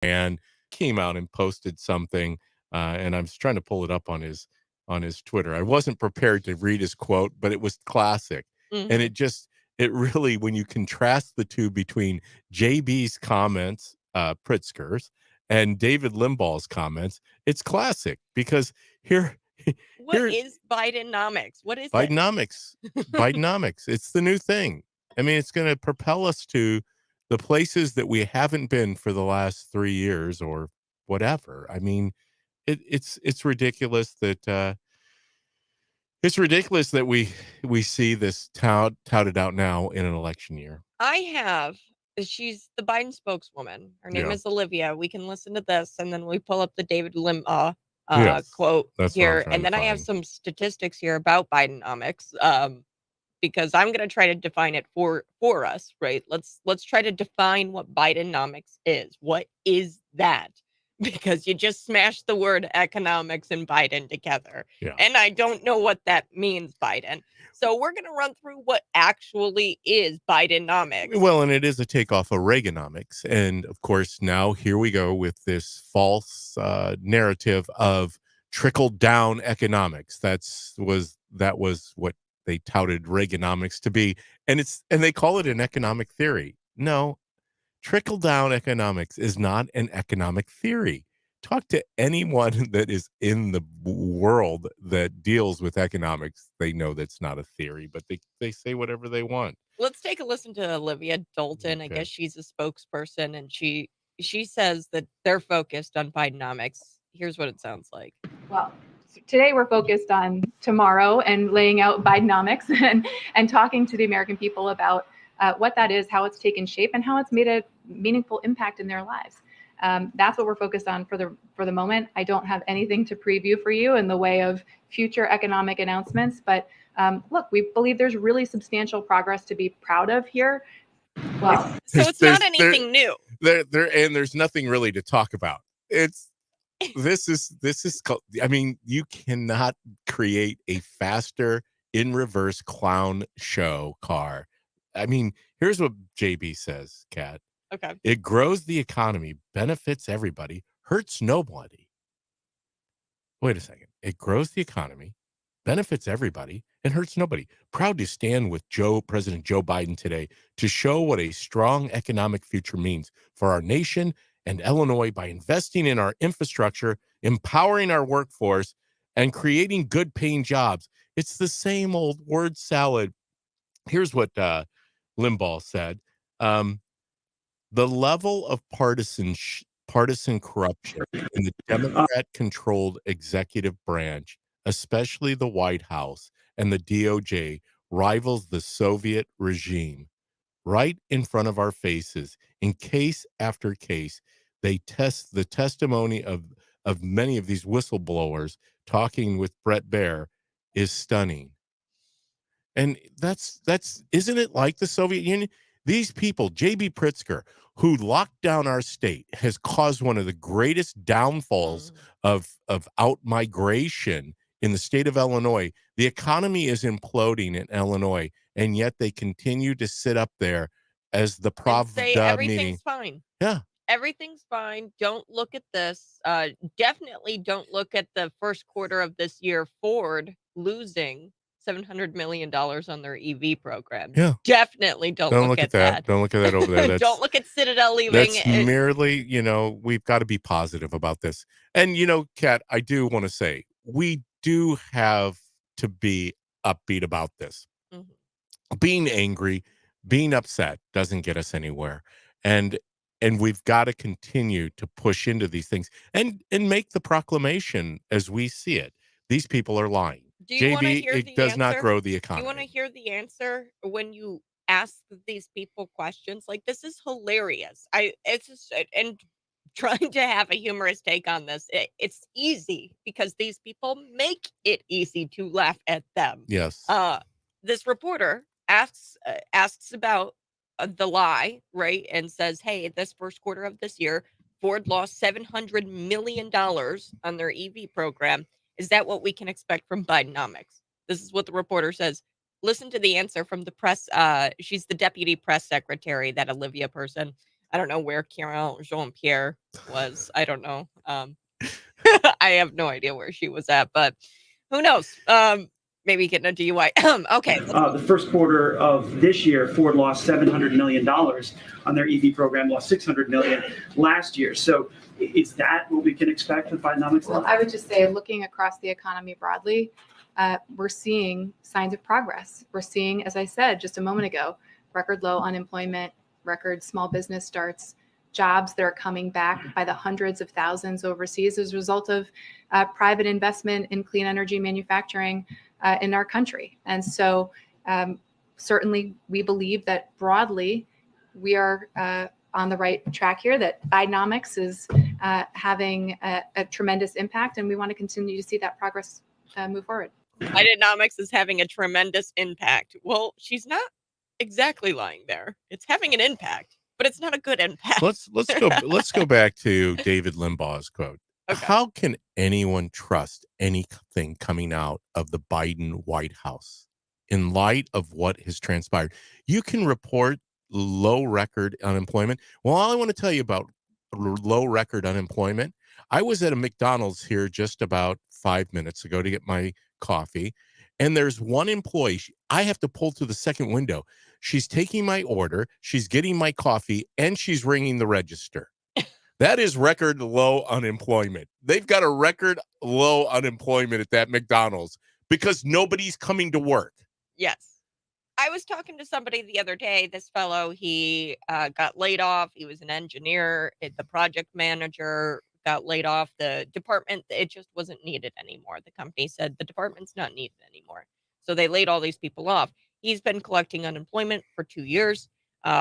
and came out and posted something, and I'm just trying to pull it up on his Twitter. I wasn't prepared to read his quote, but it was classic, and Hmm. it really, when you contrast the two between JB's comments, Pritzker's, and David Limbaugh's comments, it's classic because here What here is Bidenomics? What is it? Bidenomics. Bidenomics. It's the new thing. I mean, it's going to propel us to the places that we haven't been for the last 3 years or whatever. I mean, it's ridiculous that we see this touted out now in an election year. I have. She's the Biden spokeswoman. Her name Yeah. is Olivia. We can listen to this, and then we pull up the David Limbaugh Yes. quote That's what I'm here, trying and to then I have find. some statistics here about Bidenomics. Because I'm going to try to define it for us, right? Let's try to define what Bidenomics is. What is that? Because you just smashed the word economics and Biden together. Yeah. And I don't know what that means, Biden. So we're going to run through what actually is Bidenomics. Well, and it is a takeoff of Reaganomics. And of course, now here we go with this false narrative of trickle down economics. That was what they touted Reaganomics to be. And they call it an economic theory. No, trickle down economics is not an economic theory. Talk to anyone that is in the world that deals with economics. They know that's not a theory, but they say whatever they want. Let's take a listen to Olivia Dalton. I Okay. guess she's a spokesperson, and she says that they're focused on Bidenomics. Here's what it sounds like. Well, today we're focused on tomorrow and laying out Bidenomics and talking to the American people about what that is, how it's taken shape, and how it's made a meaningful impact in their lives. That's what we're focused on for the moment. I don't have anything to preview for you in the way of future economic announcements, but look, we believe there's really substantial progress to be proud of here. Well, So it's not anything new. There's nothing really to talk about. This is I mean, you cannot create a faster in reverse clown show car. I mean, here's what JB says, Kat. Okay. It grows the economy, benefits everybody, hurts nobody. Wait a second. It grows the economy, benefits everybody, and hurts nobody. Proud to stand with President Joe Biden today to show what a strong economic future means for our nation and Illinois by investing in our infrastructure, empowering our workforce, and creating good paying jobs. It's the same old word salad. Here's what Limbaugh said. The level of partisan corruption in the Democrat-controlled executive branch, especially the White House and the DOJ, rivals the Soviet regime. Right in front of our faces, in case after case, they test the testimony of many of these whistleblowers talking with Brett Baer is stunning. And that's isn't it like the Soviet Union? These people, JB Pritzker, who locked down our state, has caused one of the greatest downfalls of out migration in the state of Illinois. The economy is imploding in Illinois, and yet they continue to sit up there as the And say Pravda meeting. everything's fine. Yeah. Everything's fine. Don't look at this. Definitely don't look at the first quarter of this year. Ford losing $700 million on their EV program. Yeah. Definitely don't Don't look look at at that. that. Don't look at that over there. Don't look at Citadel leaving. That's merely, we've got to be positive about this. And, Kat, I do want to say we do have to be upbeat about this. Mhm. Being angry, being upset doesn't get us anywhere. And we've got to continue to push into these things and make the proclamation as we see it. These people are lying. Do you want to JB, hear it the does not answer? grow the Do you want to economy. hear the answer when you ask these people questions? Like, this is hilarious. It's just, and trying to have a humorous take on this, it's easy because these people make it easy to laugh at them. Yes. This reporter asks about the lie, right, and says, "Hey, this first quarter of this year, Ford lost $700 million on their EV program. Is that what we can expect from Bidenomics?" This is what the reporter says. Listen to the answer from the press. She's the deputy press secretary, that Olivia person. I don't know where Karen Jean-Pierre was. I don't know. I have no idea where she was at, but who knows? Maybe getting a DUI. Okay. The first quarter of this year, Ford lost $700 million on their EV program, lost $600 million last year. So is that what we can expect with Bidenomics? Well, I would just say, looking across the economy broadly, we're seeing signs of progress. We're seeing, as I said just a moment ago, record low unemployment, record small business starts, jobs that are coming back by the hundreds of thousands overseas as a result of private investment in clean energy manufacturing in our country. And so certainly we believe that broadly we are on the right track here, that Bidenomics is having a tremendous impact, and we want to continue to see that progress move forward. Bidenomics is having a tremendous impact. Well, she's not exactly lying there. It's having an impact, but it's not a good impact. Let's go back to David Limbaugh's quote. Okay. How can anyone trust anything coming out of the Biden White House in light of what has transpired? You can report low record unemployment. Well, all I want to tell you about low record unemployment, I was at a McDonald's here just about 5 minutes ago to get my coffee, and there's one employee. I have to pull to the second window. She's taking my order, she's getting my coffee, and she's ringing the register. That is record low unemployment. They've got a record low unemployment at that McDonald's because nobody's coming to work. Yes. I was talking to somebody the other day. This fellow, he got laid off. He was an engineer. The project manager got laid off. The department, it just wasn't needed anymore. The company said the department's not needed anymore. So they laid all these people off. He's been collecting unemployment for 2 years.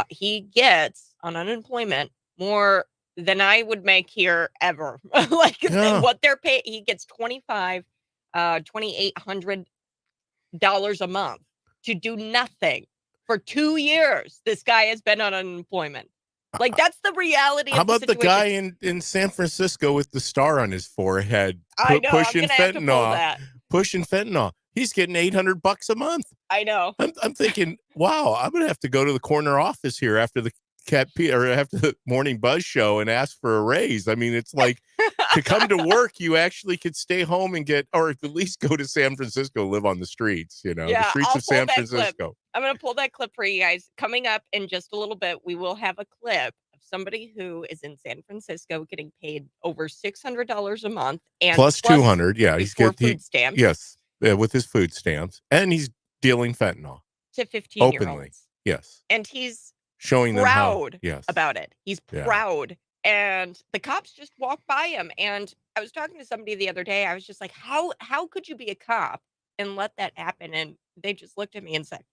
He gets on unemployment more than I would make here ever. What they're paying, he gets $2,800 a month to do nothing for 2 years. This guy has been on unemployment. That's the reality. How of the about the situation. guy in San Francisco with the star on his forehead I know, pushing I'm gonna have to pull fentanyl? that. Pushing fentanyl. He's getting $800 a month. I know. I'm thinking, wow, I'm gonna have to go to the corner office here after the after the Morning Buzz show and ask for a raise. I mean, it's like to come to work, you actually could stay home and get, or at least go to San Francisco, live on the streets. The streets of San Francisco. Clip. I'm gonna pull that clip for you guys. Coming up in just a little bit, we will have a clip of somebody who is in San Francisco getting paid over $600 a month and plus 200. Yeah, he's getting food stamps. Yes, with his food stamps, and he's dealing fentanyl to 15-year-olds. Openly. Yes, and he's showing them proud yes. about it. He's proud. And the cops just walked by him. And I was talking to somebody the other day. I was just like, how could you be a cop and let that happen? And they just looked at me and said,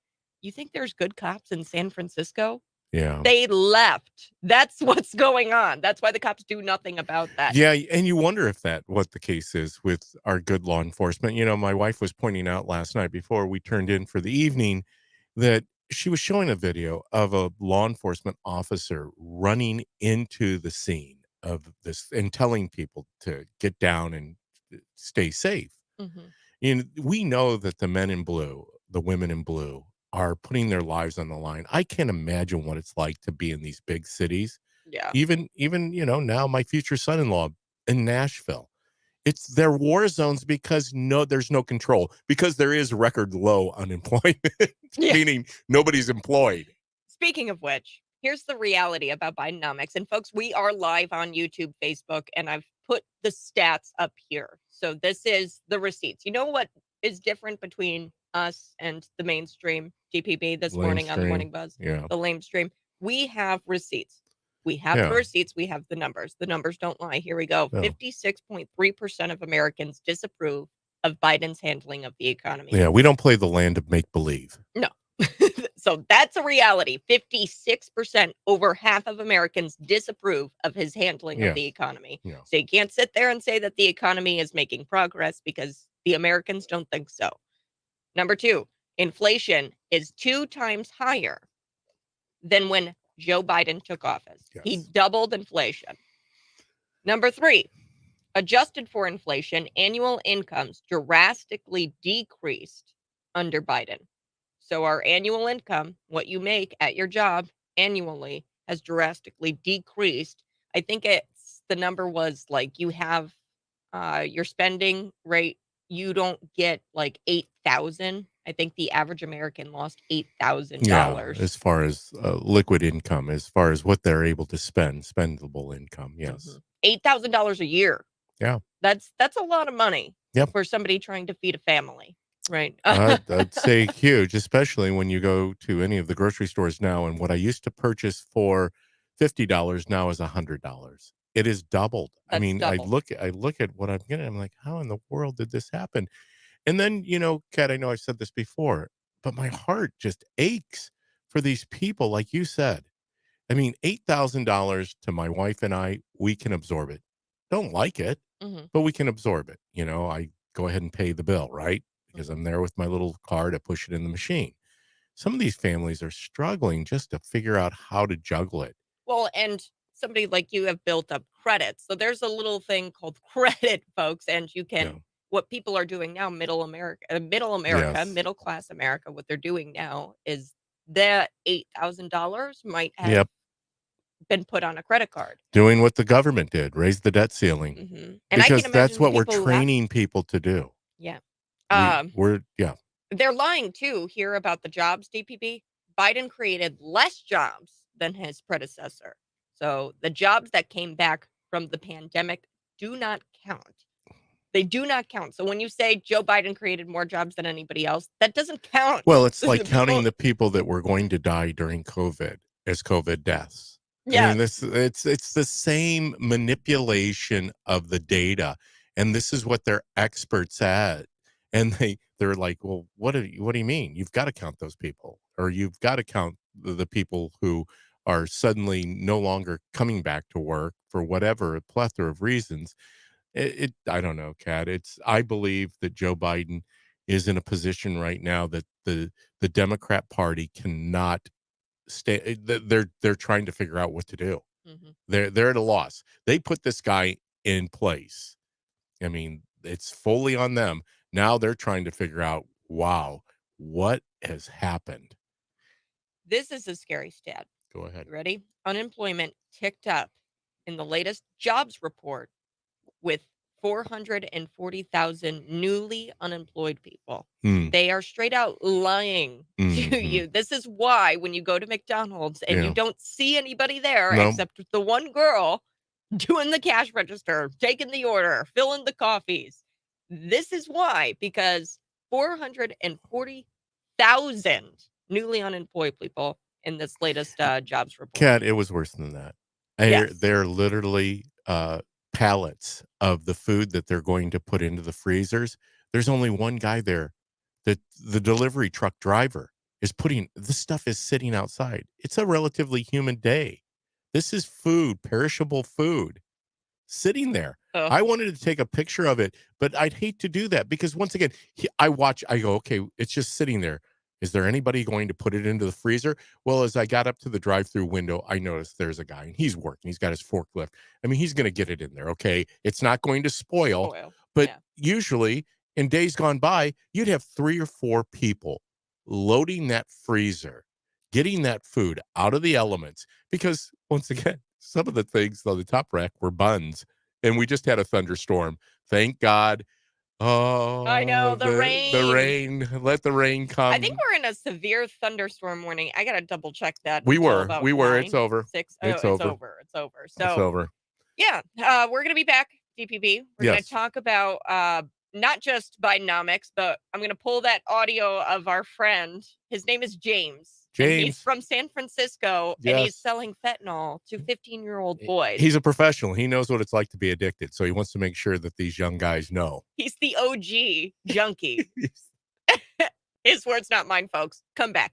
you think there's good cops in San Francisco? Yeah. They left. That's what's going on. That's why the cops do nothing about that. Yeah, and you wonder if what the case is with our good law enforcement. My wife was pointing out last night before we turned in for the evening that she was showing a video of a law enforcement officer running into the scene of this and telling people to get down and stay safe. Mm-hmm. We know that the men in blue, the women in blue, are putting their lives on the line. I can't imagine what it's like to be in these big cities. Yeah. Even now my future son-in-law in Nashville. It's their war zones because there's no control, because there is record low unemployment, meaning nobody's employed. Speaking of which, here's the reality about Bidenomics. And folks, we are live on YouTube, Facebook, and I've put the stats up here. So this is the receipts. You know what is different between us and the mainstream GPB this morning on the Morning Buzz? Yeah. The lamestream. We have receipts. We have the receipts. We have the numbers. The numbers don't lie. Here we go. 56.3% of Americans disapprove of Biden's handling of the economy. Yeah, we don't play the land of make-believe. No. So that's a reality. 56%, over half of Americans disapprove of his handling of the economy. Yeah. So you can't sit there and say that the economy is making progress because the Americans don't think so. Number 2, inflation is 2 times higher than when Joe Biden took office. Yes. He doubled inflation. Number 3, adjusted for inflation, annual incomes drastically decreased under Biden. So our annual income, what you make at your job annually, has drastically decreased. I think the number was like you have your spending rate, you don't get like 8,000. I think the average American lost Yeah, $8,000. as far as liquid income, as far as what they're able to spend, spendable income. Yes. $8,000 a year. Yeah. That's a lot of money Yep. for somebody trying to feed a family, right? I'd say huge, especially when you go to any of the grocery stores now. And what I used to purchase for $50 now is $100. It is doubled. I That's mean, I double. look at what I'm getting. I'm like, how in the world did this happen? And then, Kat, I know I've said this before, but my heart just aches for these people, like you said. I mean, $8,000 to my wife and I, we can absorb it. Don't like it, Hmm. but we can absorb it. I go ahead and pay the bill, right? Because Hmm. I'm there with my little card. I push it in the machine. Some of these families are struggling just to figure out how to juggle it. Well, and somebody like you have built up credit. So there's a little thing called credit, folks, and you Yeah. can what people are doing now, middle America, Yes. middle class America, what they're doing now is that $8,000 might have Yep. been put on a credit card. Doing what the government did, raise the debt ceiling, And I can because that's imagine the what we're people who have training people to do. yeah. We Um, we're yeah. they're lying too here about the jobs, DPP. Biden created less jobs than his predecessor. So the jobs that came back from the pandemic do not count. They do not count. So when you say Joe Biden created more jobs than anybody else, that doesn't count. Well, it's like The counting people, the people that were going to die during COVID as COVID deaths. I mean, yes. it's the same manipulation of the data, and this is what they're experts at. And they're like, well, what do you mean? You've got to count those people, or you've got to count the people who are suddenly no longer coming back to work for whatever a plethora of reasons. I don't know, Kat. I believe that Joe Biden is in a position right now that the Democrat Party cannot stay. They're trying to figure out what to do. Hmm. They're at a loss. They put this guy in place. I mean, it's fully on them. Now they're trying to figure out, wow, what has happened? This is a scary stat. Go ahead. You ready? Unemployment ticked up in the latest jobs report with 440,000 newly unemployed people. Hmm. They are straight out lying to Hmm. you. This is why when you go to McDonald's and you Yeah. don't see anybody there No. except the one girl doing the cash register, taking the order, filling the coffees. This is why, because 440,000 newly unemployed people in this latest jobs report. Kat, it was worse than that. Yes. They're literally pallets of the food that they're going to put into the freezers. There's only one guy there. That the delivery truck driver is putting this stuff is sitting outside. It's a relatively humid day. This is food, perishable food, sitting there. Ugh. I wanted to take a picture of it, but I'd hate to do that because once again, I go, okay, it's just sitting there. Is there anybody going to put it into the freezer? Well, as I got up to the drive-through window, I noticed there's a guy and he's working. He's got his forklift. I mean, he's going to get it in there. Okay. It's not going to spoil, Spoil. but Yeah. usually in days gone by, you'd have 3 or 4 people loading that freezer, getting that food out of the elements because once again, some of the things on the top rack were buns and we just had a thunderstorm. Thank God. I know, Oh, the the rain. rain. Let the rain I think come. we're in a severe thunderstorm warning. I gotta double check that We until were. about We were. It's 9, over. 6. Oh, It's it's over. over. It's over. It's So, over. yeah, we're gonna be back, DPB. We're gonna Yes. talk about not just Bidenomics, but I'm gonna pull that audio of our friend. His name is James, and he's James. from San Francisco, and he's Yes. selling fentanyl to 15-year-old He's boys. a professional. He knows what it's like to be addicted. So he wants to make sure that these young guys know. He's the OG junkie. His words, not mine, folks. Come back.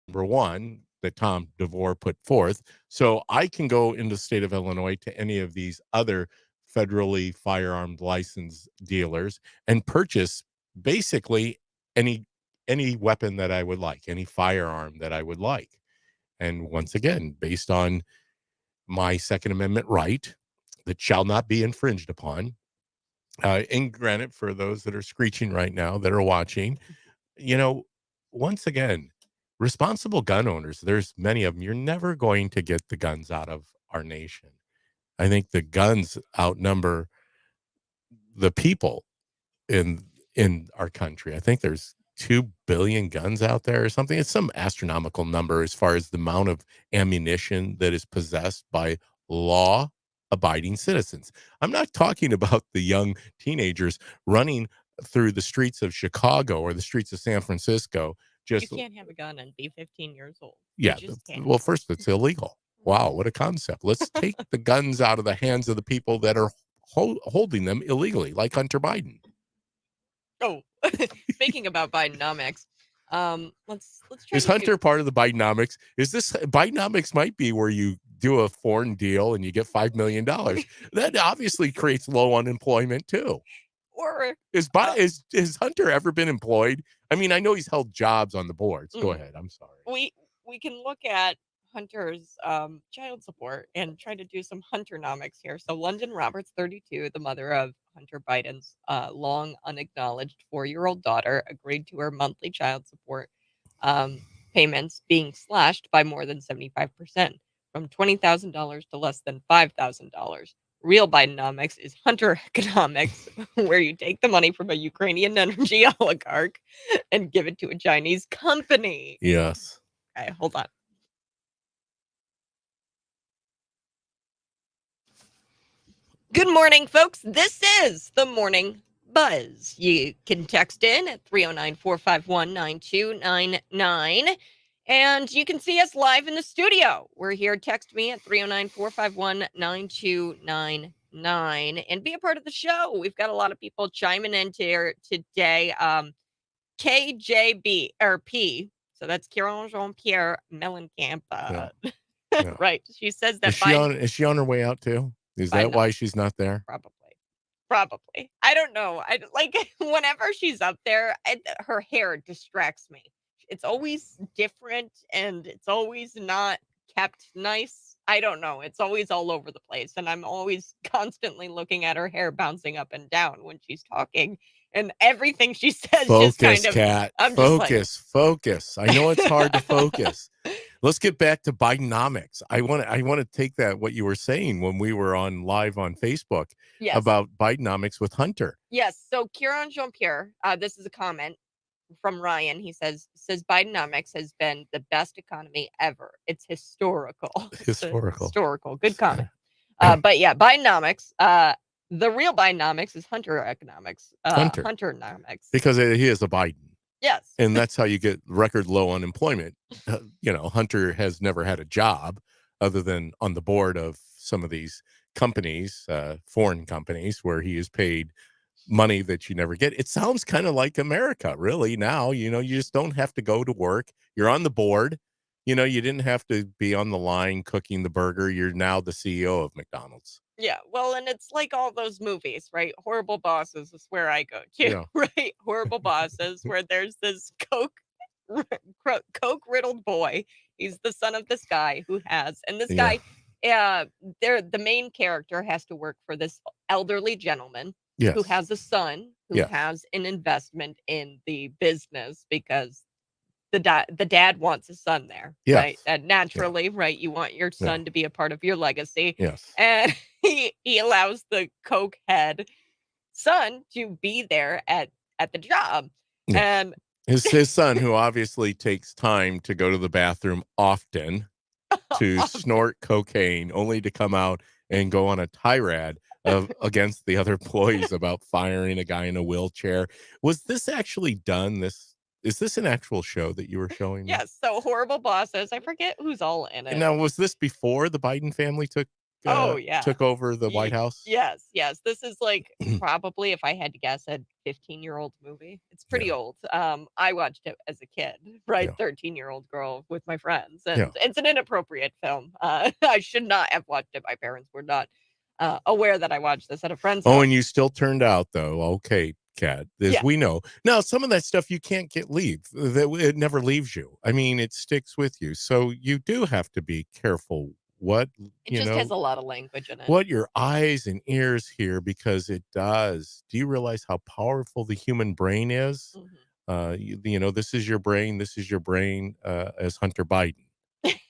number one that Tom DeVore put forth. So I can go into the state of Illinois to any of these other federally firearmed license dealers and purchase basically any weapon that I would like, any firearm that I would like. And once again, based on my Second Amendment right that shall not be infringed upon. And granted, for those that are screeching right now that are watching, once again, responsible gun owners, there's many of them. You're never going to get the guns out of our nation. I think the guns outnumber the people in our country. I think there's 2 billion guns out there or something. It's some astronomical number as far as the amount of ammunition that is possessed by law abiding citizens. I'm not talking about the young teenagers running through the streets of Chicago or the streets of San Francisco. You can't have a gun and be 15 years old. Yeah. Well, first, it's illegal. Wow, what a concept. Let's take the guns out of the hands of the people that are holding them illegally, like Hunter Biden. Oh, speaking about Bidenomics, let's try. Is Hunter part of the Bidenomics? Is this Bidenomics might be where you do a foreign deal and you get $5 million? That obviously creates low unemployment too. Or has Hunter ever been employed? I mean, I know he's held jobs on the boards. Go ahead. I'm sorry. We can look at Hunter's child support and try to do some Hunternomics here. So London Roberts, 32, the mother of Hunter Biden's long unacknowledged 4-year-old daughter, agreed to her monthly child support payments being slashed by more than 75%, from $20,000 to less than $5,000. Real Bidenomics is Hunter economics, where you take the money from a Ukrainian energy oligarch and give it to a Chinese company. Yes. Okay, hold on. Good morning, folks. This is the Morning Buzz. You can text in at 309-451-9299. And you can see us live in the studio. We're here. Text me at 309-451-9299 and be a part of the show. We've got a lot of people chiming in here today. KJB or P. So that's Kieran Jean-Pierre Mellencamp. Yeah. Right. She says that is she on her way out too? Is that why she's not there? Probably. I don't know. I like whenever she's up there, her hair distracts me. It's always different and it's always not kept nice. I don't know. It's always all over the place. And I'm always constantly looking at her hair bouncing up and down when she's talking. And everything she says focus, just kind of Kat. Focus. I know it's hard to focus. Let's get back to Bidenomics. I want to take that what you were saying when we were on live on Facebook about Bidenomics with Hunter. Yes. So Kieran Jean-Pierre, this is a comment from Ryan. He says Bidenomics has been the best economy ever. It's historical. Historical. Good comment. But yeah, Bidenomics. The real Bidenomics is Hunter economics. Hunternomics. Because he is a Biden. Yes. And that's how you get record low unemployment. Hunter has never had a job other than on the board of some of these companies, foreign companies, where he is paid money that you never get. It sounds kind of like America, really. Now, you just don't have to go to work. You're on the board. You didn't have to be on the line cooking the burger. You're now the CEO of McDonald's. Yeah, well, and it's like all those movies, right? Horrible Bosses is where I go to, right? Horrible Bosses, where there's this coke-riddled boy. He's the son of this guy who has, and this guy, the main character has to work for this elderly gentleman who has a son who has an investment in the business because the dad wants his son there, right? And naturally, right, you want your son to be a part of your legacy. Yes. And he allows the coke head son to be there at the job. And his son, who obviously takes time to go to the bathroom often to snort cocaine, only to come out and go on a tirade against the other employees about firing a guy in a wheelchair. Was this actually done? Is this an actual show that you were showing me? Yes. So Horrible Bosses. I forget who's all in it. Now, was this before the Biden family took Oh, yeah. took over the White House? Yes. This is like probably, if I had to guess, a 15-year-old movie. It's pretty Yeah. old. I watched it as a kid, right? Yeah. 13-year-old girl with my friends, Yeah. and it's an inappropriate film. I should not have watched it. My parents were not aware that I watched this at a friend's house. Oh, and you still turned out though. Okay, Kat, as Yeah. we know. Now, some of that stuff you can't leave. It never leaves you. I mean, it sticks with you. So you do have to be careful what, It just has a lot of language in it. what your eyes and ears hear, because it does. Do you realize how powerful the human brain is? Mhm. This is your brain. This is your brain, as Hunter Biden.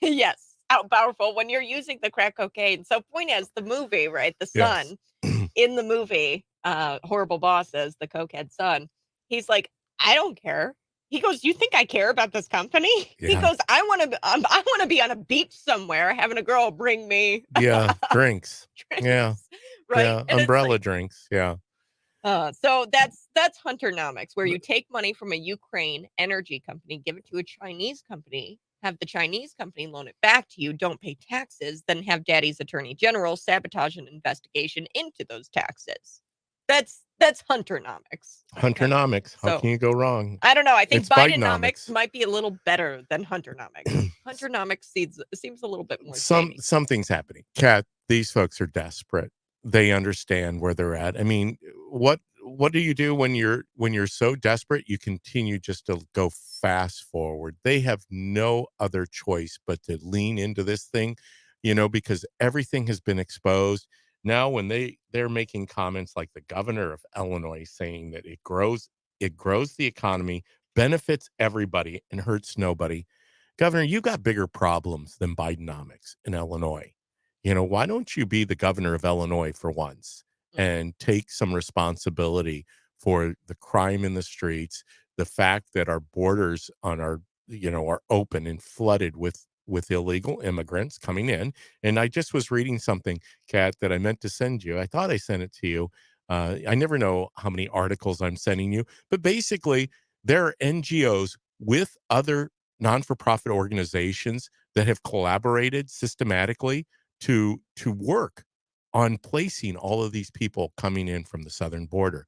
Yes. How powerful when you're using the crack cocaine. So point is, the movie, right? The Yes. son in the movie, Horrible Bosses, the cokehead son, he's like, I don't care. He goes, you think I care about this company? He Yeah. goes, I want to be on a beach somewhere having a girl bring me Yeah. Drinks. drinks, Yeah. right? Yeah. And it's Umbrella like, drinks. Yeah. so that's Hunternomics, where you take money from a Ukraine energy company, give it to a Chinese company, have the Chinese company loan it back to you, don't pay taxes, then have Daddy's Attorney General sabotage an investigation into those taxes. That's Hunternomics. Okay. Hunternomics. How So can you go wrong? I don't know. I think It's Bidenomics Bidenomics. might be a little better than Hunternomics. Hunternomics seems a little bit more shady. Something's happening. Kat, these folks are desperate. They understand where they're at. I mean, what do you do when you're so desperate? You continue just to go fast forward. They have no other choice but to lean into this thing, because everything has been exposed. Now when they're making comments like the governor of Illinois saying that it grows the economy, benefits everybody and hurts nobody. Governor, you got bigger problems than Bidenomics in Illinois. Why don't you be the governor of Illinois for once and take some responsibility for the crime in the streets, the fact that our borders are open and flooded with illegal immigrants coming in. And I just was reading something, Kat, that I meant to send you. I thought I sent it to you. I never know how many articles I'm sending you, but basically there are NGOs with other non-for-profit organizations that have collaborated systematically to work on placing all of these people coming in from the southern border.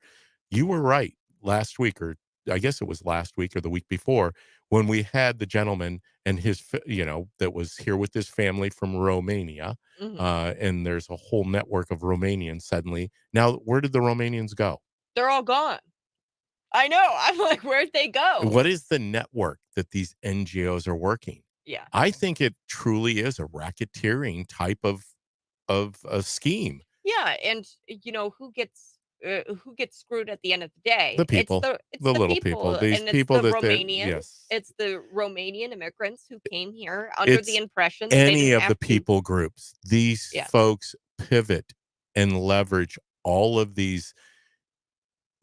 You were right last week, or I guess it was last week or the week before, when we had the gentleman and that was here with his family from Romania. And there's a whole network of Romanians suddenly. Now, where did the Romanians go? They're all gone. I know. I'm like, where'd they go? What is the network that these NGOs are working? Yeah. I think it truly is a racketeering type of a scheme. Yeah, and who gets screwed at the end of the day? The people, It's the the little people, these and it's people the that Romanians. yes, It's the Romanian immigrants who came here under it's the impression that they any didn't of the have to. people groups. These Yeah. folks pivot and leverage all of these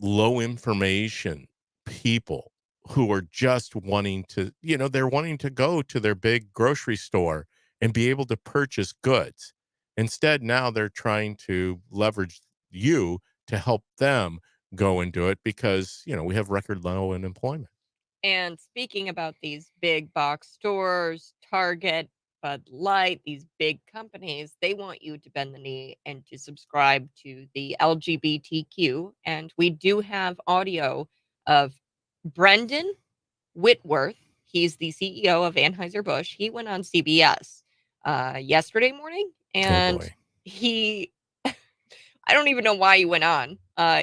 low information people who are just wanting to, they're wanting to go to their big grocery store and be able to purchase goods. Instead, now they're trying to leverage you to help them go and do it because, we have record low unemployment. And speaking about these big box stores, Target, Bud Light, these big companies, they want you to bend the knee and to subscribe to the LGBTQ. And we do have audio of Brendan Whitworth. He's the CEO of ANHEUSER-BUSCH. He went on CBS yesterday morning, and boy. he I don't even know why he went on.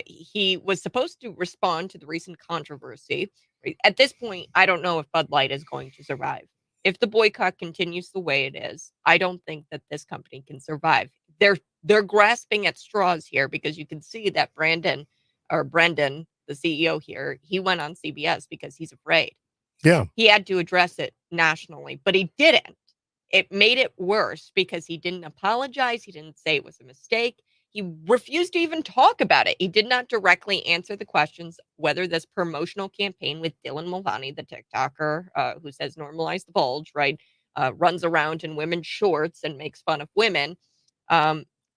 He was supposed to respond to the recent controversy. Right? At this point, I don't know if Bud Light is going to survive. If the boycott continues the way it is, I don't think that this company can survive. They're grasping at straws here, because you can see that Brendan, the CEO here, he went on CBS because he's afraid. Yeah. He had to address it nationally, but he didn't. It made it worse because he didn't apologize. He didn't say it was a mistake. He refused to even talk about it. He did not directly answer the questions whether this promotional campaign with Dylan Mulvaney, the TikToker, who says normalize the bulge, right, runs around in women's shorts and makes fun of women.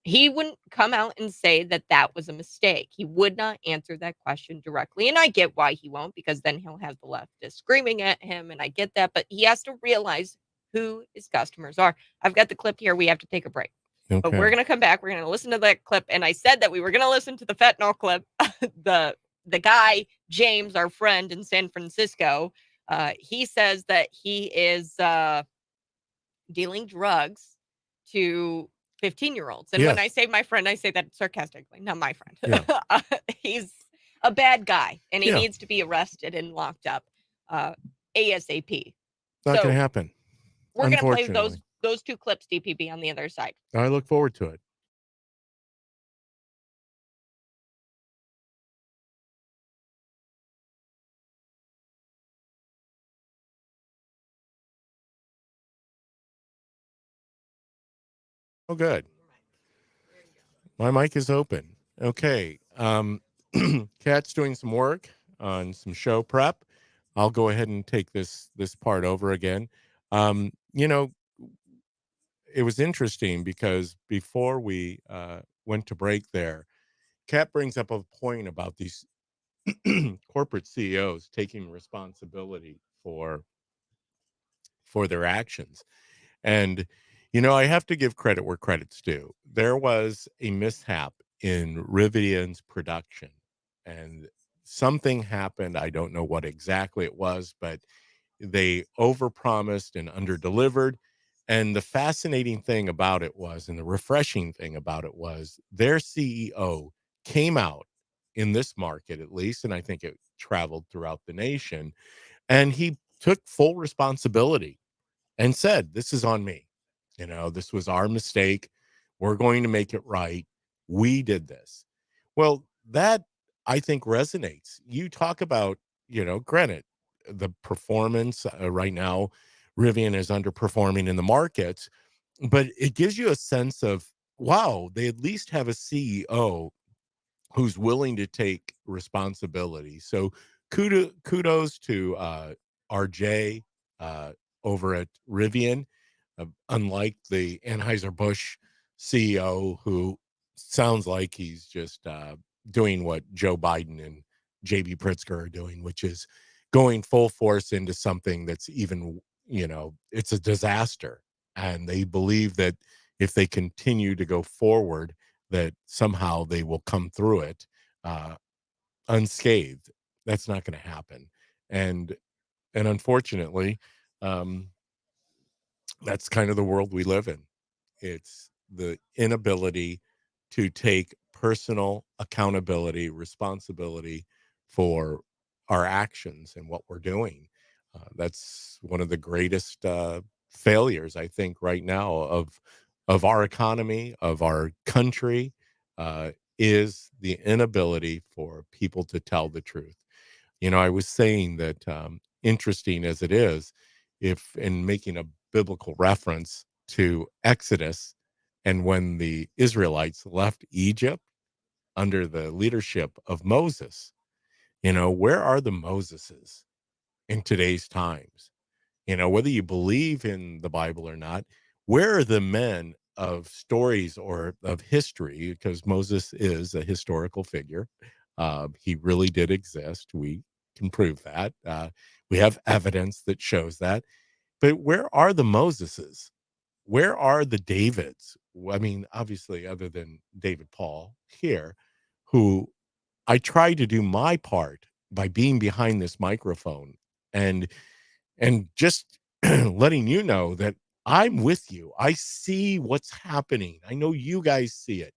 He wouldn't come out and say that that was a mistake. He would not answer that question directly. And I get why he won't, because then he'll have the leftists screaming at him. And I get that. But he has to realize who his customers are. I've got the clip here. We have to take a break. But we're Okay. going to come back. We're going to listen to that clip. And I said that we were going to listen to the fentanyl clip. The guy, James, our friend in San Francisco, he says that he is dealing drugs to 15-year-olds. And when I Yes. say my friend, I say that sarcastically, not my friend. Yeah. He's a bad guy, and he Yeah. needs to be arrested and locked up ASAP. Not So going to happen. we're going to play Unfortunately. those two clips, DPB, on the other side. I look forward to it. Oh, good. My mic is open. Okay. Kat's doing some work on some show prep. I'll go ahead and take this part over again. You know, it was interesting because before we went to break there, Kat brings up a point about these corporate CEOs taking responsibility for their actions. And, I have to give credit where credit's due. There was a mishap in Rivian's production, and something happened. I don't know what exactly it was, but they overpromised and underdelivered. And the fascinating thing about it was, and the refreshing thing about it was, their CEO came out in this market, at least, and I think it traveled throughout the nation, and he took full responsibility and said, "This is on me. This was our mistake. We're going to make it right. We did this." Well, that I think resonates. You talk about, granted, the performance right now, Rivian is underperforming in the markets, but it gives you a sense of, wow, they at least have a CEO who's willing to take responsibility. So kudos to RJ over at Rivian. Unlike the Anheuser-Busch CEO, who sounds like he's just doing what Joe Biden and JB Pritzker are doing, which is going full force into something that's even, it's a disaster. And they believe that if they continue to go forward, that somehow they will come through it uh, unscathed. That's not going to happen. And unfortunately, um, that's kind of the world we live in. It's the inability to take personal accountability, responsibility for our actions and what we're doing. That's one of the greatest failures, I think, right now of our economy, of our country, is the inability for people to tell the truth. I was saying that, interesting as it is, if in making a biblical reference to Exodus and when the Israelites left Egypt under the leadership of Moses, where are the Moseses in today's times? Whether you believe in the Bible or not, where are the men of stories or of history? Because Moses is a historical figure. He really did exist. We can prove that. We have evidence that shows that. But where are the Moseses? Where are the Davids? I mean, obviously, other than David Paul here, who I try to do my part by being behind this microphone and just letting you know that I'm with you. I see what's happening. I know you guys see it.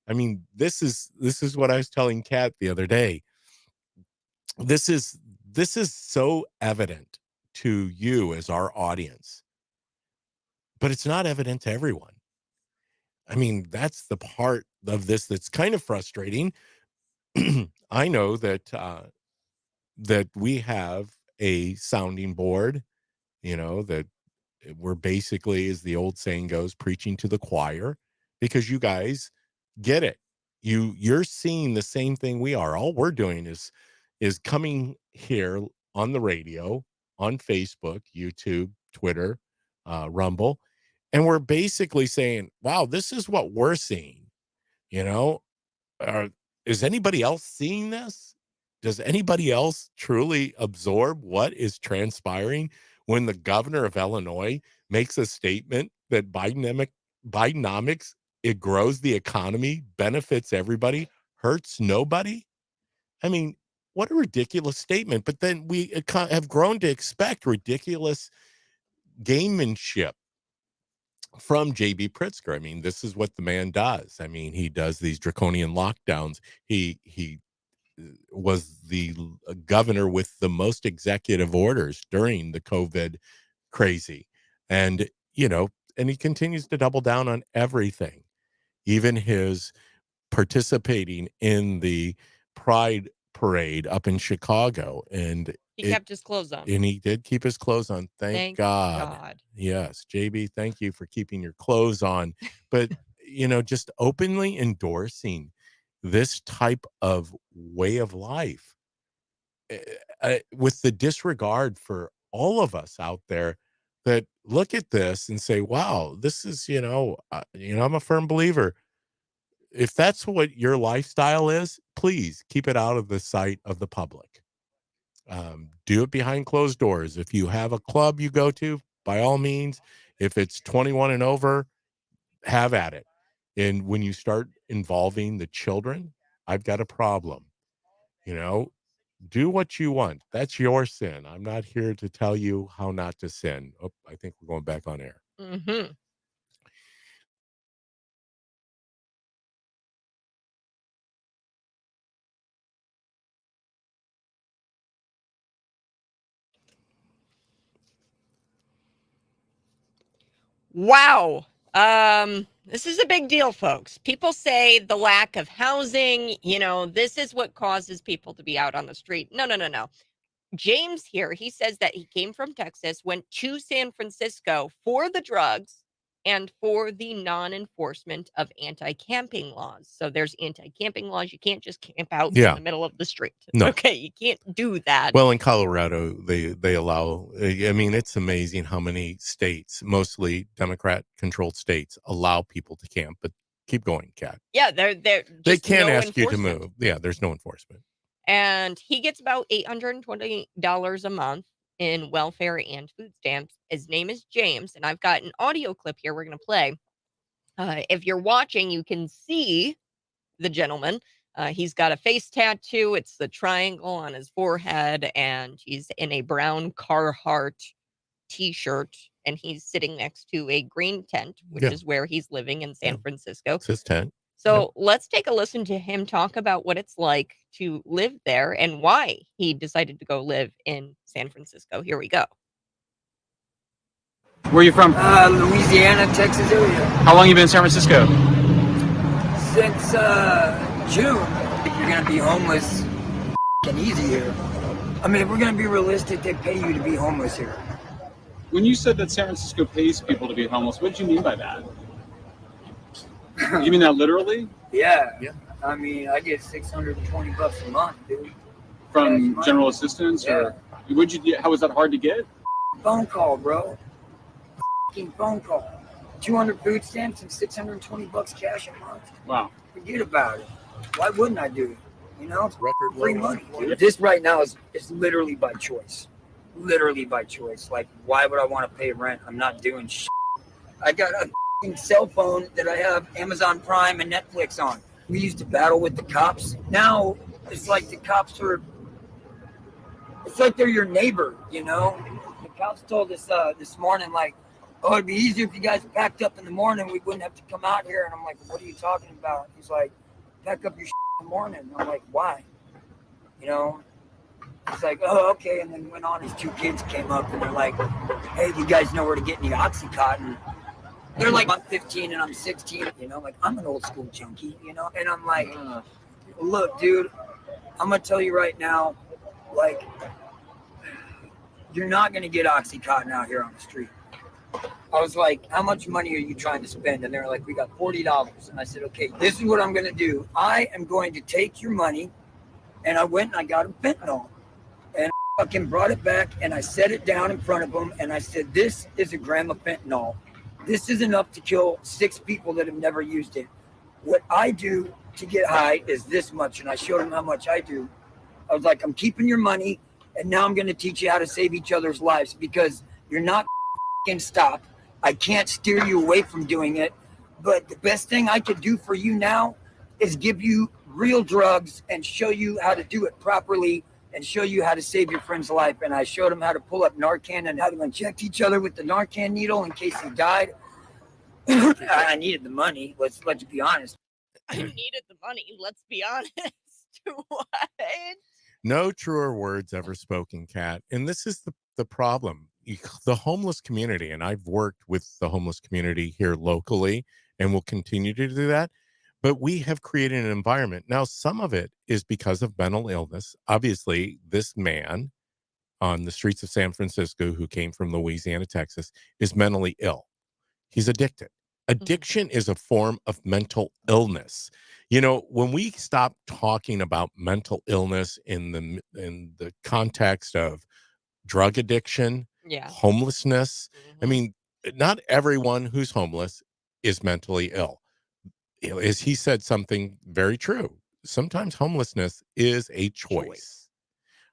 I mean, this is what I was telling Kat the other day. This is so evident to you as our audience, but it's not evident to everyone. I mean, that's the part of this that's kind of frustrating. I know that that we have a sounding board, that we're basically, as the old saying goes, preaching to the choir, because you guys get it. You're seeing the same thing we are. All we're doing is coming here on the radio, on Facebook, YouTube, Twitter, Rumble, and we're basically saying, wow, this is what we're seeing. you know uh, is anybody else seeing this? Does anybody else truly absorb what is transpiring when the governor of Illinois makes a statement that Bidenomics it grows the economy, benefits everybody, hurts nobody. I mean, what a ridiculous statement. But then we have grown to expect ridiculous gamemanship from JB Pritzker. I mean, this is what the man does. I mean, he does these draconian lockdowns. He was the governor with the most executive orders during the COVID crazy. And, and he continues to double down on everything, even his participating in the Pride parade up in Chicago. And He kept his clothes on. and he did keep his clothes on. Thank God. Yes, JB, thank you for keeping your clothes on. But, just openly endorsing this type of way of life with the disregard for all of us out there that look at this and say, wow, this is, I'm a firm believer. If that's what your lifestyle is, please keep it out of the sight of the public. Do it behind closed doors. If you have a club you go to, by all means, if it's 21 and over, have at it. And when you start involving the children, I've got a problem. Do what you want. That's your sin. I'm not here to tell you how not to sin. Oh, I think we're going back on air. Mm-hmm. Wow. This is a big deal, folks. People say the lack of housing, this is what causes people to be out on the street. No. James here, he says that he came from Texas, went to San Francisco for the drugs and for the non-enforcement of anti-camping laws. So there's anti-camping laws. You can't just camp out in the middle of the street. No. Okay, you can't do that. Well, in Colorado, they allow, I mean, it's amazing how many states, mostly Democrat-controlled states, allow people to camp. But keep going, Kat. Yeah, they can't ask you to move. Yeah, there's no enforcement. And he gets about $820 a month in welfare and food stamps. His name is James, and I've got an audio clip here we're going to play. If you're watching, you can see the gentleman. He's got a face tattoo. It's the triangle on his forehead, and he's in a brown Carhartt t-shirt, and he's sitting next to a green tent, which is where he's living in San Francisco. It's his tent. So let's take a listen to him talk about what it's like to live there and why he decided to go live in San Francisco. Here we go. Where are you from? Louisiana, Texas area. How long you been in San Francisco? Since June. You're gonna be homeless and easy here. I mean, if we're gonna be realistic, they pay you to be homeless here. When you said that San Francisco pays people to be homeless, what did you mean by that? You mean that literally? Yeah. I mean, I get $620 a month, dude. From general assistance, or would you? How was that hard to get? Phone call, bro. Phone call. 200 food stamps and $620 cash a month. Wow. Forget about it. Why wouldn't I do it? It's record free money, dude. This right now is literally by choice. Literally by choice. Like, why would I want to pay rent? I'm not doing shit. I got a cell phone that I have Amazon Prime and Netflix on. We used to battle with the cops. Now it's like the cops are. It's like they're your neighbor, The cops told us this morning, like, oh, it'd be easier if you guys packed up in the morning. We wouldn't have to come out here. And I'm like, what are you talking about? He's like, pack up your shit in the morning. And I'm like, why? He's like, oh, okay. And then went on. His two kids came up and they're like, hey, do you guys know where to get any Oxycontin? They're like, I'm 15 and I'm 16. Like, I'm an old school junkie, And I'm like, look, dude, I'm going to tell you right now, like, you're not going to get Oxycontin out here on the street. I was like, how much money are you trying to spend? And they're like, we got $40. And I said, okay, this is what I'm going to do. I am going to take your money. And I went and I got a fentanyl. And I fucking brought it back and I set it down in front of them. And I said, this is a gram of fentanyl. This is enough to kill 6 people that have never used it. What I do to get high is this much. And I showed them how much I do. I was like, I'm keeping your money. And now I'm going to teach you how to save each other's lives because you're not stop. I can't steer you away from doing it, But the best thing I could do for you now is give you real drugs and show you how to do it properly and show you how to save your friend's life. And I showed him how to pull up Narcan and how to inject each other with the Narcan needle in case he died. I needed the money. Let's be honest. I needed the money. Let's be honest. What? No truer words ever spoken, Kat. And this is the problem. The homeless community, and I've worked with the homeless community here locally and will continue to do that. But we have created an environment. Now, some of it is because of mental illness. Obviously, this man on the streets of San Francisco who came from Louisiana, Texas, is mentally ill. He's addicted. Addiction is a form of mental illness. You know, when we stop talking about mental illness in the context of drug addiction, Yeah. homelessness, I mean, not everyone who's homeless is mentally ill. You know, as he said something very true. Sometimes homelessness is a choice.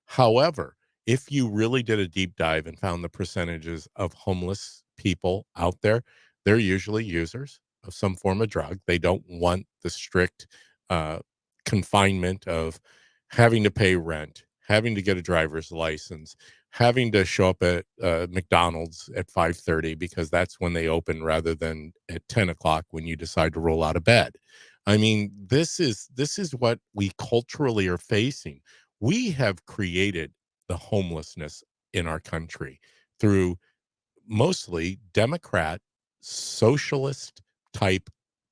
However, if you really did a deep dive and found the percentages of homeless people out there, they're usually users of some form of drug. They don't want the strict confinement of having to pay rent, having to get a driver's license, having to show up at McDonald's at 5:30 because that's when they open rather than at 10 o'clock when you decide to roll out of bed. I mean, this is what we culturally are facing. We have created the homelessness in our country through mostly Democrat, socialist type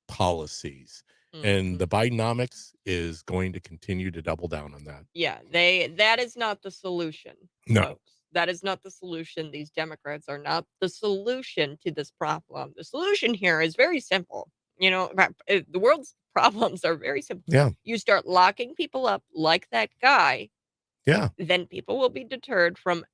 policies. And the Bidenomics is going to continue to double down on that. Yeah, that is not the solution. No. Folks. That is not the solution. These Democrats are not the solution to this problem. The solution here is very simple. You know, the world's problems are very simple. Yeah. You start locking people up like that guy, Yeah. then people will be deterred from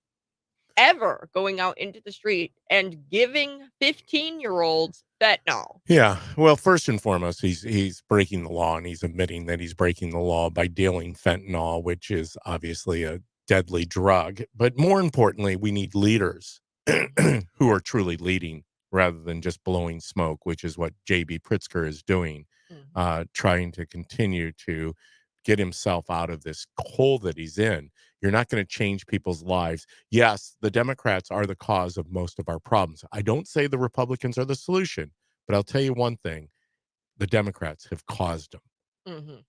ever going out into the street and giving 15-year-olds fentanyl. Yeah. Well, first and foremost, he's breaking the law, and he's admitting that he's breaking the law by dealing fentanyl, which is obviously a deadly drug. But more importantly, we need leaders who are truly leading rather than just blowing smoke, which is what J.B. Pritzker is doing, trying to continue to get himself out of this hole that he's in. You're not going to change people's lives. Yes, the Democrats are the cause of most of our problems. I don't say the Republicans are the solution, but I'll tell you one thing. The Democrats have caused them.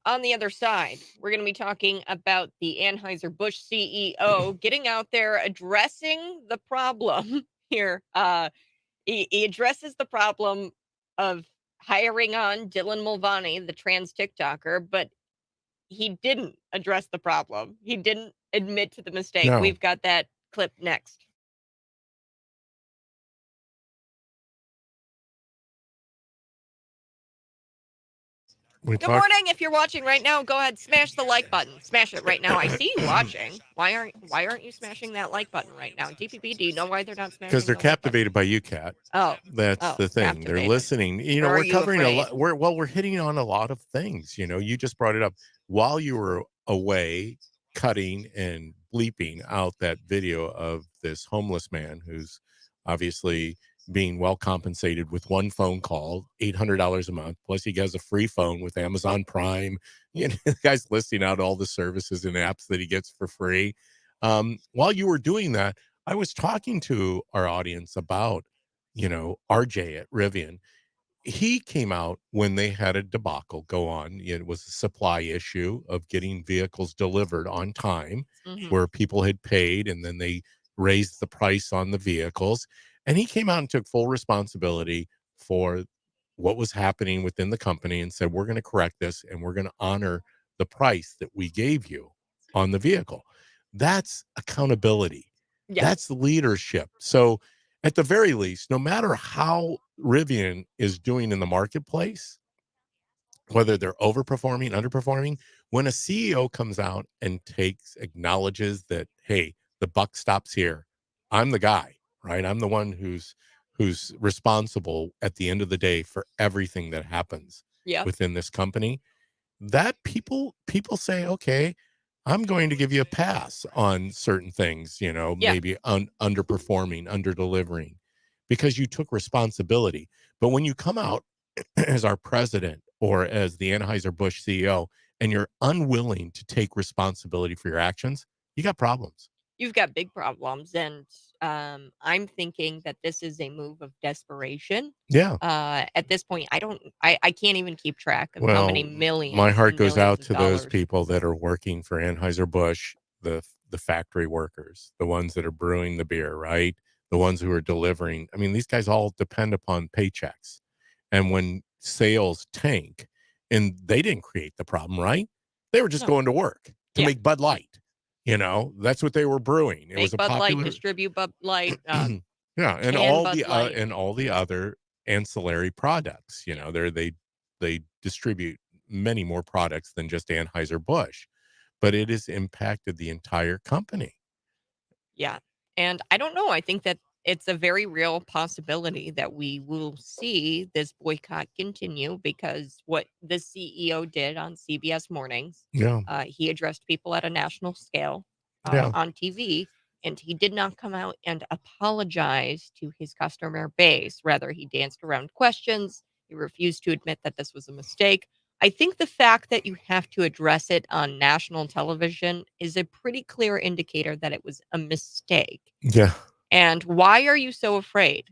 On the other side, we're going to be talking about the ANHEUSER-BUSCH CEO getting out there addressing the problem here. He addresses the problem of hiring on Dylan Mulvaney, the trans TikToker, but he didn't address the problem. He didn't admit to the mistake. No. We've got that clip next. Good morning. If you're watching right now, go ahead, smash the like button. Smash it right now. I see you watching. Why aren't you smashing that like button right now? DPP, do you know why they're not smashing? Because they're captivated by you, Kat. Oh, that's the thing. captivated. They're listening. You know, Or are we're you covering a afraid? lot. We're hitting on a lot of things. You know, you just brought it up while you were away, cutting and bleeping out that video of this homeless man who's obviously being well compensated with one phone call, $800 a month. Plus he has a free phone with Amazon Prime. You know, the guy's listing out all the services and apps that he gets for free. While you were doing that, I was talking to our audience about, you know, RJ at Rivian. He came out when they had a debacle go on. It was a supply issue of getting vehicles delivered on time where people had paid and then they raised the price on the vehicles. And he came out and took full responsibility for what was happening within the company and said, we're going to correct this and we're going to honor the price that we gave you on the vehicle. That's accountability. Yeah. That's leadership. So at the very least, no matter how Rivian is doing in the marketplace, whether they're overperforming, underperforming, when a CEO comes out and acknowledges that, hey, the buck stops here. I'm the guy, right? I'm the one who's responsible at the end of the day for everything that happens within this company. That people say, okay, I'm going to give you a pass on certain things, you know, maybe underperforming, under delivering. because you took responsibility. But when you come out as our president or as the Anheuser-Busch CEO and you're unwilling to take responsibility for your actions, you got problems. You've got big problems, and I'm thinking that this is a move of desperation. Yeah. At this point, I can't even keep track of how many Well, millions my heart and goes millions out of to those dollars. people that are working for Anheuser-Busch, the factory workers, the ones that are brewing the beer, right? The ones who are delivering. I mean, these guys all depend upon paychecks. And when sales tank, and they didn't create the problem, right? They were just No. going to work to Yeah. make Bud Light. You know, that's what they were brewing. It was Make a Bud Light, popular, distribute Bud Light, yeah, and can Bud Light. and all the other ancillary products. You know, they distribute many more products than just Anheuser-Busch, but it has impacted the entire company. Yeah. And I don't know. I think that it's a very real possibility that we will see this boycott continue because what the CEO did on CBS Mornings, Yeah, he addressed people at a national scale yeah. on TV, and he did not come out and apologize to his customer base. Rather, he danced around questions. He refused to admit that this was a mistake. I think the fact that you have to address it on national television is a pretty clear indicator that it was a mistake. Yeah. And why are you so afraid?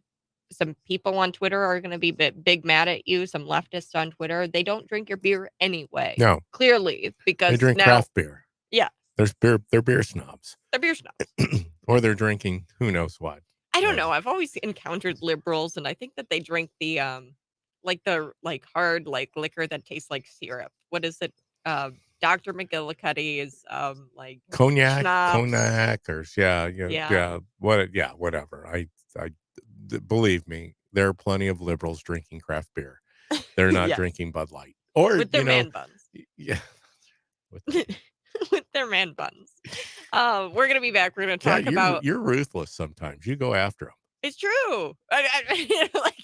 Some people on Twitter are going to be big mad at you. Some leftists on Twitter, they don't drink your beer anyway. No, Clearly, they because drink now, craft beer. yeah, They're beer snobs, they're beer snobs. or they're drinking who knows what. I don't know. I've always encountered liberals, and I think that they drink the hard liquor that tastes like syrup. What is it? Dr. McGillicuddy is like Cognac, schnapps. or yeah, whatever. Believe me, there are plenty of liberals drinking craft beer. They're not Yes. drinking Bud Light, or With their man buns. yeah, With their man buns. We're gonna be back. We're gonna yeah. talk about. You're ruthless sometimes. You go after them. It's true. Like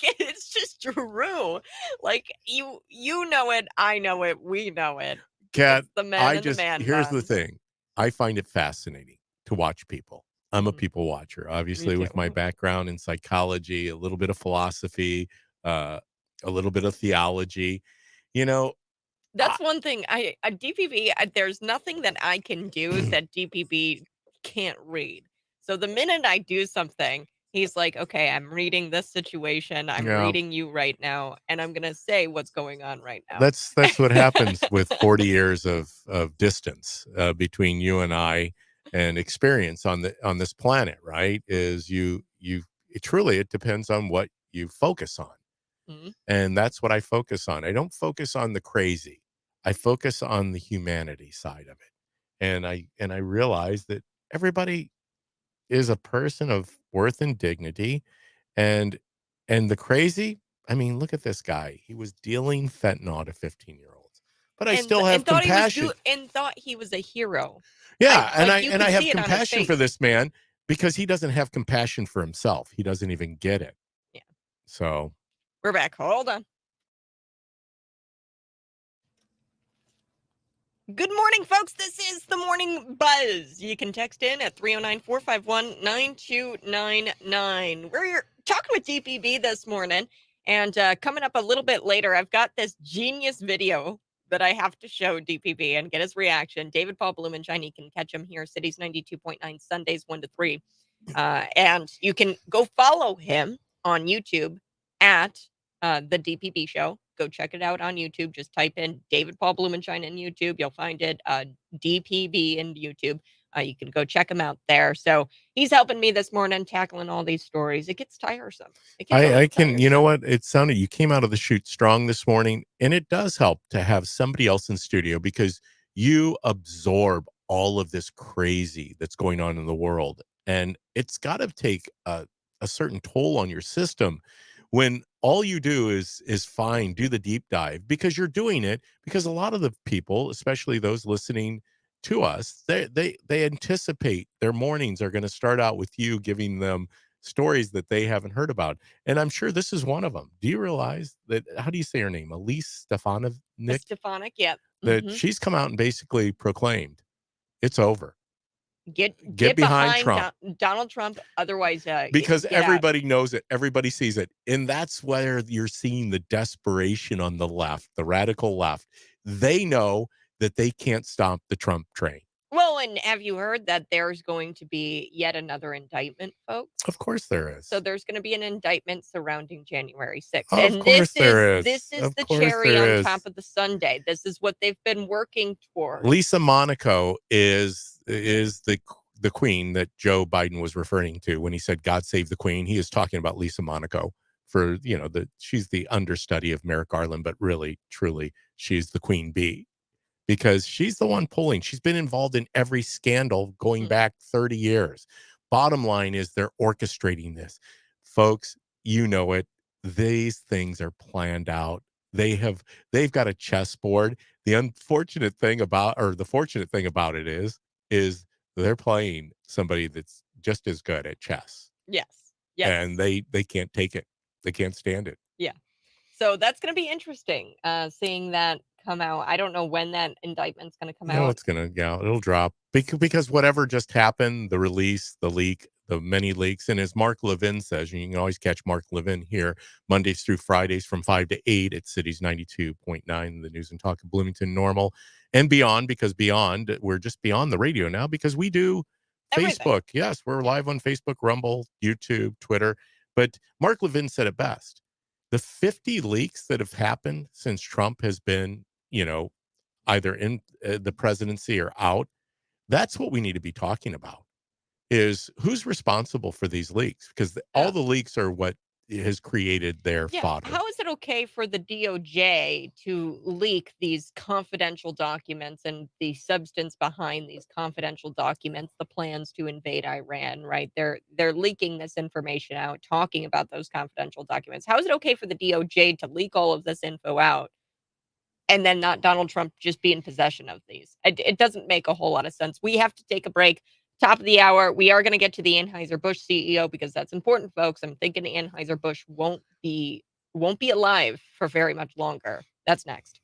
it's just true. Like you know it. I know it. We know it. Kat, It's the men and the man here's the buns. thing. I find it fascinating to watch people. I'm a Mhm. people watcher, obviously, with too. my background in psychology, a little bit of philosophy, a little bit of theology. You know, That's one thing. DPB. There's nothing that I can do that DPB can't read. So the minute I do something, he's like, "Okay, I'm reading this situation. I'm Yeah. reading you right now, and I'm gonna say what's going on right now." that's what happens with 40 years of distance between you and I, and experience on this planet, right? Is it depends on what you focus on. Mhm. And that's what I focus on. I don't focus on the crazy. I focus on the humanity side of it. And I realize that everybody is a person of worth and dignity. And the crazy, I mean, look at this guy. He was dealing fentanyl to 15-year-olds. But I still have compassion. Thought he was a hero. Yeah, and like, you I could have see it on his compassion for face. this man because he doesn't have compassion for himself. He doesn't even get it. Yeah. So We're back. Hold on. Good morning, folks. This is the Morning Buzz. You can text in at 309-451-9299. We're talking with DPB this morning, and coming up a little bit later, I've got this genius video that I have to show DPB and get his reaction. David Paul Blumenshine, you can catch him here, Cities 92.9, Sundays 1 to 3. And you can go follow him on YouTube at the DPB Show. Go check it out on YouTube. Just type in David Paul Blumenshine in YouTube. You'll find it. DPB in YouTube. You can go check him out there. So he's helping me this morning tackling all these stories. It gets tiresome. I can, you know what? It sounded, you came out of the chute strong this morning, and it does help to have somebody else in studio because you absorb all of this crazy that's going on in the world. And it's got to take a certain toll on your system when all you do is do the deep dive, because you're doing it because a lot of the people, especially those listening to us, they anticipate their mornings are going to start out with you giving them stories that they haven't heard about. And I'm sure this is one of them. Do you realize that, how do you say her name? Elise Stefanik? Stefanik, yeah. That she's come out and basically proclaimed it's over. Get behind behind Trump. Donald Trump. Otherwise, Because get out. everybody knows it. Everybody sees it. And that's where you're seeing the desperation on the left, the radical left. They know that they can't stop the Trump train. Well, and have you heard that there's going to be yet another indictment, folks? Of course there is. So there's going to be an indictment surrounding January 6th. Of And course there is. This is Of the course cherry there on is. top of the sundae. This is what they've been working toward. Lisa Monaco is the queen that Joe Biden was referring to when he said God save the queen. He is talking about Lisa Monaco for, she's the understudy of Merrick Garland, but really, truly, she's the queen bee because she's the one pulling. She's been involved in every scandal going back 30 years. Bottom line is they're orchestrating this. Folks, you know it. These things are planned out. They've got a chessboard. The fortunate thing about it is they're playing somebody that's just as good at chess. Yes. And they can't take it. They can't stand it. Yeah. So that's going to be interesting, seeing that come out. I don't know when that indictment's going to come out. It'll drop because whatever just happened, the release, the leak, the many leaks. And as Mark Levin says, you can always catch Mark Levin here Mondays through Fridays from 5 to 8 at Cities 92.9, the News and Talk of Bloomington Normal and beyond, because we're just beyond the radio now because we do Everything. Facebook. Yes, we're live on Facebook, Rumble, YouTube, Twitter. But Mark Levin said it best. The 50 leaks that have happened since Trump has been, either in the presidency or out, that's what we need to be talking about is who's responsible for these leaks because all the leaks are what has created their fodder. How is it okay for the DOJ to leak these confidential documents and the substance behind these confidential documents, the plans to invade Iran, right? They're leaking this information out, talking about those confidential documents. How is it okay for the DOJ to leak all of this info out and then not Donald Trump just be in possession of these? It doesn't make a whole lot of sense. We have to take a break. Top of the hour, we are going to get to the ANHEUSER-BUSCH CEO because that's important, folks. I'm thinking ANHEUSER-BUSCH won't be alive for very much longer. That's next.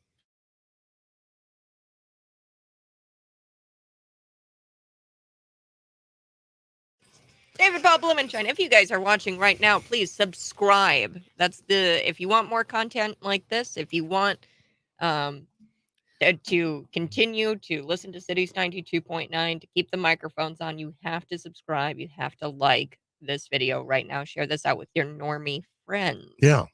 David Paul Blumenshine, if you guys are watching right now, please subscribe. If you want more content like this, if you want to continue to listen to Cities 92.9, to keep the microphones on, you have to subscribe. You have to like this video right now. Share this out with your normie friends. Yeah.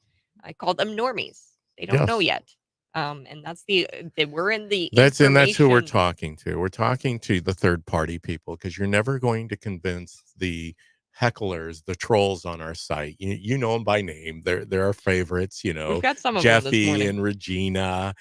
I call them normies. They don't know yet. And that's we're in the that's who we're talking to. We're talking to the third party people because you're never going to convince the hecklers, the trolls on our site. You know them by name. They're our favorites. We've got some of Jeffy them this morning. and Regina.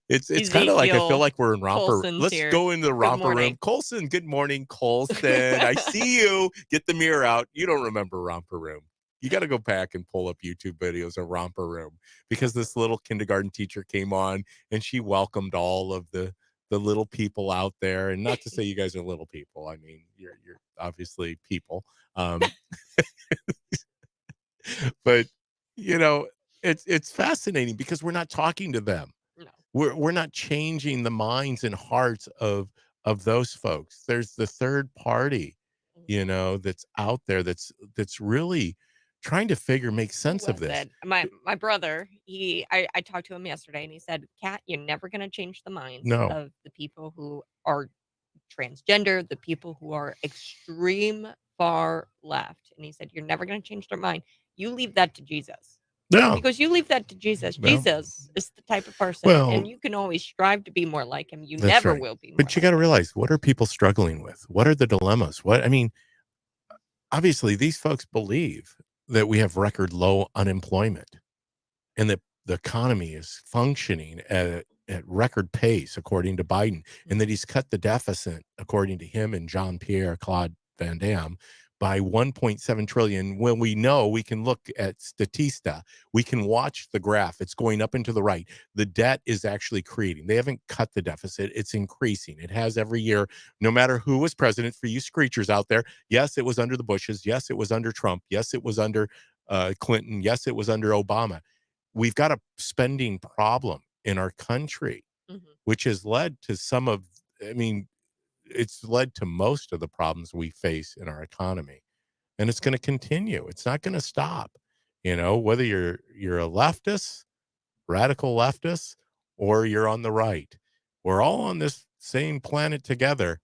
It's kind of like I feel like we're in romper. Let's go into the romper room. Colson, good morning, Colson. I see you. Get the mirror out. You don't remember romper room. You got to go back and pull up YouTube videos of romper room because this little kindergarten teacher came on and she welcomed all of the little people out there. And not to say you guys are little people. I mean, you're obviously people. But it's fascinating because we're not talking to them. No. We're not changing the minds and hearts of those folks. There's the third party, that's out there that's really trying to make sense of this. My brother, I talked to him yesterday and he said, Kat, you're never going to change the minds of the people who are transgender, the people who are extreme far left. And he said, you're never going to change their mind. You leave that to Jesus. Yeah. Because you leave that to Jesus. Well, Jesus is the type of person, and you can always strive to be more like him. You never will be more But you got to realize, what are people struggling with? What are the dilemmas? Obviously, these folks believe that we have record low unemployment and that the economy is functioning at record pace, according to Biden, and that he's cut the deficit, according to him and Jean-Pierre Claude Van Damme, by 1.7 trillion. When we know, we can look at Statista, we can watch the graph. It's going up and to the right. The debt is actually creating. They haven't cut the deficit. It's increasing. It has every year, no matter who was president. For you screechers out there, yes, it was under the Bushes. Yes, it was under Trump. Yes, it was under Clinton. Yes, it was under Obama. We've got a spending problem in our country, which has led to it's led to most of the problems we face in our economy, and it's going to continue. It's not going to stop. Whether you're a leftist, radical leftist, or you're on the right, we're all on this same planet together.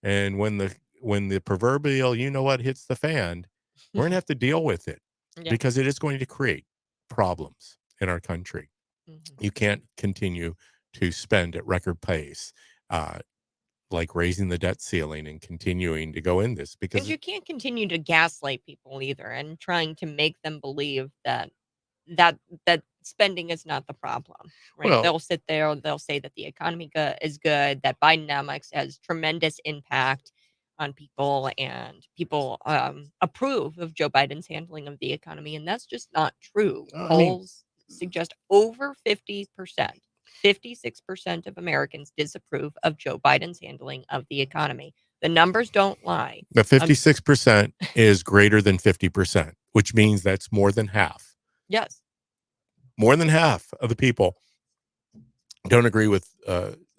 And when the proverbial hits the fan, we're going to have to deal with it Yeah. because it is going to create problems in our country. Mhm. You can't continue to spend at record pace, like raising the debt ceiling and continuing to go in this And because you can't continue to gaslight people either and trying to make them believe that spending is not the problem, right? Well- They'll sit there, they'll say that the economy is good, that Bidenomics has tremendous impact on people, and people approve of Joe Biden's handling of the economy, and that's just not true. I mean- Polls suggest over 50%, 56% of Americans disapprove of Joe Biden's handling of the economy. The numbers don't lie. the 56% is greater than 50%, which means that's more than half. Yes. More than half of the people don't agree with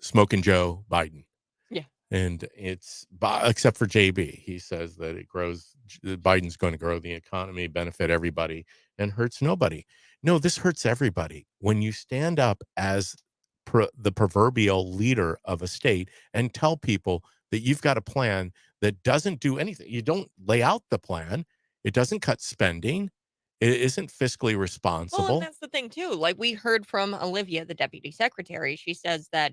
Smoking Joe Biden. Yeah. And except for JB. He says that Biden's going to grow the economy, benefit everybody, and hurts nobody. No, this hurts everybody. When you stand up as the proverbial leader of a state and tell people that you've got a plan that doesn't do anything, you don't lay out the plan, it doesn't cut spending, it isn't fiscally responsible. Well, and that's the thing too. Like, we heard from Olivia, the deputy secretary. She says that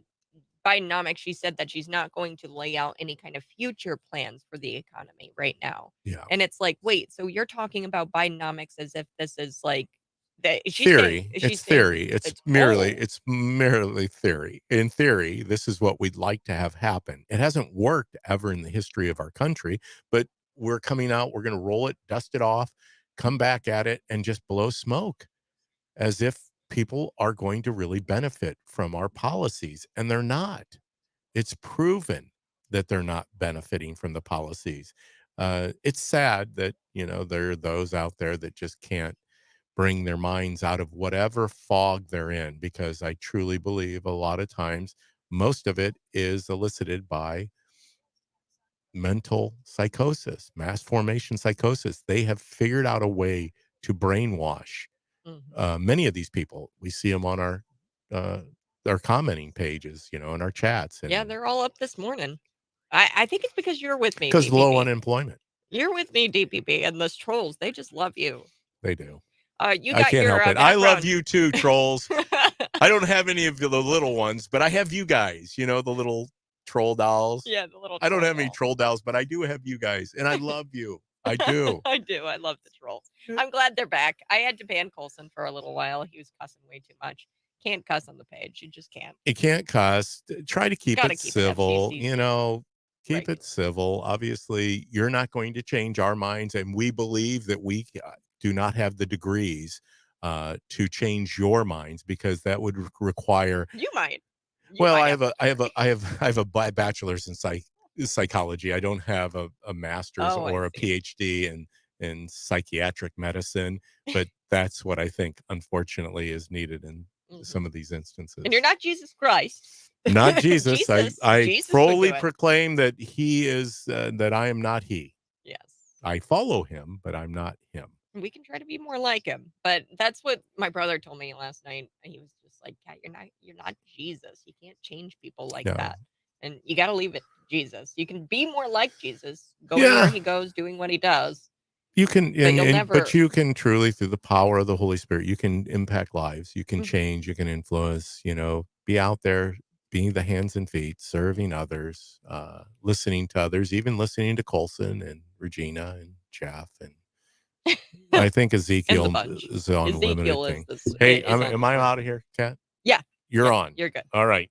Bidenomics, she said that she's not going to lay out any kind of future plans for the economy right now. Yeah. And it's like, wait, so you're talking about Bidenomics as if this is like Theory. It's theory. It's merely old. theory. In theory, this is what we'd like to have happen. It hasn't worked ever in the history of our country, but we're coming out, we're going to roll it, dust it off, come back at it, and just blow smoke as if people are going to really benefit from our policies, and they're not. It's proven that they're not benefiting from the policies. It's sad that, there are those out there that just can't bring their minds out of whatever fog they're in, because I truly believe a lot of times most of it is elicited by mental psychosis, mass formation psychosis. They have figured out a way to brainwash many of these people. We see them on our commenting pages, in our chats. And Yeah, they're all up this morning. I think it's because you're with me. because low DPP. unemployment. You're with me, DPP, and those trolls, they just love you. They do. You I got can't your help it. I love background. you too, trolls. I don't have any of the little ones, but I have you guys, the little troll dolls. Yeah, the little I don't troll have any doll. troll dolls, but I do have you guys, and I love you. I do. I do. I love the trolls. Yeah. I'm glad they're back. I had to ban Colson for a little while. He was cussing way too much. Can't cuss on the page. You just can't. You can't cuss. Try to keep Gotta it keep it civil, FCC keep regular. it civil. Obviously, you're not going to change our minds, and we believe that we do not have the degrees to change your minds, because that would require. You might. Well, I have a bachelor's in psychology. I don't have a master's or a PhD in psychiatric medicine, but that's what I think, unfortunately, is needed in some of these instances. And you're not Jesus Christ. Not Jesus. I Jesus fully would do it. proclaim that he is, that I am not he. Yes. I follow him, but I'm not him. We can try to be more like him, but that's what my brother told me last night. He was just like, "Kat, you're not Jesus. You can't change people like that, and you got to leave it to Jesus. You can be more like Jesus, going where he goes, doing what he does. You can, but but you can truly, through the power of the Holy Spirit, you can impact lives. You can change. You can influence. Be out there, being the hands and feet, serving others, listening to others, even listening to Colson and Regina and Jeff and. I think Ezekiel is on the limited thing. Hey, am I out of here, Kat? Yeah. You're on. You're good. All right.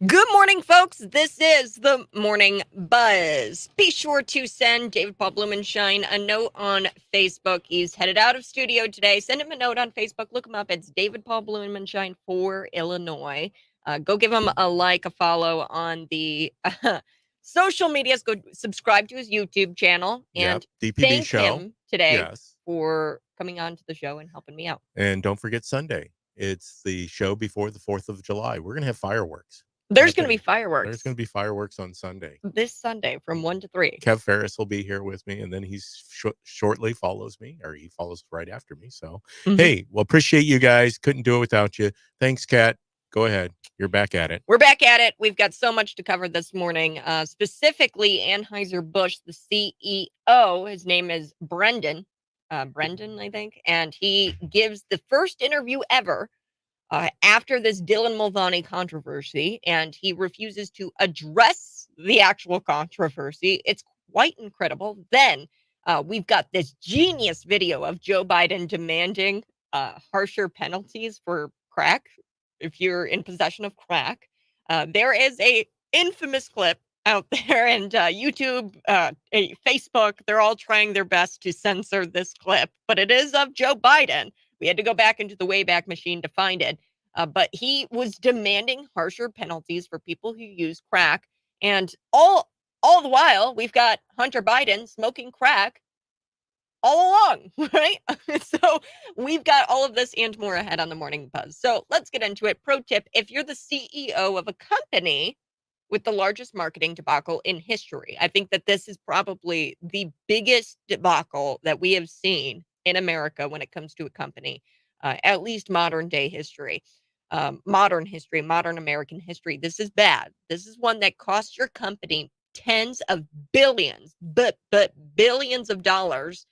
Good morning, folks. This is the Morning Buzz. Be sure to send David Paul Blumenshine a note on Facebook. He's headed out of studio today. Send him a note on Facebook. Look him up. It's David Paul Blumenshine for Illinois. Go give him a like, a follow on the social medias. Go subscribe to his YouTube channel and DPB thank show him today for coming on to the show and helping me out. And don't forget Sunday. It's the show before the 4th of July. We're going to have fireworks. There's going to be fireworks. There's going to be fireworks on Sunday. This Sunday from 1 to 3. Kev Ferris will be here with me, and then he's shortly follows me, or he follows right after me. So, hey, well, appreciate you guys. Couldn't do it without you. Thanks, Kat. Go ahead. You're back at it. We're back at it. We've got so much to cover this morning. Specifically, Anheuser-Busch, the CEO, his name is Brendan, I think, and he gives the first interview ever after this Dylan Mulvaney controversy, and he refuses to address the actual controversy. It's quite incredible. Then we've got this genius video of Joe Biden demanding harsher penalties for crack if you're in possession of crack. There is a infamous clip out there, and YouTube, Facebook, they're all trying their best to censor this clip, but it is of Joe Biden. We had to go back into the Wayback Machine to find it. But he was demanding harsher penalties for people who use crack. And all the while, we've got Hunter Biden smoking crack all along, right? So we've got all of this and more ahead on the Morning Buzz. So let's get into it. Pro tip, if you're the CEO of a company with the largest marketing debacle in history, I think that this is probably the biggest debacle that we have seen in America when it comes to a company, at least modern day history, modern American history. This is bad. This is one that cost your company tens of billions, but billions of dollars.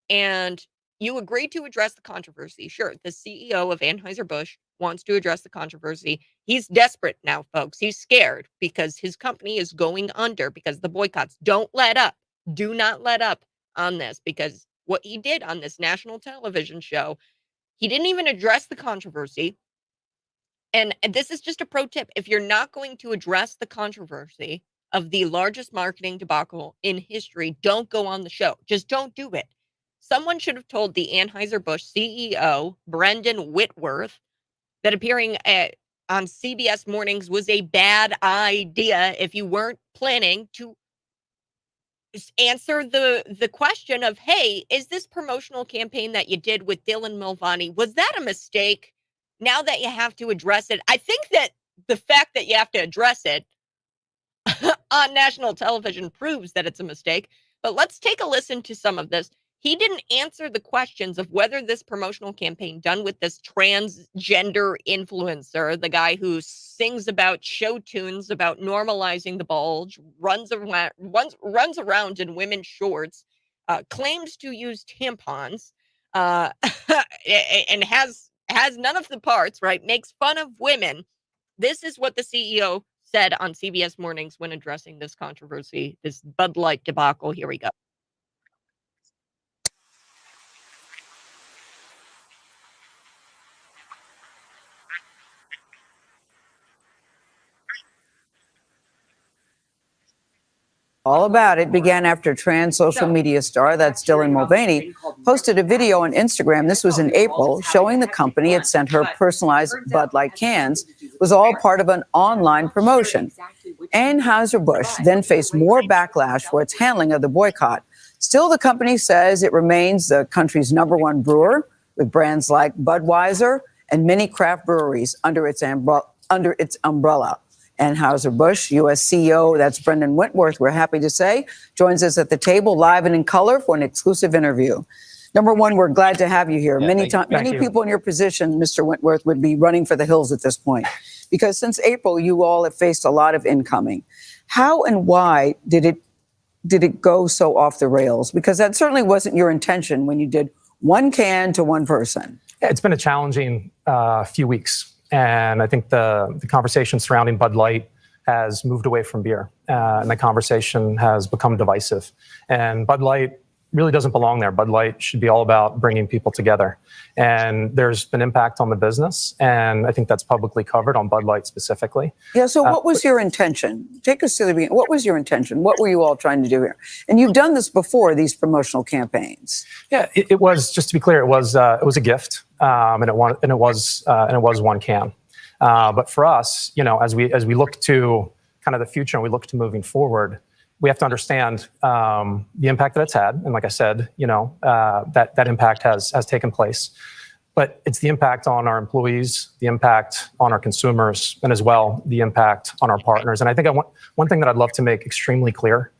And you agreed to address the controversy. Sure, the CEO of Anheuser-Busch wants to address the controversy. He's desperate now, folks. He's scared because his company is going under because the boycotts. Don't let up. Do not let up on this, because what he did on this national television show, he didn't even address the controversy. And this is just a pro tip. If you're not going to address the controversy of the largest marketing debacle in history, don't go on the show. Just don't do it. Someone should have told the Anheuser-Busch CEO, Brendan Whitworth, that appearing on CBS Mornings was a bad idea if you weren't planning to answer the question of, hey, is this promotional campaign that you did with Dylan Mulvaney, was that a mistake? Now that you have to address it, I think that the fact that you have to address it on national television proves that it's a mistake. But let's take a listen to some of this. He didn't answer the questions of whether this promotional campaign done with this transgender influencer, the guy who sings about show tunes about normalizing the bulge, runs around in women's shorts, claims to use tampons, and has none of the parts, right? Makes fun of women. This is what the CEO said on CBS Mornings when addressing this controversy, this Bud Light debacle. Here we go. All about it began after trans social media star, that's Dylan Mulvaney, posted a video on Instagram. This was in April, showing the company had sent her personalized Bud Light cans. It was all part of an online promotion. Anheuser-Busch then faced more backlash for its handling of the boycott. Still, the company says it remains the country's #1 brewer, with brands like Budweiser and many craft breweries under its umbrella. Anheuser-Busch U.S. CEO, that's Brendan Whitworth, we're happy to say, joins us at the table live and in color for an exclusive interview. #1, we're glad to have you here. Yeah, many people in your position, Mr. Whitworth, would be running for the hills at this point, because since April, you all have faced a lot of incoming. How and why did it go so off the rails? Because that certainly wasn't your intention when you did one can to one person. Yeah, it's been a challenging few weeks. And I think the conversation surrounding Bud Light has moved away from beer, and the conversation has become divisive. And Bud Light really doesn't belong there. Bud Light should be all about bringing people together. And there's been impact on the business, and I think that's publicly covered on Bud Light specifically. Yeah, so what was your intention? Take us to the beginning. What was your intention? What were you all trying to do here? And you've done this before, these promotional campaigns. Yeah, it was, just to be clear, it was a gift, and it was one can. But for us, as we look to kind of the future and we look to moving forward, we have to understand the impact that it's had. And like I said, that impact has taken place. But it's the impact on our employees, the impact on our consumers, and as well, the impact on our partners. And I think one thing that I'd love to make extremely clear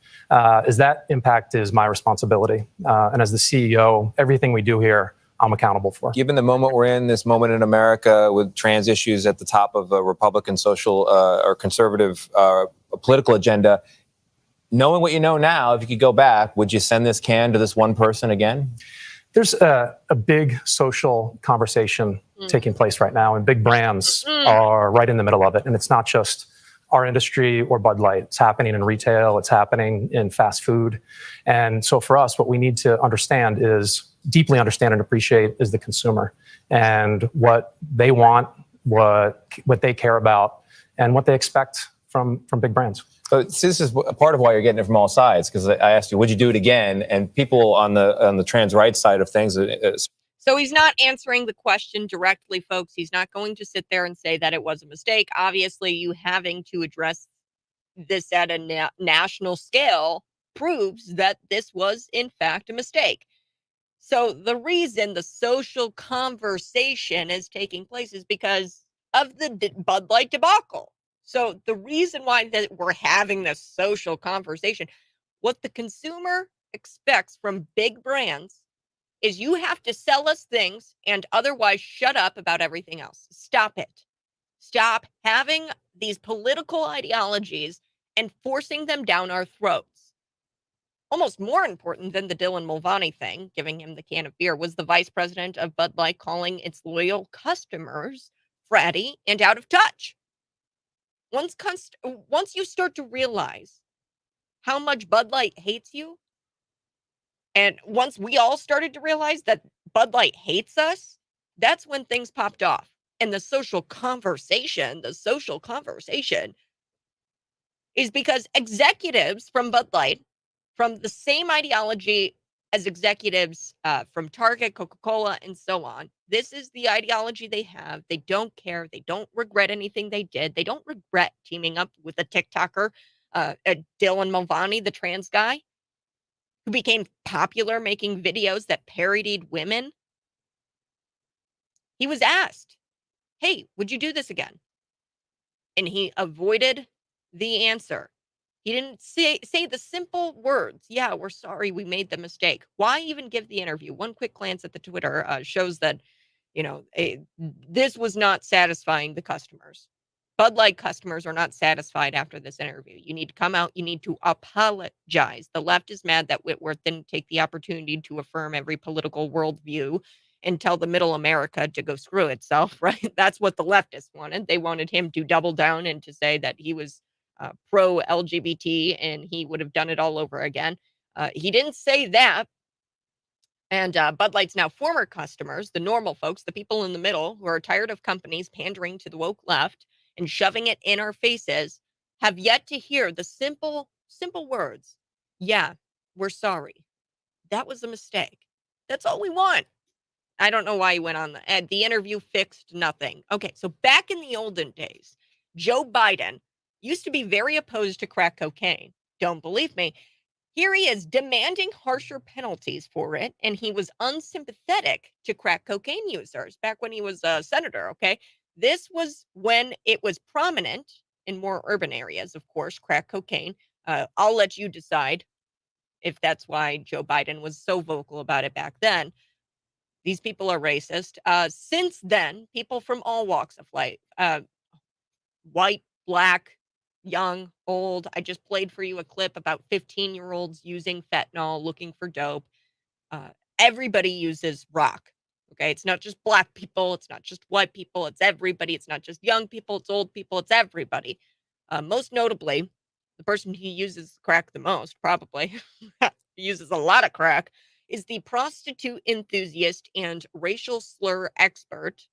is that impact is my responsibility. And as the CEO, everything we do here, I'm accountable for. Given the moment we're in, this moment in America with trans issues at the top of a Republican social or conservative political agenda, knowing what you know now, if you could go back, would you send this can to this one person again? There's a big social conversation taking place right now, and big brands are right in the middle of it. And it's not just our industry or Bud Light. It's happening in retail. It's happening in fast food. And so for us, what we need to understand is deeply understand and appreciate is the consumer and what they want, what they care about, and what they expect from big brands. So this is a part of why you're getting it from all sides, because I asked you, would you do it again? And people on the trans rights side of things. So he's not answering the question directly, folks. He's not going to sit there and say that it was a mistake. Obviously, you having to address this at a national scale proves that this was, in fact, a mistake. So the reason the social conversation is taking place is because of the Bud Light debacle. So the reason why that we're having this social conversation, what the consumer expects from big brands is you have to sell us things and otherwise shut up about everything else. Stop it. Stop having these political ideologies and forcing them down our throats. Almost more important than the Dylan Mulvaney thing, giving him the can of beer, was the vice president of Bud Light calling its loyal customers fratty and out of touch. Once you start to realize how much Bud Light hates you, and once we all started to realize that Bud Light hates us, that's when things popped off. And the social conversation is because executives from Bud Light, from the same ideology as executives from Target, Coca-Cola, and so on. This is the ideology they have. They don't care. They don't regret anything they did. They don't regret teaming up with a TikToker, Dylan Mulvaney, the trans guy, who became popular making videos that parodied women. He was asked, hey, would you do this again? And he avoided the answer. He didn't say the simple words, yeah, we're sorry, we made the mistake. Why even give the interview? One quick glance at the Twitter shows that, this was not satisfying the customers. Bud Light customers are not satisfied after this interview. You need to come out. You need to apologize. The left is mad that Whitworth didn't take the opportunity to affirm every political worldview and tell the middle America to go screw itself, right? That's what the leftists wanted. They wanted him to double down and to say that he was pro-LGBT and he would have done it all over again. He didn't say that. And Bud Light's now former customers, the normal folks, the people in the middle who are tired of companies pandering to the woke left and shoving it in our faces, have yet to hear the simple words. Yeah, we're sorry. That was a mistake. That's all we want. I don't know why he went on the interview fixed nothing. Okay, so back in the olden days, Joe Biden used to be very opposed to crack cocaine. Don't believe me. Here he is demanding harsher penalties for it, and he was unsympathetic to crack cocaine users back when he was a senator, okay? This was when it was prominent in more urban areas, of course, crack cocaine. I'll let you decide if that's why Joe Biden was so vocal about it back then. These people are racist. Since then, people from all walks of life, white, black, young, old. I just played for you a clip about 15-year-olds using fentanyl, looking for dope. Everybody uses rock. Okay, it's not just black people. It's not just white people. It's everybody. It's not just young people. It's old people. It's everybody. Most notably, the person who uses crack the most, probably, uses a lot of crack, is the prostitute enthusiast and racial slur expert,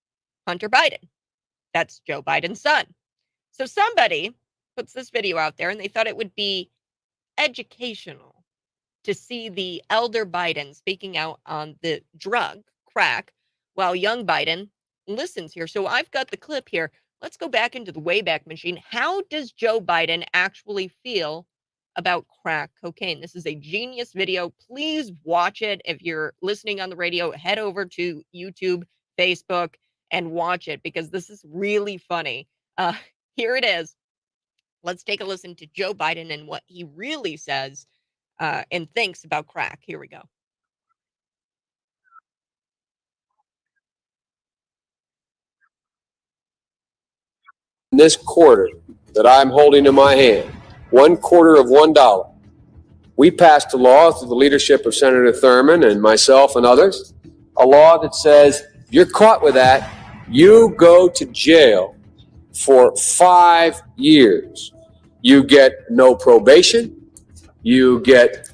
Hunter Biden. That's Joe Biden's son. So somebody puts this video out there and they thought it would be educational to see the elder Biden speaking out on the drug, crack, while young Biden listens here. So I've got the clip here. Let's go back into the Wayback Machine. How does Joe Biden actually feel about crack cocaine? This is a genius video. Please watch it. If you're listening on the radio, head over to YouTube, Facebook, and watch it because this is really funny. Here it is. Let's take a listen to Joe Biden and what he really says and thinks about crack. Here we go. This quarter that I'm holding in my hand, 1/4 of $1, we passed a law through the leadership of Senator Thurmond and myself and others, a law that says if you're caught with that, you go to jail for 5 years. You get no probation. You get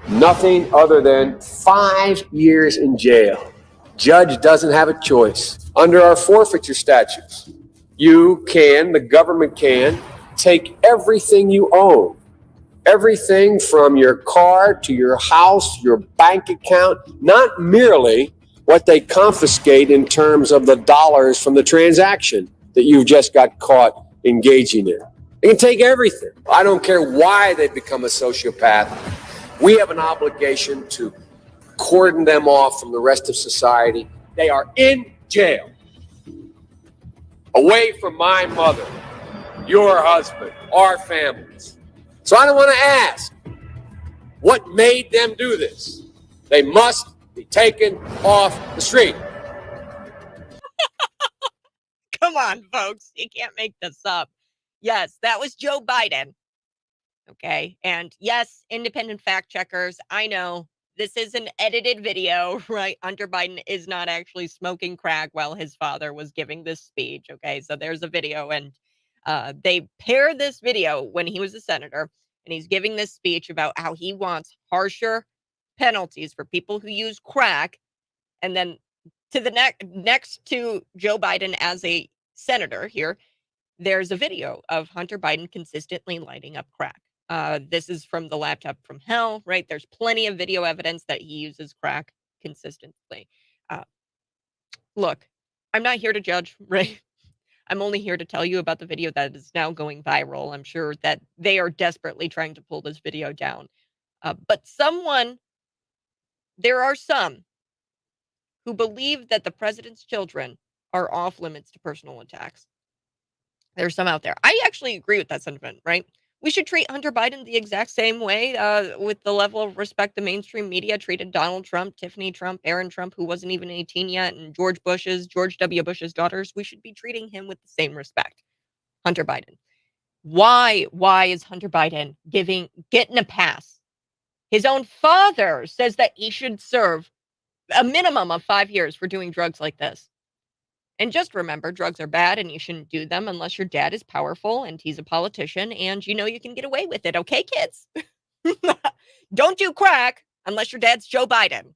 nothing other than 5 years in jail. Judge doesn't have a choice. Under our forfeiture statutes, the government can take everything you own, everything from your car to your house, your bank account, not merely what they confiscate in terms of the dollars from the transaction that you just got caught engaging in. They can take everything. I don't care why they become a sociopath. We have an obligation to cordon them off from the rest of society. They are in jail, away from my mother, your husband, our families. So I don't want to ask what made them do this. They must be taken off the street. Come on, folks. You can't make this up. Yes, that was Joe Biden. Okay. And yes, independent fact checkers, I know this is an edited video, right? Hunter Biden is not actually smoking crack while his father was giving this speech. Okay. So there's a video, and they pair this video when he was a senator and he's giving this speech about how he wants harsher penalties for people who use crack. And then to the next to Joe Biden as a senator here, there's a video of Hunter Biden consistently lighting up crack. This is from the laptop from hell, right? There's plenty of video evidence that he uses crack consistently. Look, I'm not here to judge, right? I'm only here to tell you about the video that is now going viral. I'm sure that they are desperately trying to pull this video down. But there are some who believe that the president's children are off limits to personal attacks. There's some out there. I actually agree with that sentiment, right? We should treat Hunter Biden the exact same way with the level of respect the mainstream media treated Donald Trump, Tiffany Trump, Aaron Trump, who wasn't even 18 yet, and George W. Bush's daughters. We should be treating him with the same respect. Hunter Biden. Why is Hunter Biden getting a pass? His own father says that he should serve a minimum of 5 years for doing drugs like this. And just remember, drugs are bad and you shouldn't do them unless your dad is powerful and he's a politician and you know you can get away with it. Okay, kids? Don't do crack unless your dad's Joe Biden.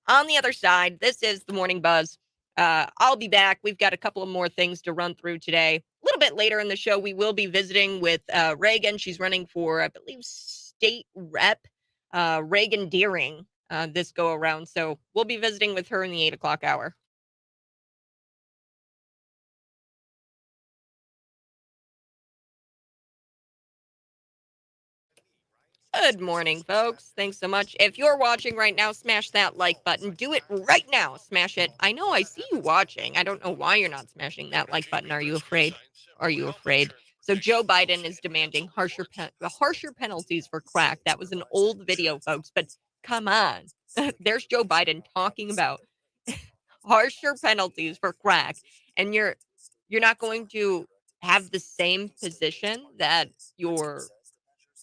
On the other side, this is the Morning Buzz. I'll be back. We've got a couple of more things to run through today. A little bit later in the show, we will be visiting with Reagan. She's running for, I believe, state rep, Reagan Deering, this go around. So we'll be visiting with her in the 8 o'clock hour. Good morning, folks. Thanks so much. If you're watching right now, smash that like button. Do it right now. Smash it. I know I see you watching. I don't know why you're not smashing that like button. Are you afraid? Are you afraid? So Joe Biden is demanding harsher penalties for crack. That was an old video, folks, but come on. There's Joe Biden talking about harsher penalties for crack, and you're not going to have the same position that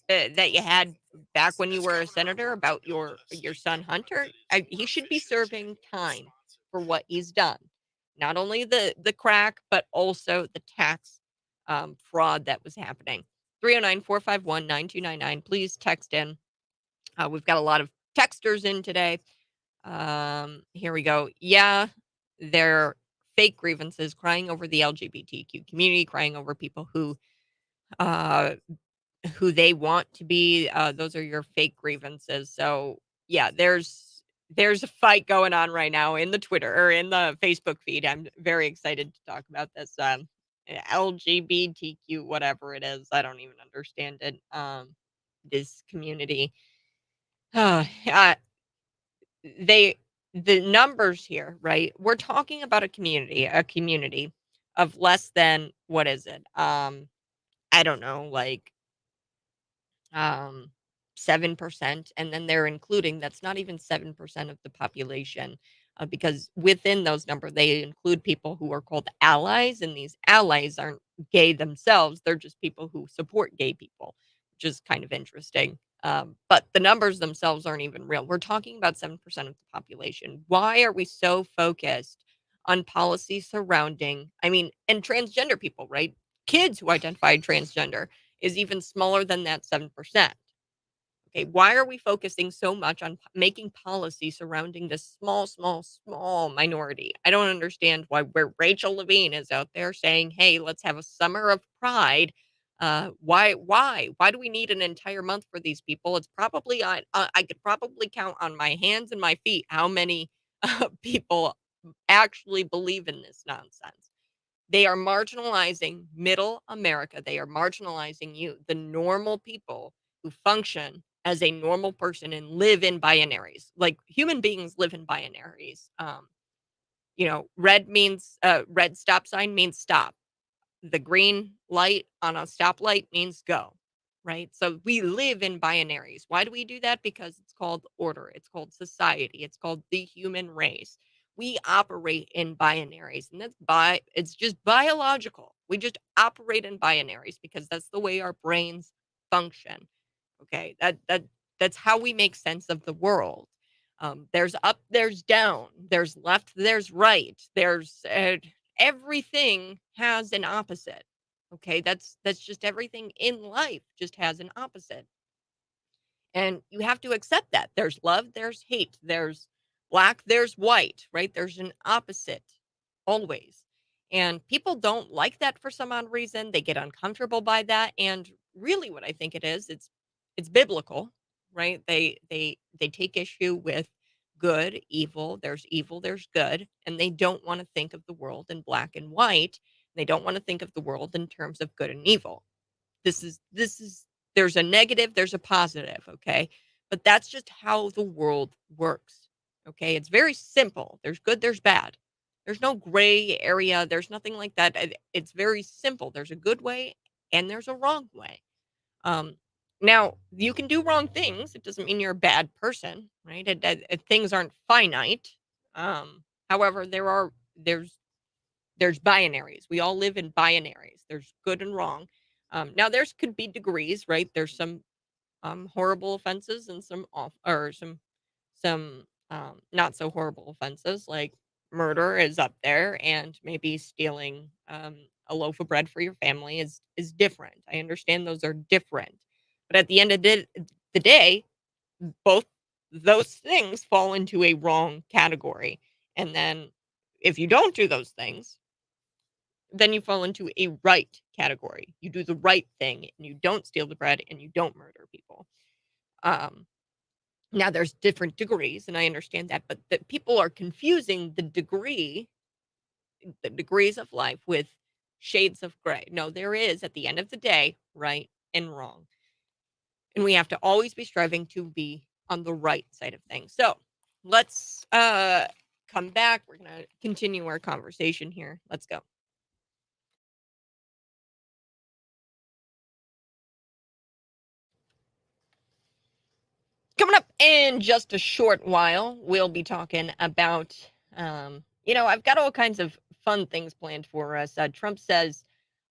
that you had back when you were a senator about your son Hunter. He should be serving time for what he's done. Not only the crack, but also the tax fraud that was happening. 309-451-9299. Please text in. We've got a lot of texters in today. Here we go. Yeah, they're fake grievances, crying over the LGBTQ community, crying over people who they want to be. Those are your fake grievances. So yeah, there's a fight going on right now in the Twitter or in the Facebook feed. I'm very excited to talk about this LGBTQ, whatever it is. I don't even understand it. This community, they the numbers here, right? We're talking about a community of less than, what is it? I don't know, like um 7%, and then they're including, that's not even 7% of the population, because within those number they include people who are called allies, and these allies aren't gay themselves, they're just people who support gay people, which is kind of interesting. But the numbers themselves aren't even real. We're talking about 7% of the population. Why are we so focused on policy surrounding, I mean, and transgender people, right? Kids who identify transgender is even smaller than that 7%. Okay, why are we focusing so much on making policy surrounding this small, small, small minority? I don't understand where Rachel Levine is out there saying, "Hey, let's have a summer of pride." Why do we need an entire month for these people? It's probably I could probably count on my hands and my feet how many people actually believe in this nonsense. They are marginalizing middle America. They are marginalizing you, the normal people who function as a normal person and live in binaries. Like, human beings live in binaries. Red stop sign means stop. The green light on a stoplight means go, right? So we live in binaries. Why do we do that? Because it's called order, it's called society, it's called the human race. We operate in binaries, and it's just biological. We just operate in binaries because that's the way our brains function. Okay, that's how we make sense of the world. There's up, there's down, there's left, there's right, there's everything has an opposite. Okay, that's just everything in life just has an opposite. And you have to accept that. There's love, there's hate, there's black, there's white, right? There's an opposite always. And people don't like that for some odd reason. They get uncomfortable by that. And really what I think it is, it's biblical, right? They take issue with good, evil, there's good, and they don't want to think of the world in black and white. They don't want to think of the world in terms of good and evil. This is there's a negative, there's a positive, okay? But that's just how the world works. Okay? It's very simple. There's good, there's bad. There's no gray area, there's nothing like that. It's very simple. There's a good way and there's a wrong way. Um Now, you can do wrong things. It doesn't mean you're a bad person, right? Things aren't finite. However, there's binaries. We all live in binaries. There's good and wrong. Now there's could be degrees, right? There's some horrible offenses and some not so horrible offenses, like murder is up there, and maybe stealing a loaf of bread for your family is different. I understand those are different, but at the end of the day, both those things fall into a wrong category. And then if you don't do those things, then you fall into a right category. You do the right thing and you don't steal the bread and you don't murder people. Um, Now there's different degrees, and I understand that, but that people are confusing the degrees of life with shades of gray. No, there is, at the end of the day, right and wrong. And we have to always be striving to be on the right side of things. So let's come back. We're gonna continue our conversation here. Let's go. Coming up in just a short while, we'll be talking about, I've got all kinds of fun things planned for us. Trump says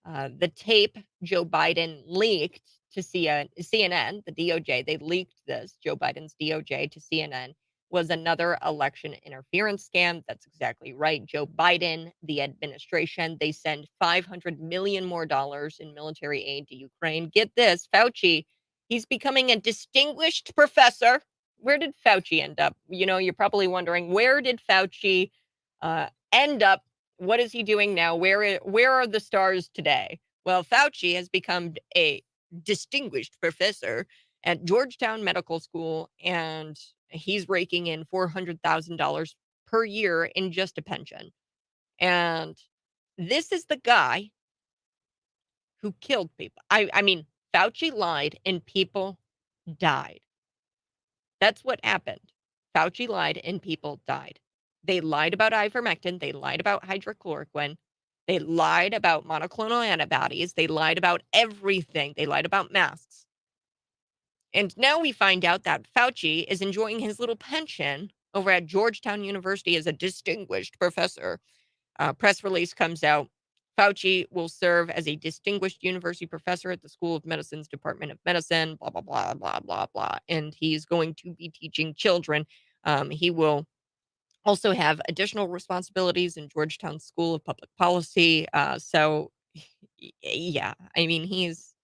the tape Joe Biden leaked to CNN, the DOJ, they leaked this, Joe Biden's DOJ to CNN, was another election interference scam. That's exactly right. Joe Biden, the administration, they send $500 million more in military aid to Ukraine. Get this, Fauci, he's becoming a distinguished professor. Where did Fauci end up? You're probably wondering, where did Fauci end up? What is he doing now? Where are the stars today? Well, Fauci has become a distinguished professor at Georgetown Medical School, and he's raking in $400,000 per year in just a pension. And this is the guy who killed people. I mean, Fauci lied and people died. That's what happened. Fauci lied and people died. They lied about ivermectin. They lied about hydrochloroquine. They lied about monoclonal antibodies. They lied about everything. They lied about masks. And now we find out that Fauci is enjoying his little pension over at Georgetown University as a distinguished professor. Press release comes out. Fauci will serve as a distinguished university professor at the School of Medicine's Department of Medicine, blah, blah, blah, blah, blah, blah. And he's going to be teaching children. He will also have additional responsibilities in Georgetown School of Public Policy. Yeah, I mean, he's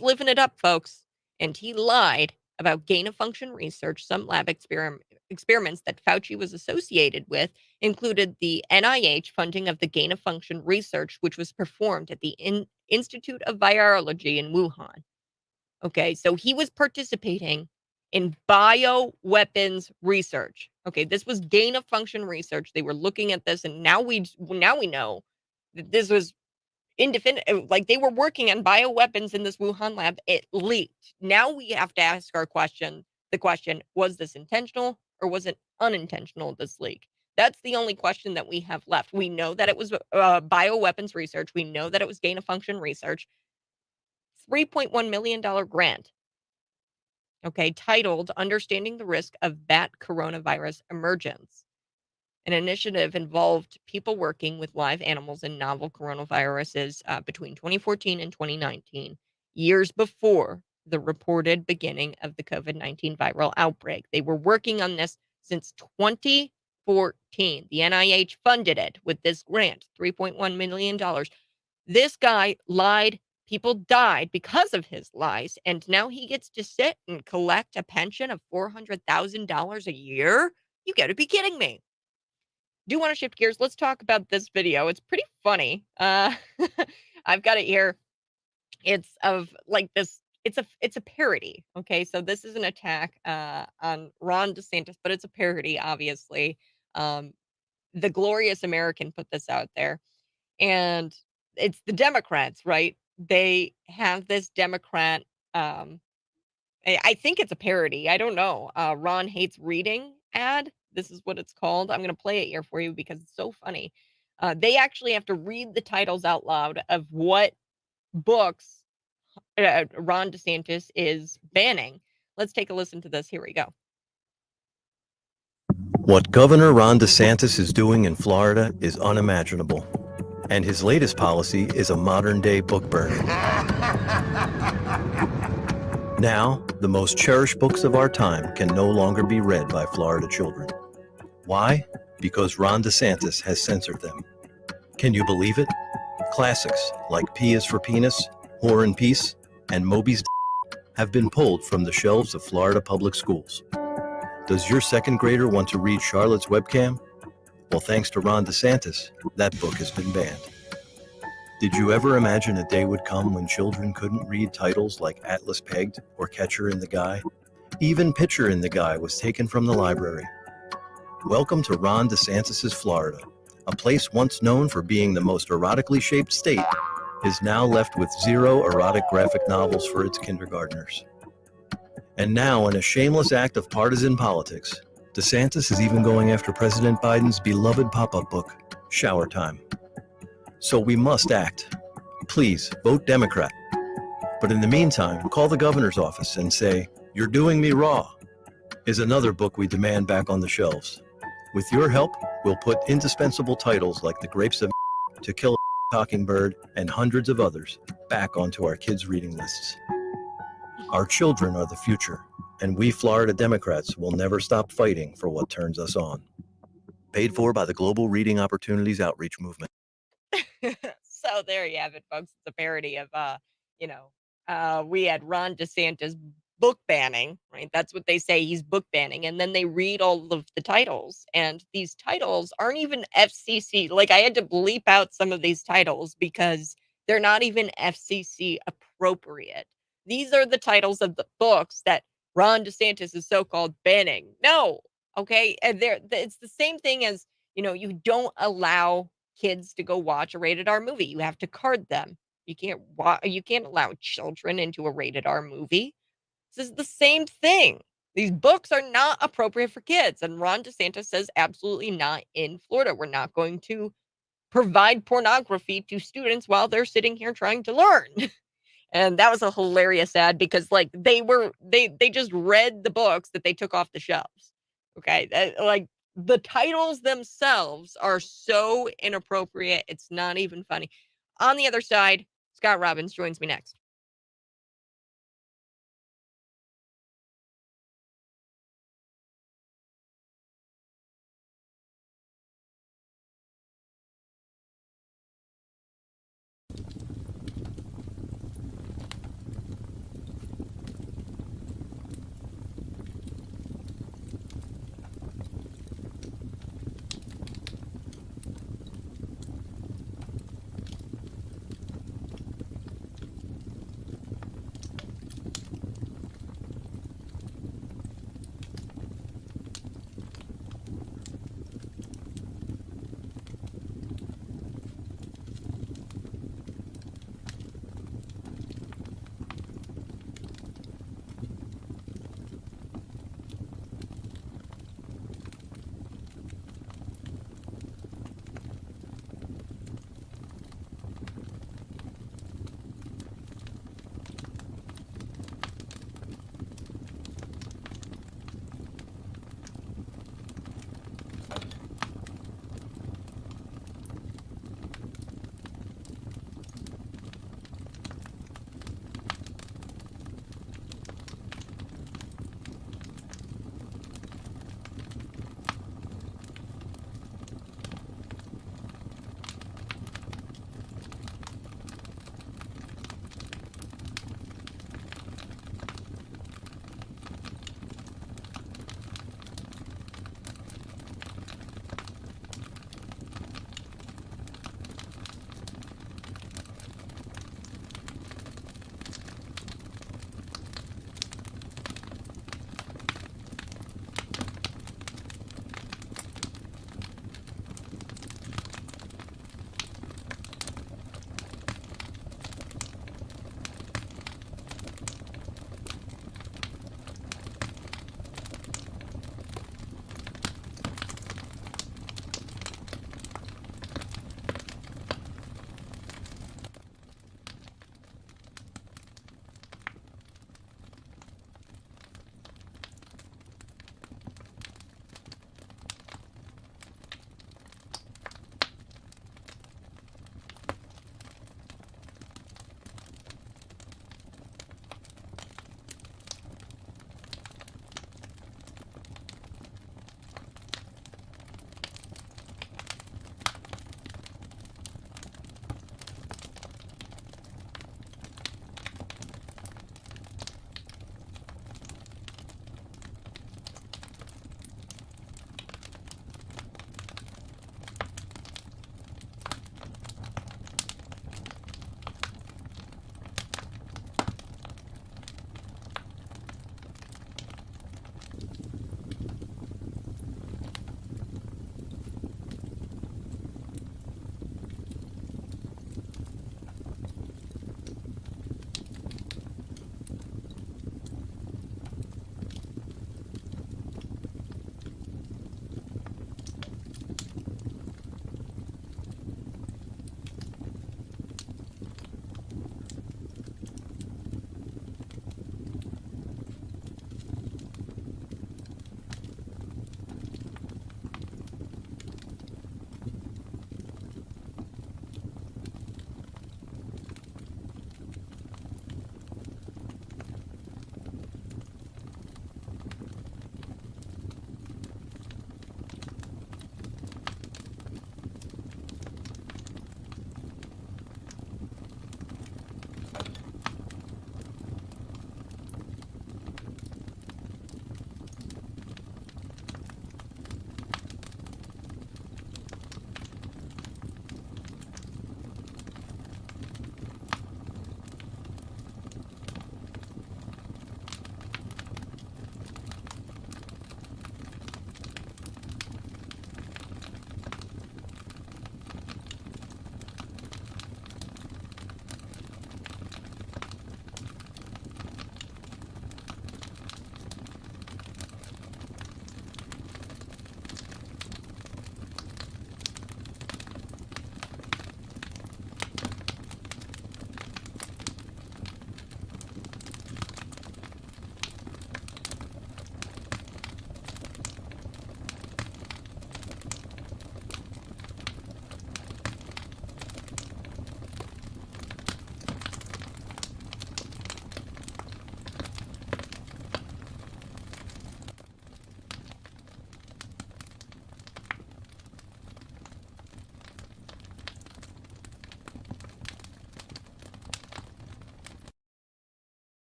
living it up, folks. And he lied about gain-of-function research. Some lab experiments that Fauci was associated with included the NIH funding of the gain-of-function research, which was performed at the Institute of Virology in Wuhan. Okay, so he was participating in bioweapons research. Okay, this was gain-of-function research. They were looking at this, and now we know that this was indefinitive. Like, they were working on bioweapons in this Wuhan lab. It leaked. Now we have to ask the question, was this intentional or was it unintentional, this leak? That's the only question that we have left. We know that it was bioweapons research. We know that it was gain-of-function research. $3.1 million grant, okay, titled Understanding the Risk of Bat Coronavirus Emergence. An initiative involved people working with live animals and novel coronaviruses between 2014 and 2019, years before the reported beginning of the COVID-19 viral outbreak. They were working on this since 2014. The NIH funded it with this grant, $3.1 million. This guy lied. People died because of his lies. And now he gets to sit and collect a pension of $400,000 a year? You got to be kidding me. Do want to shift gears. Let's talk about this video. It's pretty funny. I've got it here. It's of like this. It's a parody. Okay, so this is an attack on Ron DeSantis, but it's a parody, obviously. The Glorious American put this out there, and it's the Democrats, right? They have this Democrat. I think it's a parody. I don't know. Ron Hates Reading ad. This is what it's called. I'm going to play it here for you because it's so funny. They actually have to read the titles out loud of what books Ron DeSantis is banning. Let's take a listen to this. Here we go. What Governor Ron DeSantis is doing in Florida is unimaginable. And his latest policy is a modern-day book burn. Now, the most cherished books of our time can no longer be read by Florida children. Why? Because Ron DeSantis has censored them. Can you believe it? Classics like P is for Penis, War and Peace, and Moby's have been pulled from the shelves of Florida public schools. Does your second grader want to read Charlotte's Webcam? Well, thanks to Ron DeSantis, that book has been banned. Did you ever imagine a day would come when children couldn't read titles like Atlas Pegged or Catcher in the Rye? Even Pitcher in the Rye was taken from the library. Welcome to Ron DeSantis' Florida. A place once known for being the most erotically shaped state is now left with 0 erotic graphic novels for its kindergartners. And now, in a shameless act of partisan politics, DeSantis is even going after President Biden's beloved pop-up book, Shower Time. So we must act. Please, vote Democrat. But in the meantime, call the governor's office and say, "You're doing me raw," is another book we demand back on the shelves. With your help, we'll put indispensable titles like The Grapes of To Kill a Mockingbird and hundreds of others back onto our kids' reading lists. Our children are the future, and we Florida Democrats will never stop fighting for what turns us on. Paid for by the Global Reading Opportunities Outreach Movement. So there you have it, folks. It's a parody of, we had Ron DeSantis book banning, right? That's what they say. He's book banning. And then they read all of the titles. And these titles aren't even FCC. Like, I had to bleep out some of these titles because they're not even FCC appropriate. These are the titles of the books that Ron DeSantis is so-called banning. No, okay? And it's the same thing as, you don't allow kids to go watch a rated R movie. You have to card them. You can't allow children into a rated R movie. This is the same thing. These books are not appropriate for kids. And Ron DeSantis says absolutely not in Florida. We're not going to provide pornography to students while they're sitting here trying to learn. And that was a hilarious ad because like they just read the books that they took off the shelves. Okay. Like the titles themselves are so inappropriate. It's not even funny. On the other side, Scott Robbins joins me next.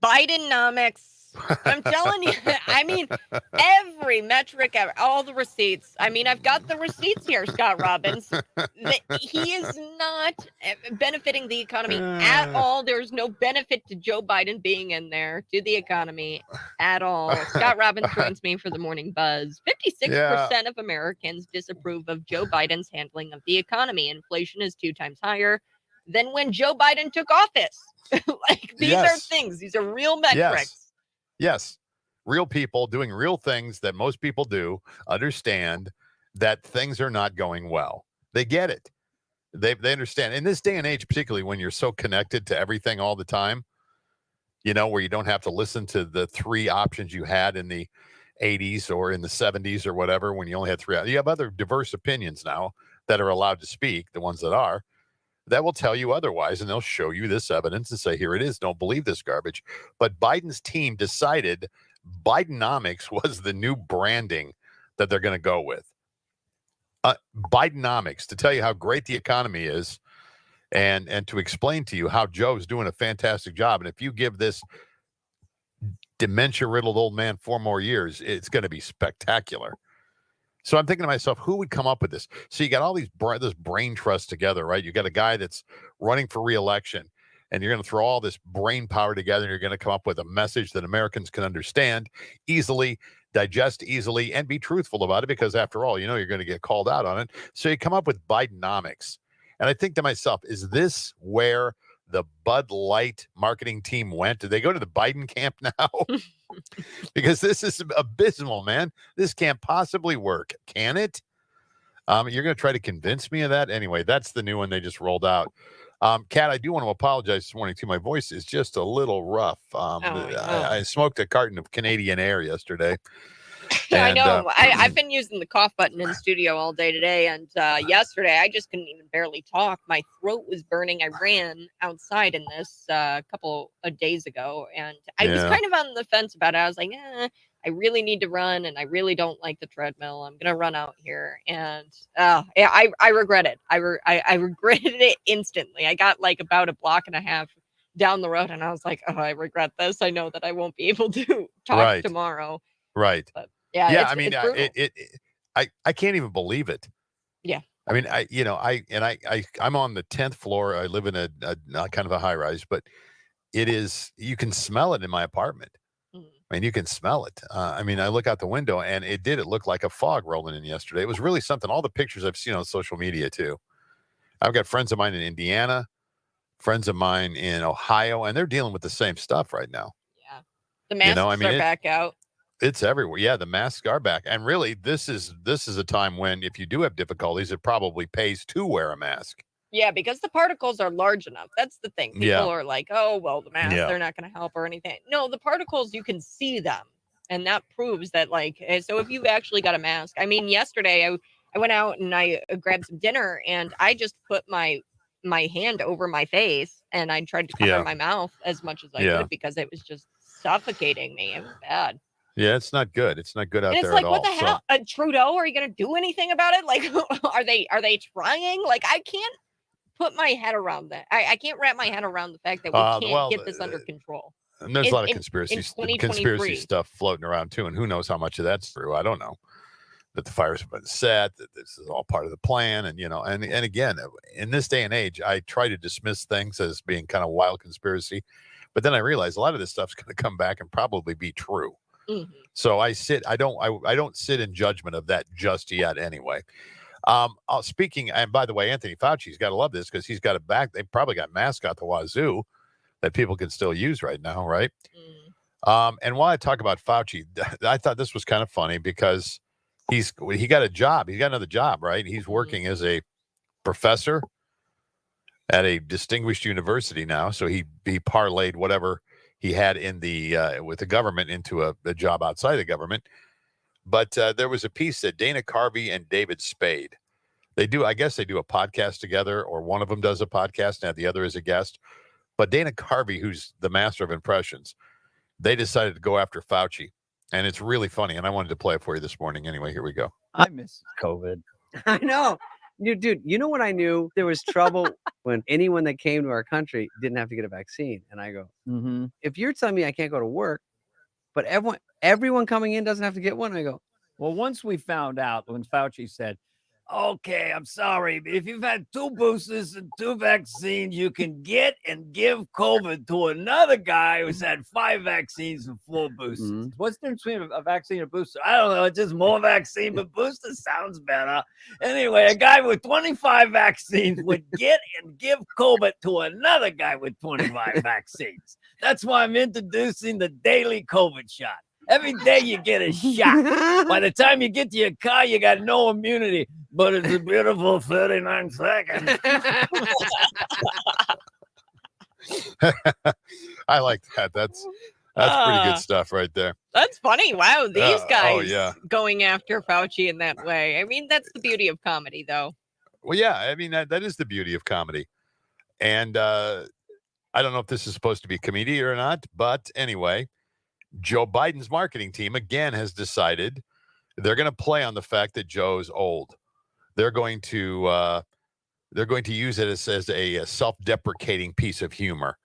Bidenomics. I'm telling you, I mean, every metric, all the receipts. I mean, I've got the receipts here, Scott Robbins. He is not benefiting the economy at all. There's no benefit to Joe Biden being in there to the economy at all. Scott Robbins joins me for the morning buzz. 56% of Americans disapprove of Joe Biden's handling of the economy. Inflation is 2 times higher than when Joe Biden took office. Like, these are things. These are real metrics. Yes. Real people doing real things that most people do understand that things are not going well. They get it. They understand. In this day and age, particularly when you're so connected to everything all the time, you know, where you don't have to listen to the 3 options you had in the 80s or in the 70s or whatever, when you only had 3. You have other diverse opinions now that are allowed to speak, the ones that are. That will tell you otherwise, and they'll show you this evidence and say, here it is. Don't believe this garbage. But Biden's team decided Bidenomics was the new branding that they're going to go with. Bidenomics, to tell you how great the economy is and to explain to you how Joe's doing a fantastic job. And if you give this dementia-riddled old man 4 more years, it's going to be spectacular. So I'm thinking to myself, who would come up with this? So you got all this brain trust together, right? You got a guy that's running for re-election, and you're going to throw all this brain power together, and you're going to come up with a message that Americans can understand easily, digest easily, and be truthful about it, because after all, you know, you're going to get called out on it. So you come up with Bidenomics. And I think to myself, is this where the Bud Light marketing team went? Did they go to the Biden camp now? Because this is abysmal, man. This can't possibly work. Can it? You're going to try to convince me of that? Anyway, that's the new one they just rolled out. Kat, I do want to apologize this morning, too. My voice is just a little rough. I smoked a carton of Canadian Air yesterday. I know. I've been using the cough button in the studio all day today, and yesterday I just couldn't even barely talk. My throat was burning. I ran outside in this a couple of days ago, and I was kind of on the fence about it. I was like, I really need to run, and I really don't like the treadmill. I'm gonna run out here, and I regret it. I regretted it instantly. I got like about a block and a half down the road, and I was like, oh, I regret this. I know that I won't be able to talk tomorrow. Right. But, I mean, I can't even believe it. Yeah. I mean, I'm on the 10th floor. I live in a kind of a high rise, but it is, you can smell it in my apartment. I mean, you can smell it. I mean, I look out the window, and it look like a fog rolling in yesterday. It was really something. All the pictures I've seen on social media too. I've got friends of mine in Indiana, friends of mine in Ohio, and they're dealing with the same stuff right now. Yeah. The masks are back out. It's everywhere. Yeah, the masks are back. And really, this is a time when, if you do have difficulties, it probably pays to wear a mask. Yeah, because the particles are large enough. That's the thing. People are like, oh, well, the masks, they're not going to help or anything. No, the particles, you can see them. And that proves that, like, so if you've actually got a mask. I mean, yesterday I went out and I grabbed some dinner, and I just put my hand over my face, and I tried to cover my mouth as much as I could, because it was just suffocating me. It was bad. Yeah, it's not good. It's not good out there like, at all. What the hell? Trudeau, are you going to do anything about it? Like, are they trying? Like, I can't put my head around that. I can't wrap my head around the fact that we can't get this under control. And there's a lot of conspiracy stuff floating around too, and who knows how much of that's true. I don't know. That the fires have been set, that this is all part of the plan, and and again, in this day and age, I try to dismiss things as being kind of wild conspiracy, but then I realize a lot of this stuff's going to come back and probably be true. So I don't sit in judgment of that just yet anyway. Speaking, and by the way, Anthony Fauci's got to love this, because he's got it back. They probably got masks out the wazoo that people can still use right now, right? And while I talk about Fauci, I thought this was kind of funny, because he got a job. He's got another job, right? He's working as a professor at a distinguished university now. So he parlayed whatever he had in the with the government into a job outside the government. But there was a piece that Dana Carvey and David Spade, I guess they do a podcast together, or one of them does a podcast and the other is a guest. But Dana Carvey, who's the master of impressions, they decided to go after Fauci. And it's really funny. And I wanted to play it for you this morning. Anyway, here we go. I miss COVID. I know. Dude, you know when I knew there was trouble? When anyone that came to our country didn't have to get a vaccine. And I go, if you're telling me I can't go to work, but everyone coming in doesn't have to get one, I go, well, once we found out when Fauci said, okay, I'm sorry, but if you've had 2 boosters and 2 vaccines, you can get and give COVID to another guy who's had 5 vaccines and 4 boosters. What's the difference between a vaccine and a booster? I don't know. It's just more vaccine, but booster sounds better. Anyway, a guy with 25 vaccines would get and give COVID to another guy with 25 vaccines. That's why I'm introducing the daily COVID shot. Every day you get a shot. By the time you get to your car, you got no immunity. But it's a beautiful 39 seconds. I like that. That's pretty good stuff right there. That's funny. Wow, these guys yeah. going after Fauci in that way. I mean, that's the beauty of comedy, though. Well, yeah, I mean, that is the beauty of comedy. And I don't know if this is supposed to be comedy or not, but anyway, Joe Biden's marketing team again has decided they're going to play on the fact that Joe's old. They're going to use it as a self-deprecating piece of humor.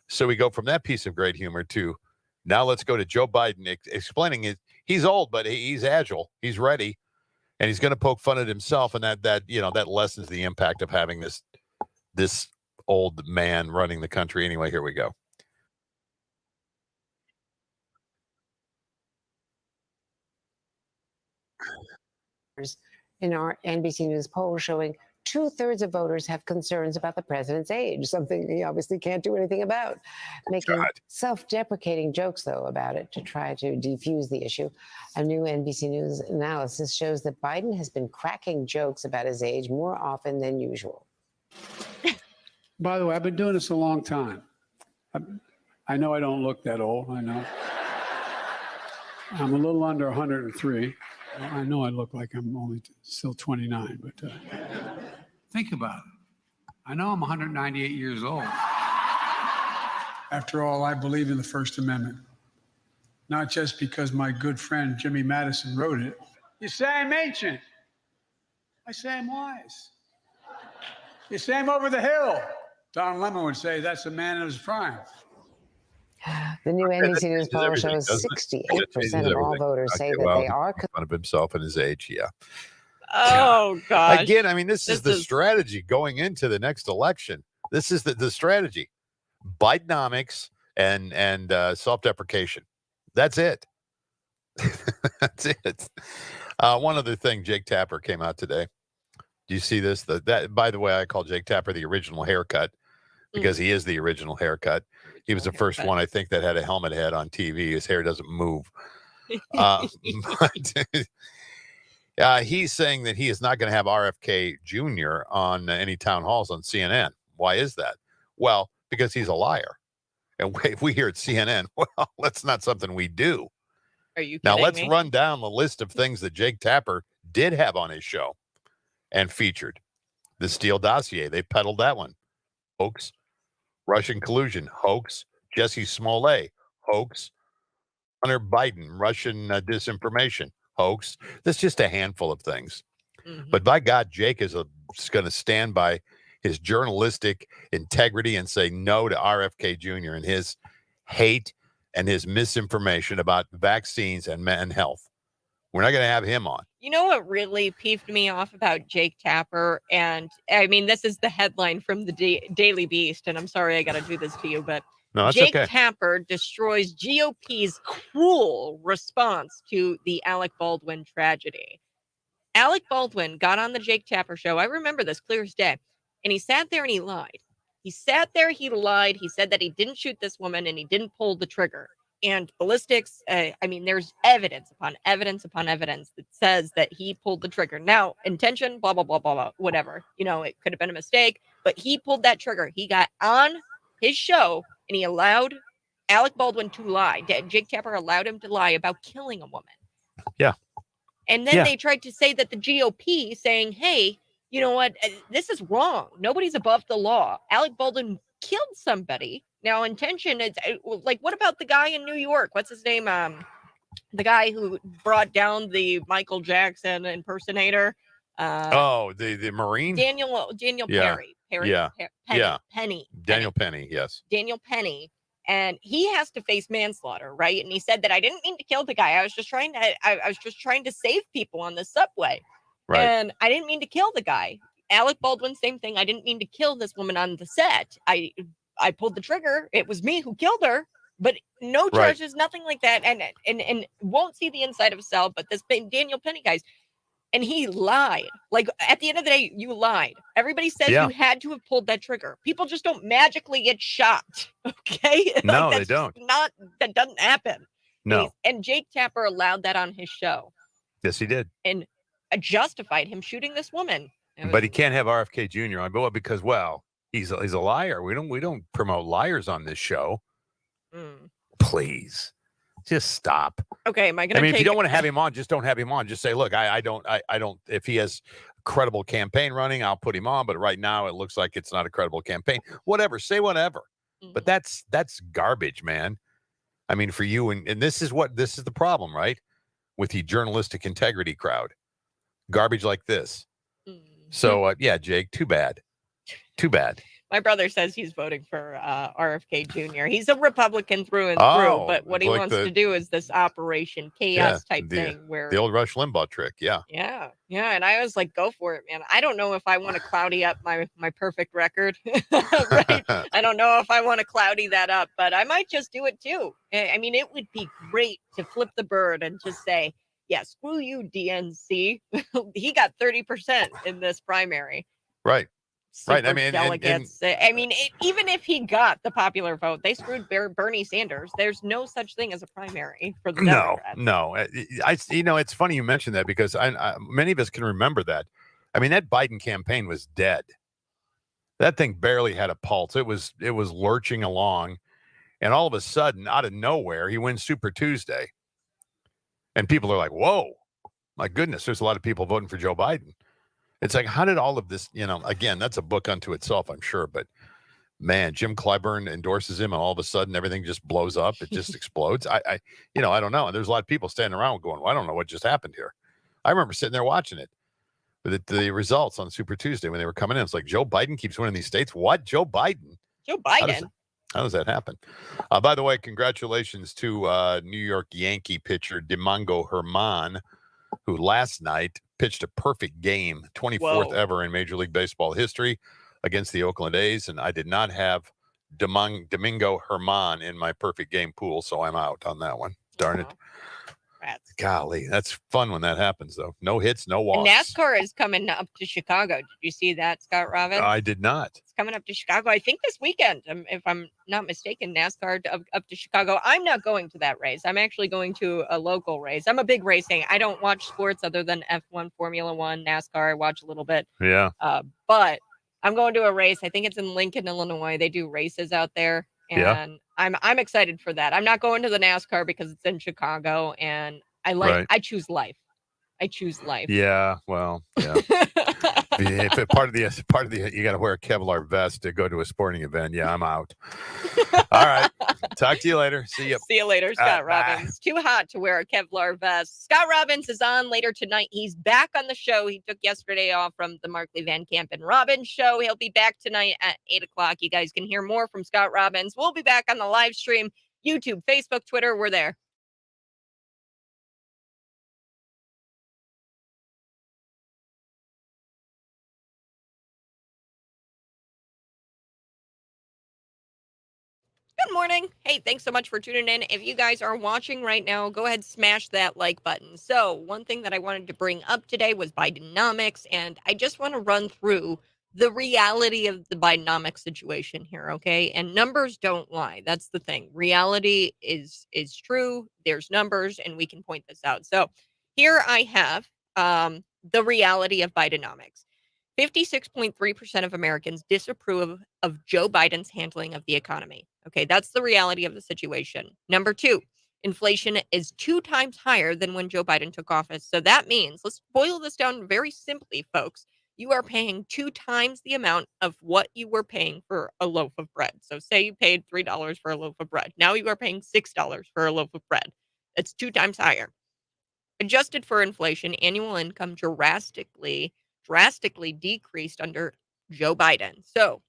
So we go from that piece of great humor to now let's go to Joe Biden explaining it. He's old, but he's agile. He's ready, and he's going to poke fun at himself, and that lessens the impact of having this old man running the country. Anyway, here we go. In our NBC News poll showing 2/3 of voters have concerns about the president's age, something he obviously can't do anything about. Making self-deprecating jokes, though, about it to try to defuse the issue. A new NBC News analysis shows that Biden has been cracking jokes about his age more often than usual. By the way, I've been doing this a long time. I know I don't look that old. I know. I'm a little under 103. I know I look like I'm only still 29, but think about it. I know I'm 198 years old. After all, I believe in the First Amendment, not just because my good friend Jimmy Madison wrote it. You say I'm ancient. I say I'm wise. You say I'm over the hill. Don Lemon would say that's a man in his prime. The new NBC News poll shows 68% of all voters say that they are fun of himself and his age. Yeah. Oh gosh. Again, I mean, this is the strategy going into the next election. This is the strategy: Bidenomics and self-deprecation. That's it. That's it. One other thing: Jake Tapper came out today. Do you see this? That by the way, I call Jake Tapper the original haircut because he is the original haircut. He was the first one, I think, that had a helmet head on TV. His hair doesn't move. But he's saying that he is not going to have RFK Jr. on any town halls on CNN. Why is that? Well, because he's a liar. And we here at CNN, well, that's not something we do. Are you kidding Now, let's me? run down the list of things that Jake Tapper did have on his show and featured. The Steele dossier, they peddled that one. Hoax. Russian collusion, hoax. Jesse Smollett, hoax. Hunter Biden, Russian disinformation, hoax. That's just a handful of things. But by God, Jake is going to stand by his journalistic integrity and say no to RFK Jr. and his hate and his misinformation about vaccines and health. We're not going to have him on. You know what really peeved me off about Jake Tapper? And I mean, this is the headline from the Daily Beast. And I'm sorry I got to do this to you, but no, that's Jake okay. Tapper destroys GOP's cruel response to the Alec Baldwin tragedy. Alec Baldwin got on the Jake Tapper show. I remember this clear as day. And he sat there and he lied. He sat there, he lied. He said that he didn't shoot this woman and he didn't pull the trigger. And ballistics, I mean, there's evidence upon evidence upon evidence that says that he pulled the trigger. Now, intention, blah, blah, blah, blah, blah, whatever. You know, it could have been a mistake, but he pulled that trigger. He got on his show and he allowed Alec Baldwin to lie. Jake Tapper allowed him to lie about killing a woman. Yeah. And then they tried to say that the GOP saying, hey, you know what? This is wrong. Nobody's above the law. Alec Baldwin killed somebody. Now, intention is like, what about the guy in New York? What's his name? The guy who brought down the Michael Jackson impersonator. The Marine? Daniel Yeah. Perry. Perry? Yeah. Penny. Yeah. Penny. Daniel Penny, yes. Daniel Penny. And he has to face manslaughter, right? And he said that I didn't mean to kill the guy. I was just trying to save people on the subway. Right. And I didn't mean to kill the guy. Alec Baldwin, same thing. I didn't mean to kill this woman on the set. I pulled the trigger. It was me who killed her. But no charges, nothing like that. And won't see the inside of a cell. But this Daniel Penny guy's, and he lied. Like, at the end of the day, you lied. Everybody says you had to have pulled that trigger. People just don't magically get shot. Okay? No, Like, they don't. That doesn't happen. No. And Jake Tapper allowed that on his show Yes, he did. and justified him shooting this woman. But he can't have RFK Jr. on, but because he's a liar. We don't promote liars on this show. Please, just stop. Okay, am I gonna? I mean, if you don't want to have him on, just don't have him on. Just say, look, I don't. If he has a credible campaign running, I'll put him on. But right now, it looks like it's not a credible campaign. Whatever, say whatever. But that's garbage, man. I mean, for you, and this is the problem, right? With the journalistic integrity crowd, garbage like this. So yeah, Jake, too bad. My brother says he's voting for RFK Jr. He's a Republican through and through, but what he wants to do is this Operation Chaos type thing, where the old Rush Limbaugh trick. Yeah. And I was like, go for it, man. I don't know if I want to cloudy up my perfect record. Right? I don't know if I want to cloudy that up, but I might just do it too. I mean, it would be great to flip the bird and just say, yeah, screw you, DNC. He got 30% in this primary. Right. Right. I mean, delegates. Even if he got the popular vote, they screwed Bernie Sanders. There's no such thing as a primary for the Democrats. No. It's funny you mentioned that because many of us can remember that. I mean, that Biden campaign was dead. That thing barely had a pulse. It was lurching along, and all of a sudden, out of nowhere, he wins Super Tuesday, and people are like, "Whoa, my goodness!" There's a lot of people voting for Joe Biden. It's like, how did all of this, again, that's a book unto itself, I'm sure. But man, Jim Clyburn endorses him and all of a sudden everything just blows up. It just explodes. I don't know. And there's a lot of people standing around going, well, I don't know what just happened here. I remember sitting there watching it. But the results on Super Tuesday when they were coming in, it's like, Joe Biden keeps winning these states. What? Joe Biden? Joe Biden? How does that happen? By the way, congratulations to New York Yankee pitcher Domingo Germán, who last night pitched a perfect game, 24th ever in Major League Baseball history against the Oakland A's. And I did not have Domingo Germán in my perfect game pool, so I'm out on that one. Darn it. Rats. Golly, that's fun when that happens, though. No hits, no walks. And NASCAR is coming up to Chicago. Did you see that, Scott Robbins? I did not. It's coming up to Chicago, I think this weekend, if I'm not mistaken. NASCAR up to Chicago. I'm not going to that race. I'm actually going to a local race. I'm a big racing. I don't watch sports other than F1, Formula One, NASCAR. I watch a little bit. Yeah. But I'm going to a race. I think it's in Lincoln, Illinois. They do races out there. And I'm excited for that. I'm not going to the NASCAR because it's in Chicago, and I choose life. I choose life. Yeah, well, yeah. If part of the you got to wear a Kevlar vest to go to a sporting event. Yeah, I'm out. All right. Talk to you later. See you. See you later, Scott Robbins. Too hot to wear a Kevlar vest. Scott Robbins is on later tonight. He's back on the show. He took yesterday off from the Markley Van Camp and Robbins show. He'll be back tonight at 8:00. You guys can hear more from Scott Robbins. We'll be back on the live stream, YouTube, Facebook, Twitter. We're there. Good morning. Hey, thanks so much for tuning in. If you guys are watching right now, go ahead, smash that like button. So one thing that I wanted to bring up today was Bidenomics, and I just want to run through the reality of the Bidenomics situation here, okay? And numbers don't lie. That's the thing. Reality is true. There's numbers, and we can point this out. So here I have the reality of Bidenomics. 56.3% of Americans disapprove of Joe Biden's handling of the economy. Okay, that's the reality of the situation. Number 2, inflation is 2 times higher than when Joe Biden took office. So that means, let's boil this down very simply, folks. You are paying 2 times the amount of what you were paying for a loaf of bread. So say you paid $3 for a loaf of bread. Now you are paying $6 for a loaf of bread. It's 2 times higher. Adjusted for inflation, annual income drastically drastically decreased under Joe Biden. So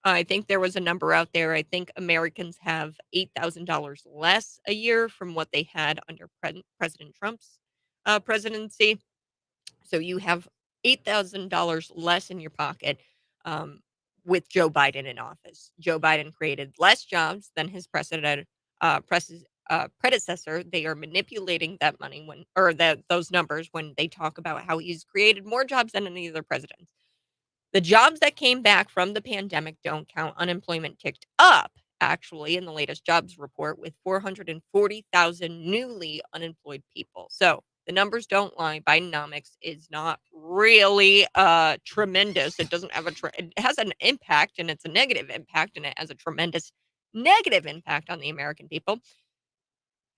I think there was a number out there. I think Americans have $8,000 less a year from what they had under President Trump's presidency. So you have $8,000 less in your pocket um, with Joe Biden in office. Joe Biden created less jobs than his predecessor. They are manipulating that money those numbers when they talk about how he's created more jobs than any other president. The jobs that came back from the pandemic don't count. Unemployment ticked up, actually, in the latest jobs report with 440,000 newly unemployed people. So the numbers don't lie. Bidenomics is not really tremendous. It doesn't have it has an impact, and it's a negative impact, and it has a tremendous negative impact on the American people.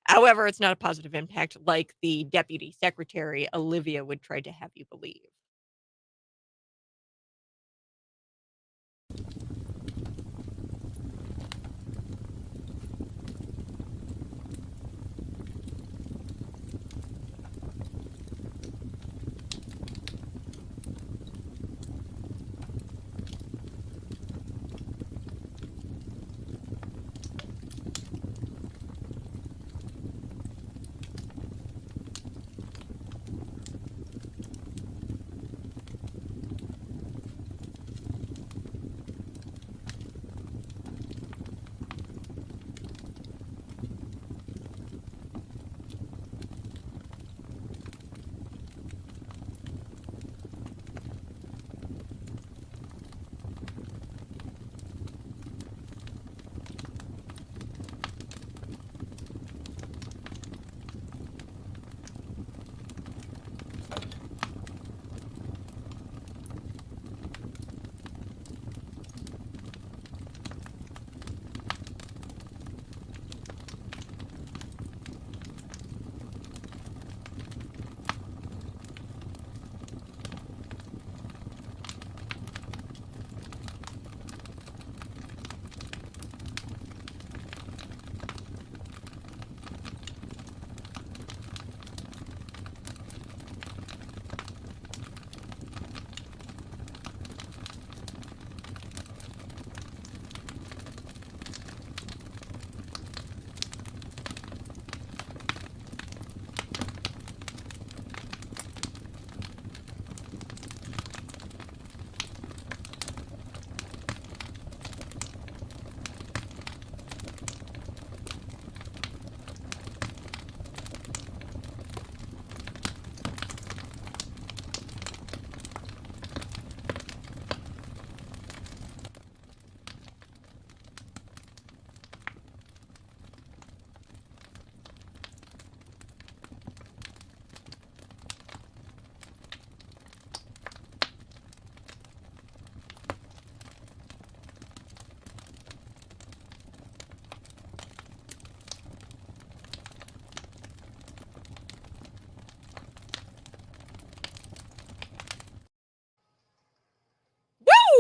However, it's not a positive impact like the Deputy Secretary Olivia would try to have you believe.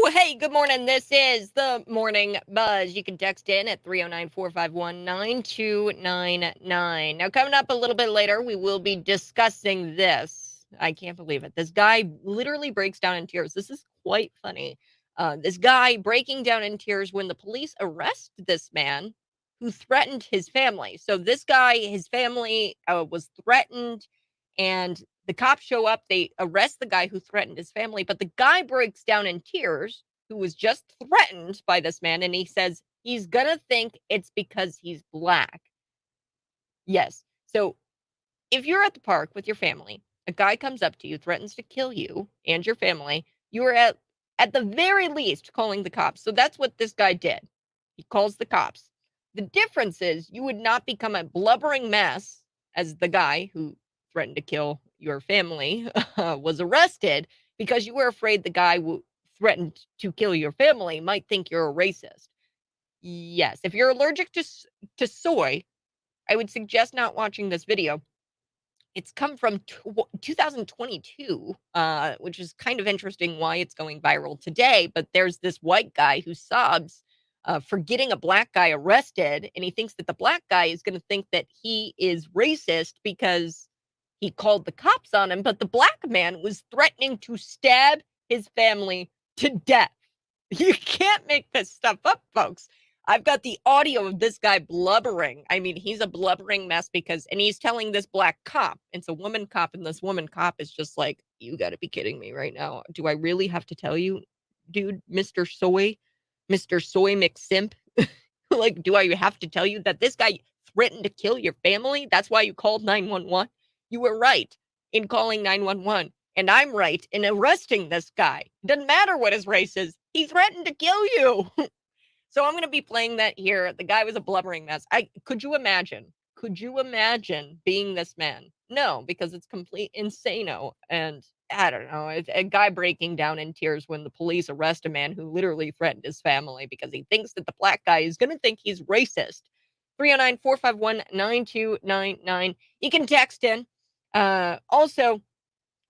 Woo! Hey, good morning. This is the Morning Buzz. You can text in at 309-451-9299. Now, coming up a little bit later, we will be discussing this. I can't believe it. This guy literally breaks down in tears. This is quite funny. This guy breaking down in tears when the police arrest this man who threatened his family. So this guy, his family was threatened, and the cops show up. They arrest the guy who threatened his family, but the guy breaks down in tears, who was just threatened by this man, and he says he's gonna think it's because he's black. Yes. So if you're at the park with your family, a guy comes up to you, threatens to kill you and your family, you are at the very least calling the cops. So that's what this guy did. He calls the cops. The difference is you would not become a blubbering mess as the guy who threatened to kill your family was arrested because you were afraid the guy who threatened to kill your family might think you're a racist. Yes, if you're allergic to soy, I would suggest not watching this video. It's come from 2022, which is kind of interesting why it's going viral today. But there's this white guy who sobs for getting a black guy arrested, and he thinks that the black guy is going to think that he is racist because he called the cops on him, but the black man was threatening to stab his family to death. You can't make this stuff up, folks. I've got the audio of this guy blubbering. I mean, he's a blubbering mess and he's telling this black cop, it's a woman cop, and this woman cop is just like, you got to be kidding me right now. Do I really have to tell you, dude, Mr. Soy McSimp? Like, do I have to tell you that this guy threatened to kill your family? That's why you called 911? You were right in calling 911. And I'm right in arresting this guy. Doesn't matter what his race is. He threatened to kill you. So I'm going to be playing that here. The guy was a blubbering mess. Could you imagine being this man? No, because it's complete insano. And I don't know, a guy breaking down in tears when the police arrest a man who literally threatened his family because he thinks that the black guy is going to think he's racist. 309-451-9299. You can text in. Also,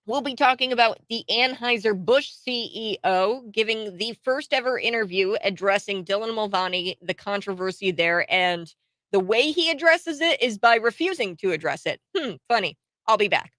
we'll be talking about the ANHEUSER-BUSCH CEO giving the first ever interview addressing Dylan Mulvaney, the controversy there, and the way he addresses it is by refusing to address it. Funny. I'll be back.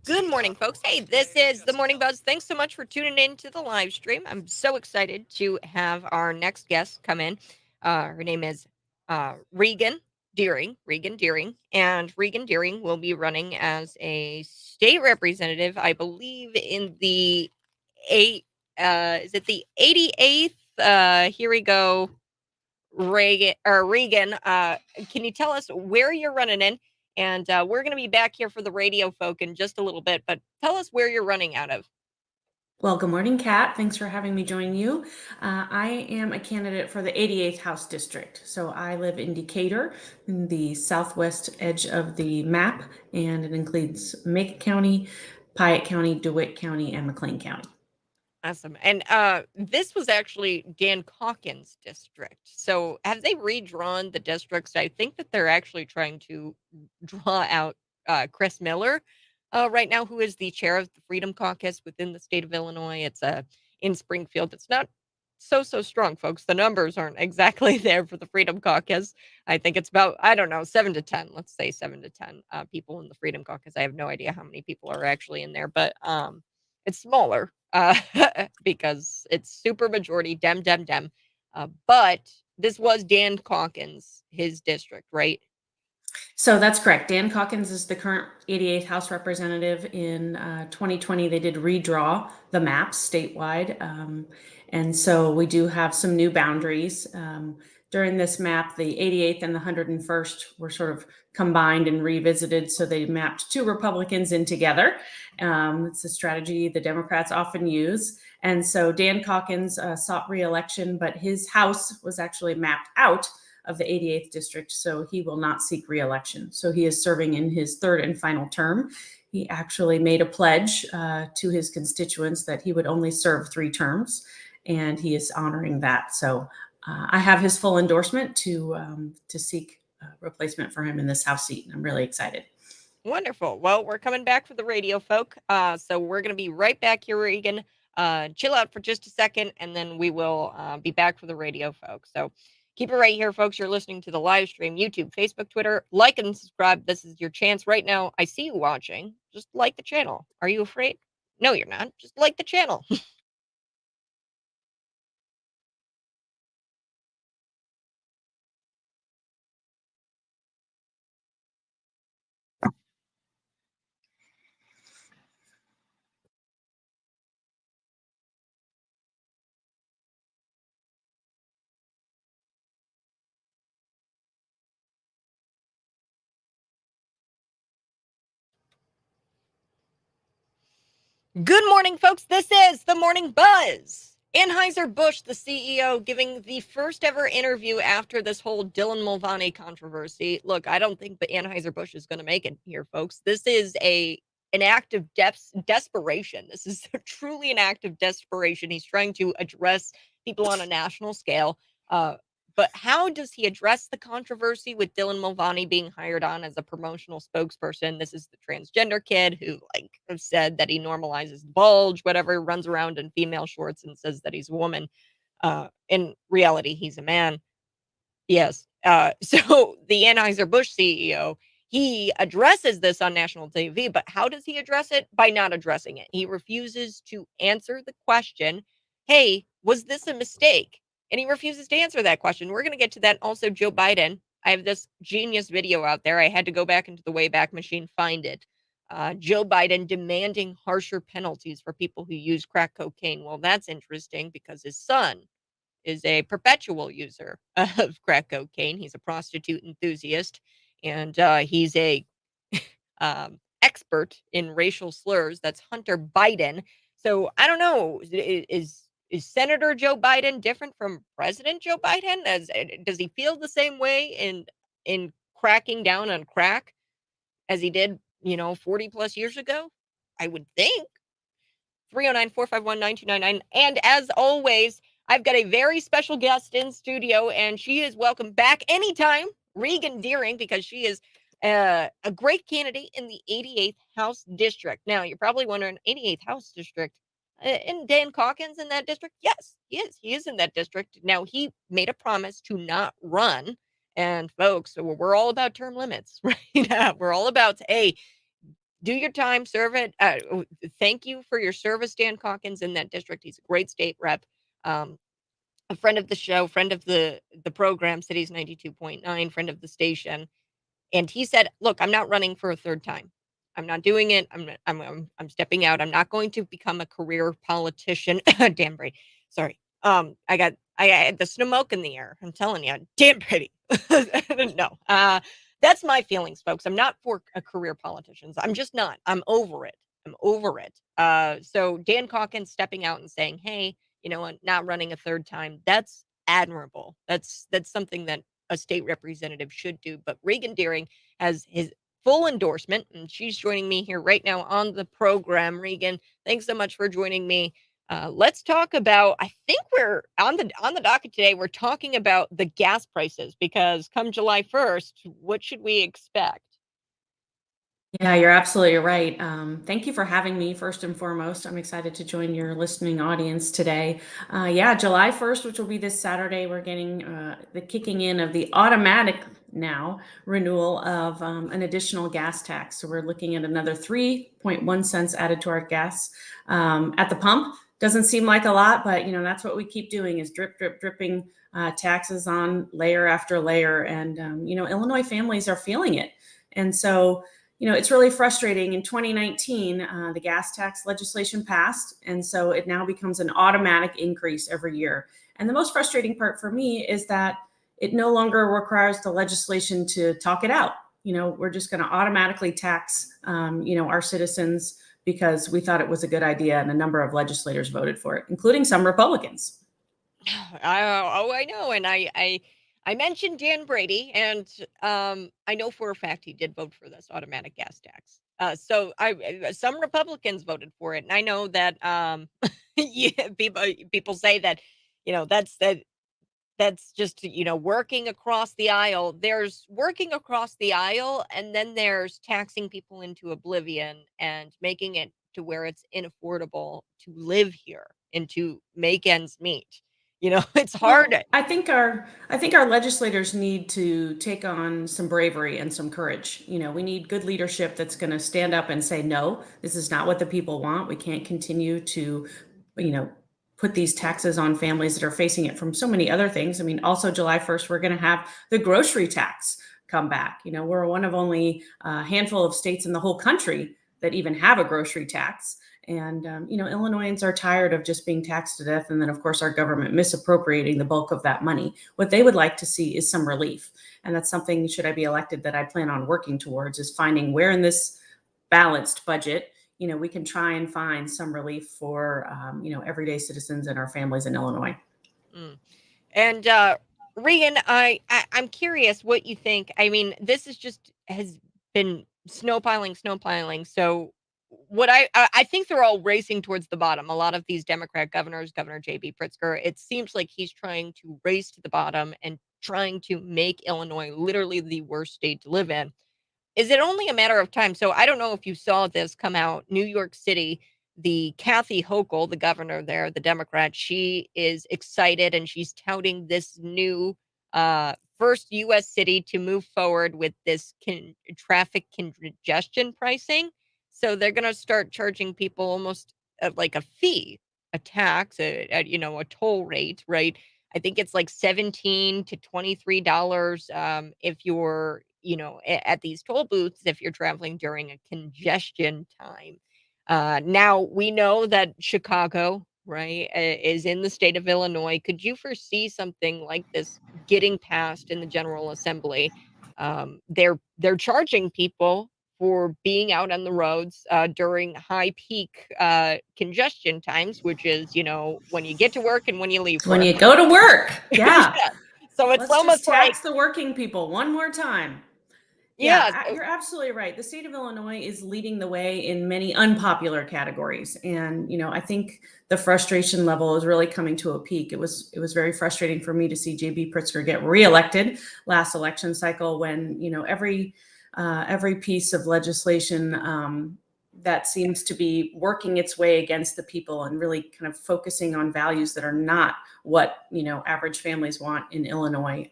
Good morning, folks. Hey, this is the Morning Buzz. Thanks so much for tuning in to the live stream. I'm so excited to have our next guest come in. Her name is Regan Deering. And Regan Deering will be running as a state representative, I believe, in the is it the 88th? Here we go. Regan, can you tell us where you're running in? And we're going to be back here for the radio folk in just a little bit, but tell us where you're running out of. Well, good morning, Kat. Thanks for having me join you. I am a candidate for the 88th House District. So I live in Decatur, in the southwest edge of the map, and it includes Macon County, Piatt County, DeWitt County, and McLean County. Awesome. And this was actually Dan Calkins' district. So have they redrawn the districts? I think that they're actually trying to draw out Chris Miller right now, who is the chair of the Freedom Caucus within the state of Illinois. It's in Springfield. It's not so strong, folks. The numbers aren't exactly there for the Freedom Caucus. I think it's about, I don't know, 7 to 10. Let's say 7 to 10 people in the Freedom Caucus. I have no idea how many people are actually in there, but it's smaller because it's super majority Dem. But this was Dan Calkins, his district, right? So that's correct. Dan Calkins is the current 88th House Representative. In 2020, they did redraw the maps statewide. And so we do have some new boundaries. During this map, the 88th and the 101st were sort of combined and revisited. So they mapped two Republicans in together. It's a strategy the Democrats often use. And so Dan Calkins sought re-election, but his house was actually mapped out of the 88th district, so he will not seek re-election. So he is serving in his third and final term. He actually made a pledge to his constituents that he would only serve 3 terms, and he is honoring that. So I have his full endorsement to seek a replacement for him in this House seat, and I'm really excited. Wonderful. Well, we're coming back for the radio folk, so we're going to be right back here, Regan. Chill out for just a second, and then we will be back for the radio folk. So keep it right here, folks. You're listening to the live stream, YouTube, Facebook, Twitter. Like and subscribe. This is your chance right now. I see you watching. Just like the channel. Are you afraid? No, you're not. Just like the channel. Good morning, folks. This is the Morning Buzz. ANHEUSER-BUSCH, the CEO, giving the first ever interview after this whole Dylan Mulvaney controversy. Look, I don't think that ANHEUSER-BUSCH is going to make it here, folks. This is an act of desperation. This is truly an act of desperation. He's trying to address people on a national scale. But how does he address the controversy with Dylan Mulvaney being hired on as a promotional spokesperson? This is the transgender kid who have said that he normalizes the bulge, whatever, runs around in female shorts and says that he's a woman. In reality, he's a man. Yes. So the ANHEUSER-BUSCH CEO, he addresses this on national TV, but how does he address it? By not addressing it. He refuses to answer the question, hey, was this a mistake? And he refuses to answer that question. We're going to get to that. Also, Joe Biden. I have this genius video out there. I had to go back into the Wayback Machine, find it. Joe Biden demanding harsher penalties for people who use crack cocaine. Well, that's interesting because his son is a perpetual user of crack cocaine. He's a prostitute enthusiast, and he's a expert in racial slurs. That's Hunter Biden. So I don't know. Is Senator Joe Biden different from President Joe Biden? Does he feel the same way in cracking down on crack as he did, 40 plus years ago? I would think. 309-451-9299. And as always, I've got a very special guest in studio, and she is welcome back anytime, Regan Deering, because she is a great candidate in the 88th House District. Now, you're probably wondering, 88th House District? And Dan Calkins in that district? Yes, he is. He is in that district. Now, he made a promise to not run. And folks, we're all about term limits, right? We're all about, hey, do your time, serve it. Thank you for your service, Dan Calkins, in that district. He's a great state rep. A friend of the show, friend of the program, Cities 92.9, friend of the station. And he said, "Look, I'm not running for a third time. I'm not doing it. I'm stepping out. I'm not going to become a career politician." Dan Brady. Sorry. I got the smoke in the air. I'm telling you, Dan Brady. No. That's my feelings, folks. I'm not for a career politicians. I'm just not. I'm over it. I'm over it. So Dan Calkins stepping out and saying, "Hey, you know what? Not running a third time." That's admirable. That's something that a state representative should do. But Regan Deering has his full endorsement, and she's joining me here right now on the program. Regan, thanks so much for joining me. Let's talk about, I think we're on the docket today. We're talking about the gas prices, because come July 1st, what should we expect? Yeah, you're absolutely right. Thank you for having me, first and foremost. I'm excited to join your listening audience today. Yeah, July 1st, which will be this Saturday, we're getting the kicking in of the automatic now renewal of an additional gas tax. So we're looking at another 3.1 cents added to our gas at the pump. Doesn't seem like a lot, but you know, that's what we keep doing, is dripping taxes on layer after layer. And you know, Illinois families are feeling it. And so, you know, it's really frustrating. In 2019, the gas tax legislation passed, and so it now becomes an automatic increase every year. And the most frustrating part for me is that it no longer requires the legislation to talk it out. You know, we're just going to automatically tax, you know, our citizens because we thought it was a good idea, and a number of legislators voted for it, including some Republicans. I know, and I mentioned Dan Brady, and I know for a fact he did vote for this automatic gas tax. So some Republicans voted for it, and I know that yeah, people say that, you know, that's just, you know, working across the aisle. There's working across the aisle, and then there's taxing people into oblivion and making it to where it's inaffordable to live here and to make ends meet. You know, it's hard. Well, I think our legislators need to take on some bravery and some courage. You know, we need good leadership that's going to stand up and say, no, this is not what the people want. We can't continue to, you know, put these taxes on families that are facing it from so many other things. I mean, also July 1st, we're going to have the grocery tax come back. You know, we're one of only a handful of states in the whole country that even have a grocery tax. And, you know, Illinoisans are tired of just being taxed to death. And then, of course, our government misappropriating the bulk of that money. What they would like to see is some relief. And that's something, should I be elected, that I plan on working towards, is finding where in this balanced budget, you know, we can try and find some relief for, you know, everyday citizens and our families in Illinois. And Regan, I'm curious what you think. I mean, this is just has been snowpiling. So what I think they're all racing towards the bottom. A lot of these Democrat governors, Governor J.B. Pritzker, it seems like he's trying to race to the bottom and trying to make Illinois literally the worst state to live in. Is it only a matter of time? So I don't know if you saw this come out. New York City, the Kathy Hochul, the governor there, the Democrat, she is excited, and she's touting this new first U.S. city to move forward with this traffic congestion pricing. So they're going to start charging people almost like a fee, a tax, you know, a toll rate, right? I think it's like $17 to $23 if you're, you know, at these toll booths if you're traveling during a congestion time. Now we know that Chicago, right, is in the state of Illinois. Could you foresee something like this getting passed in the General Assembly? They're charging people for being out on the roads during high peak congestion times, which is, you know, when you get to work and when you leave work. When you go to work. Yeah. Yeah. So it's Let's almost just tax like the working people one more time. Yeah, Yeah, you're absolutely right. The state of Illinois is leading the way in many unpopular categories. And, you know, I think the frustration level is really coming to a peak. It was very frustrating for me to see J.B. Pritzker get reelected last election cycle when, you know, every piece of legislation that seems to be working its way against the people and really kind of focusing on values that are not what, you know, average families want in Illinois,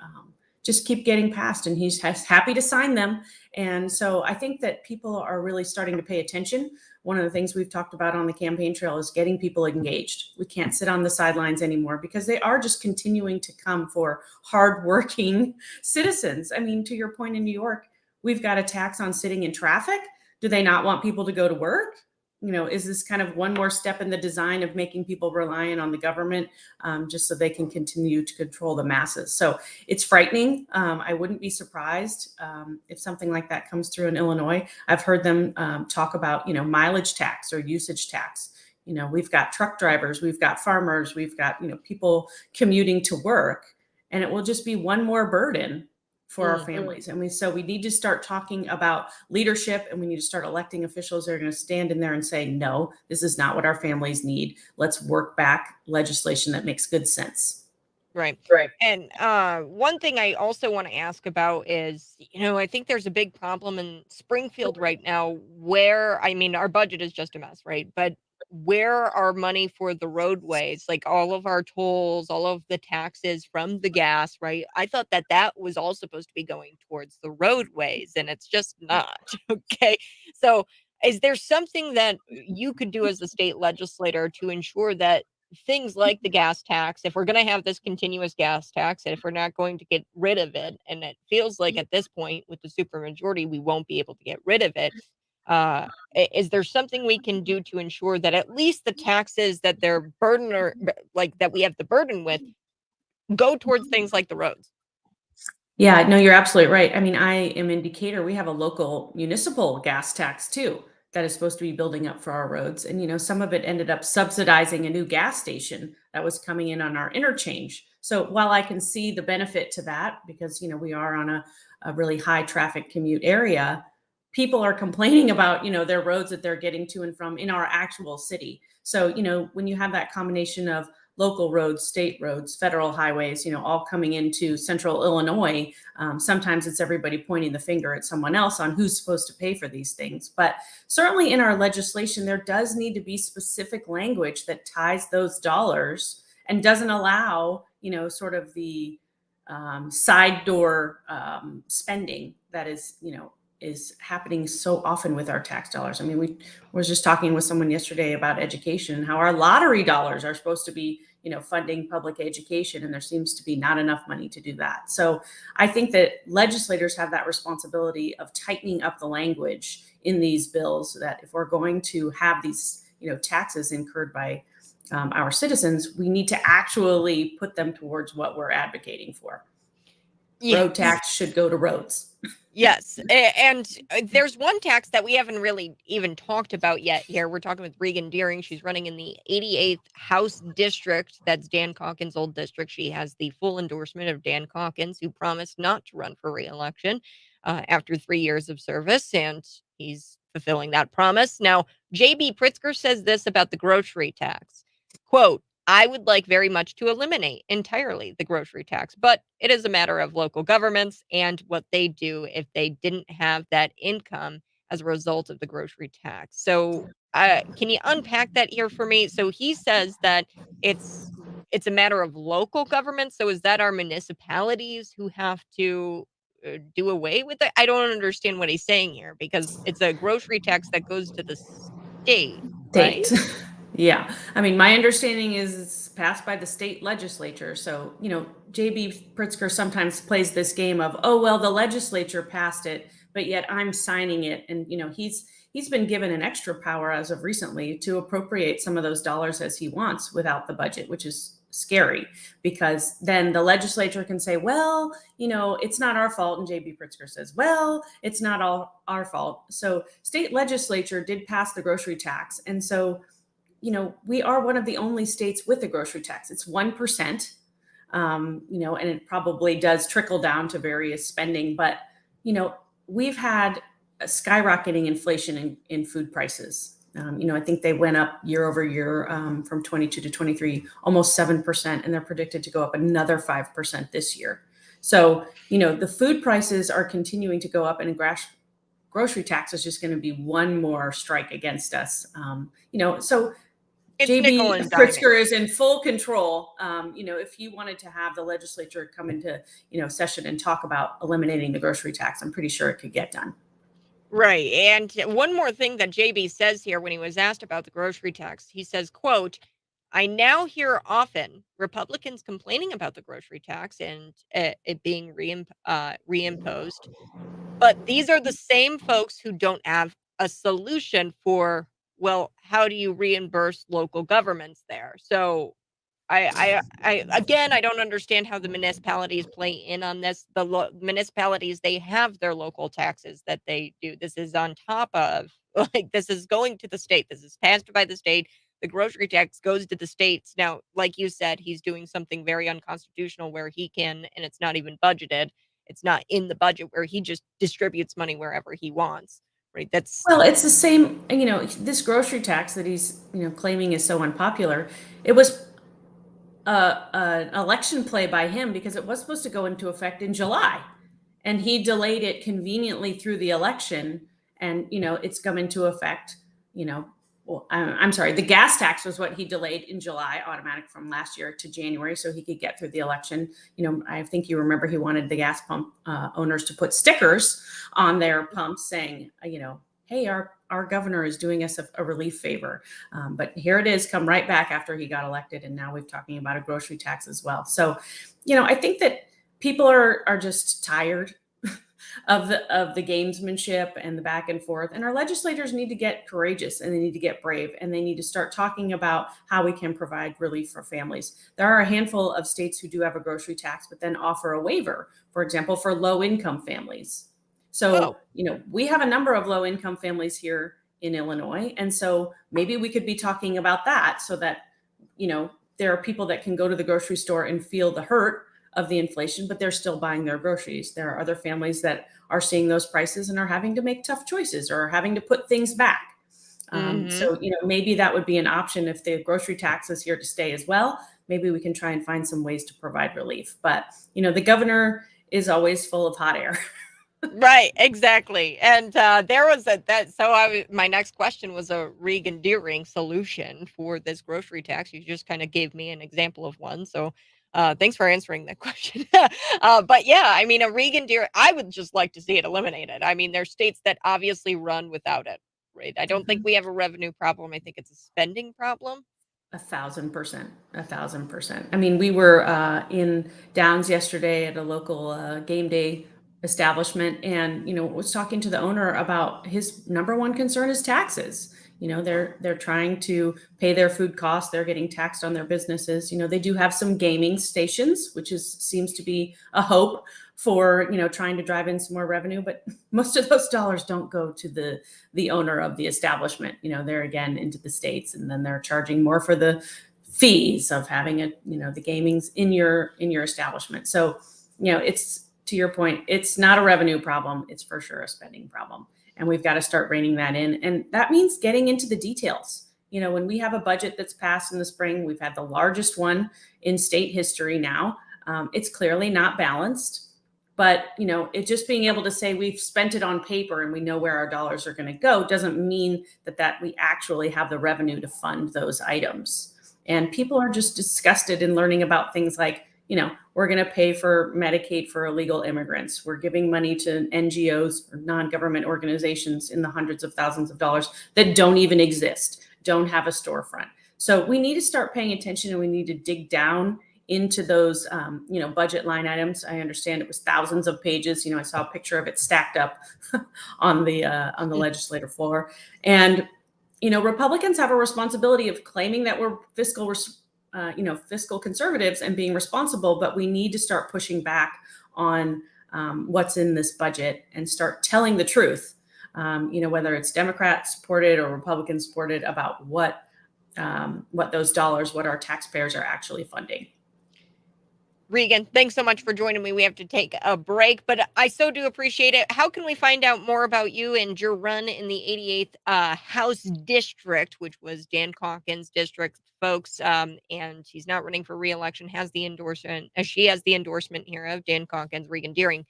just keep getting passed, and he's happy to sign them. And so I think that people are really starting to pay attention. One of the things we've talked about on the campaign trail is getting people engaged. We can't sit on the sidelines anymore because they are just continuing to come for hardworking citizens. I mean, to your point, in New York, we've got a tax on sitting in traffic. Do they not want people to go to work? You know, is this kind of one more step in the design of making people reliant on the government just so they can continue to control the masses? So it's frightening. I wouldn't be surprised if something like that comes through in Illinois. I've heard them talk about, you know, mileage tax or usage tax. You know, we've got truck drivers, we've got farmers, we've got, you know, people commuting to work, and it will just be one more burden for our families. And so we need to start talking about leadership, and we need to start electing officials that are going to stand in there and say, no, this is not what our families need. Let's work back legislation that makes good sense. Right. And one thing I also want to ask about is, you know, I think there's a big problem in Springfield right now where, I mean, our budget is just a mess, right? But where our money for the roadways, like all of our tolls, all of the taxes from the gas, right? I thought that that was all supposed to be going towards the roadways, and it's just not. Okay. So is there something that you could do as a state legislator to ensure that things like the gas tax, if we're going to have this continuous gas tax, and if we're not going to get rid of it, and it feels like at this point with the supermajority, we won't be able to get rid of it. Is there something we can do to ensure that at least the taxes that they're burden or like that we have the burden with go towards things like the roads? Yeah, no, you're absolutely right. I mean, I am in Decatur. We have a local municipal gas tax too that is supposed to be building up for our roads. And, you know, some of it ended up subsidizing a new gas station that was coming in on our interchange. So while I can see the benefit to that, because, you know, we are on a really high traffic commute area, people are complaining about, you know, their roads that they're getting to and from in our actual city. So, you know, when you have that combination of local roads, state roads, federal highways, you know, all coming into central Illinois, sometimes it's everybody pointing the finger at someone else on who's supposed to pay for these things. But certainly in our legislation, there does need to be specific language that ties those dollars and doesn't allow, you know, sort of the side door spending that is, you know, is happening so often with our tax dollars. I mean, we was just talking with someone yesterday about education and how our lottery dollars are supposed to be, you know, funding public education, and there seems to be not enough money to do that. So I think that legislators have that responsibility of tightening up the language in these bills, so that if we're going to have these, you know, taxes incurred by our citizens, we need to actually put them towards what we're advocating for. Yeah. Road tax should go to roads. Yes. And there's one tax that we haven't really even talked about yet here. We're talking with Regan Deering. She's running in the 88th House District. That's Dan Calkins' old district. She has the full endorsement of Dan Calkins, who promised not to run for re-election after 3 years of service, and he's fulfilling that promise. Now, J.B. Pritzker says this about the grocery tax. Quote, I would like very much to eliminate entirely the grocery tax, but it is a matter of local governments and what they do if they didn't have that income as a result of the grocery tax. So can you unpack that here for me? So he says that it's a matter of local government. So is that our municipalities who have to do away with it? I don't understand what he's saying here, because it's a grocery tax that goes to the state, right? Yeah. I mean, my understanding is it's passed by the state legislature. So, you know, J.B. Pritzker sometimes plays this game of, oh, well, the legislature passed it, but yet I'm signing it. And, you know, he's been given an extra power as of recently to appropriate some of those dollars as he wants without the budget, which is scary, because then the legislature can say, well, you know, it's not our fault. And J.B. Pritzker says, well, it's not all our fault. So state legislature did pass the grocery tax. And so, you know, we are one of the only states with a grocery tax. It's 1%, you know, and it probably does trickle down to various spending. But, you know, we've had a skyrocketing inflation in food prices. You know, I think they went up year over year from 22 to 23, almost 7%, and they're predicted to go up another 5% this year. So, you know, the food prices are continuing to go up, and grocery tax is just going to be one more strike against us. You know, so It's nickel JB and diming. Pritzker is in full control. If he wanted to have the legislature come into, session and talk about eliminating the grocery tax, I'm pretty sure it could get done. Right. And one more thing that JB says here when he was asked about the grocery tax, he says, quote, I now hear often Republicans complaining about the grocery tax and it being reimposed. But these are the same folks who don't have a solution for, well, how do you reimburse local governments there? So again, I don't understand how the municipalities play in on this. The municipalities, they have their local taxes that they do. This is on top of, like, this is going to the state. This is passed by the state. The grocery tax goes to the states. Now, like you said, he's doing something very unconstitutional where he can, and it's not even budgeted. It's not in the budget where he just distributes money wherever he wants. Right. Well, it's the same, this grocery tax that he's, claiming is so unpopular. It was an election play by him because it was supposed to go into effect in July, and he delayed it conveniently through the election, and it's come into effect. I'm sorry, the gas tax was what he delayed in July, automatic from last year to January, so he could get through the election. I think you remember he wanted the gas pump owners to put stickers on their pumps saying, hey, our governor is doing us a relief favor. But here it is, come right back after he got elected. And now we're talking about a grocery tax as well. So, I think that people are just tired of the gamesmanship and the back and forth. And our legislators need to get courageous, and they need to get brave, and they need to start talking about how we can provide relief for families. There are a handful of states who do have a grocery tax, but then offer a waiver, for example, for low income families. So, we have a number of low income families here in Illinois. And so maybe we could be talking about that so that, there are people that can go to the grocery store and feel the hurt of the inflation, but they're still buying their groceries. There are other families that are seeing those prices and are having to make tough choices or are having to put things back. So, maybe that would be an option if the grocery tax is here to stay as well. Maybe we can try and find some ways to provide relief. But, the governor is always full of hot air. Right, exactly. And there was my next question was a Regan Deering solution for this grocery tax. You just kind of gave me an example of one. So thanks for answering that question. But yeah, I mean, a Regan Deering, I would just like to see it eliminated. I mean, there's states that obviously run without it, right? I don't think we have a revenue problem. I think it's a spending problem. 1,000%. 1,000%. I mean, we were in Downs yesterday at a local game day establishment, and was talking to the owner about his number one concern is taxes. They're trying to pay their food costs. They're getting taxed on their businesses. They do have some gaming stations, which seems to be a hope for trying to drive in some more revenue, but most of those dollars don't go to the owner of the establishment. They're again into the states, and then they're charging more for the fees of having the gaming's in your establishment. So it's, to your point, it's not a revenue problem. It's for sure a spending problem. And we've got to start reining that in. And that means getting into the details. When we have a budget that's passed in the spring, we've had the largest one in state history now. It's clearly not balanced, but it just being able to say we've spent it on paper and we know where our dollars are going to go doesn't mean that we actually have the revenue to fund those items. And people are just disgusted in learning about things like, we're going to pay for Medicaid for illegal immigrants. We're giving money to NGOs or non-government organizations in the hundreds of thousands of dollars that don't even exist, don't have a storefront. So we need to start paying attention, and we need to dig down into those, budget line items. I understand it was thousands of pages. I saw a picture of it stacked up on the legislative floor. And, Republicans have a responsibility of claiming that we're fiscal conservatives and being responsible, but we need to start pushing back on what's in this budget and start telling the truth, whether it's Democrat supported or Republican supported, about what those dollars, what our taxpayers are actually funding. Regan, thanks so much for joining me. We have to take a break, but I so do appreciate it. How can we find out more about you and your run in the 88th House District, which was Dan Calkins' district, folks? And he's not running for re-election, has the endorsement, she has the endorsement here of Dan Calkins, Regan Deering.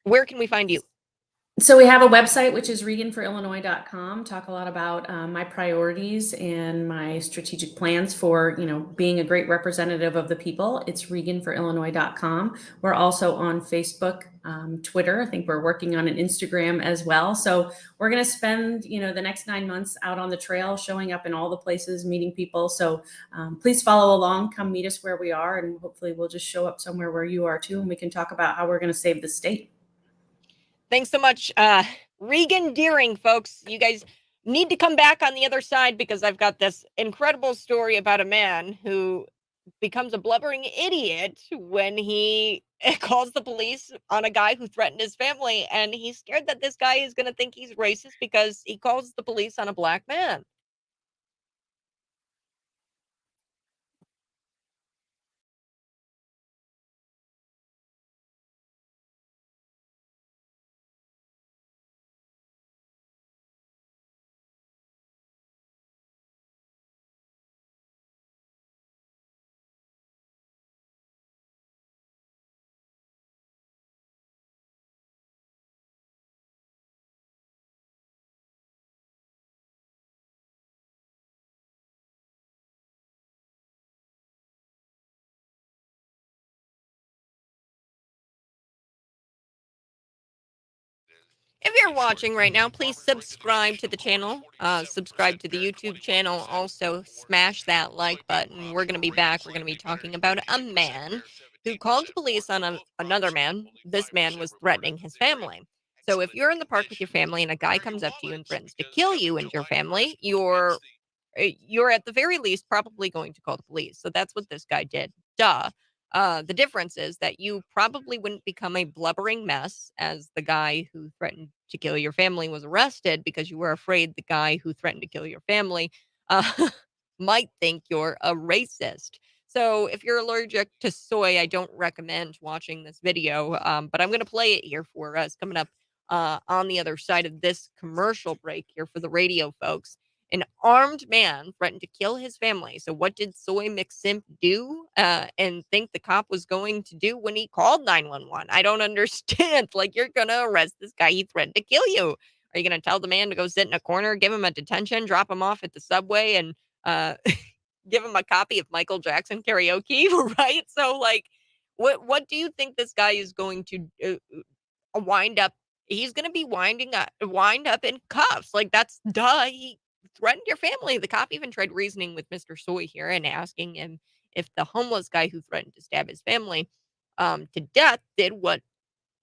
Where can we find you? So we have a website, which is reganforillinois.com. Talk a lot about my priorities and my strategic plans for, being a great representative of the people. It's reganforillinois.com. We're also on Facebook, Twitter. I think we're working on an Instagram as well. So we're going to spend, the next 9 months out on the trail, showing up in all the places, meeting people. So please follow along, come meet us where we are, and hopefully we'll just show up somewhere where you are too, and we can talk about how we're going to save the state. Thanks so much, Regan Deering, folks. You guys need to come back on the other side because I've got this incredible story about a man who becomes a blubbering idiot when he calls the police on a guy who threatened his family, and he's scared that this guy is going to think he's racist because he calls the police on a black man. If you're watching right now, please subscribe to the channel, subscribe to the YouTube channel, also smash that like button. We're going to be back. We're going to be talking about a man who called the police on another man. This man was threatening his family. So if you're in the park with your family and a guy comes up to you and threatens to kill you and your family, you're at the very least probably going to call the police. So that's what this guy did. Duh. The difference is that you probably wouldn't become a blubbering mess as the guy who threatened to kill your family was arrested because you were afraid the guy who threatened to kill your family uh, might think you're a racist. So if you're allergic to soy, I don't recommend watching this video, but I'm going to play it here for us coming up on the other side of this commercial break here for the radio folks. An armed man threatened to kill his family. So what did Soy McSimp do and think the cop was going to do when he called 911? I don't understand. Like, you're going to arrest this guy. He threatened to kill you. Are you going to tell the man to go sit in a corner, give him a detention, drop him off at the subway, and give him a copy of Michael Jackson karaoke? Right? So, like, what do you think this guy is going to wind up? He's going to be wind up in cuffs. Like, that's duh. He threatened your family. The cop even tried reasoning with Mr. Soy here and asking him if the homeless guy who threatened to stab his family to death did what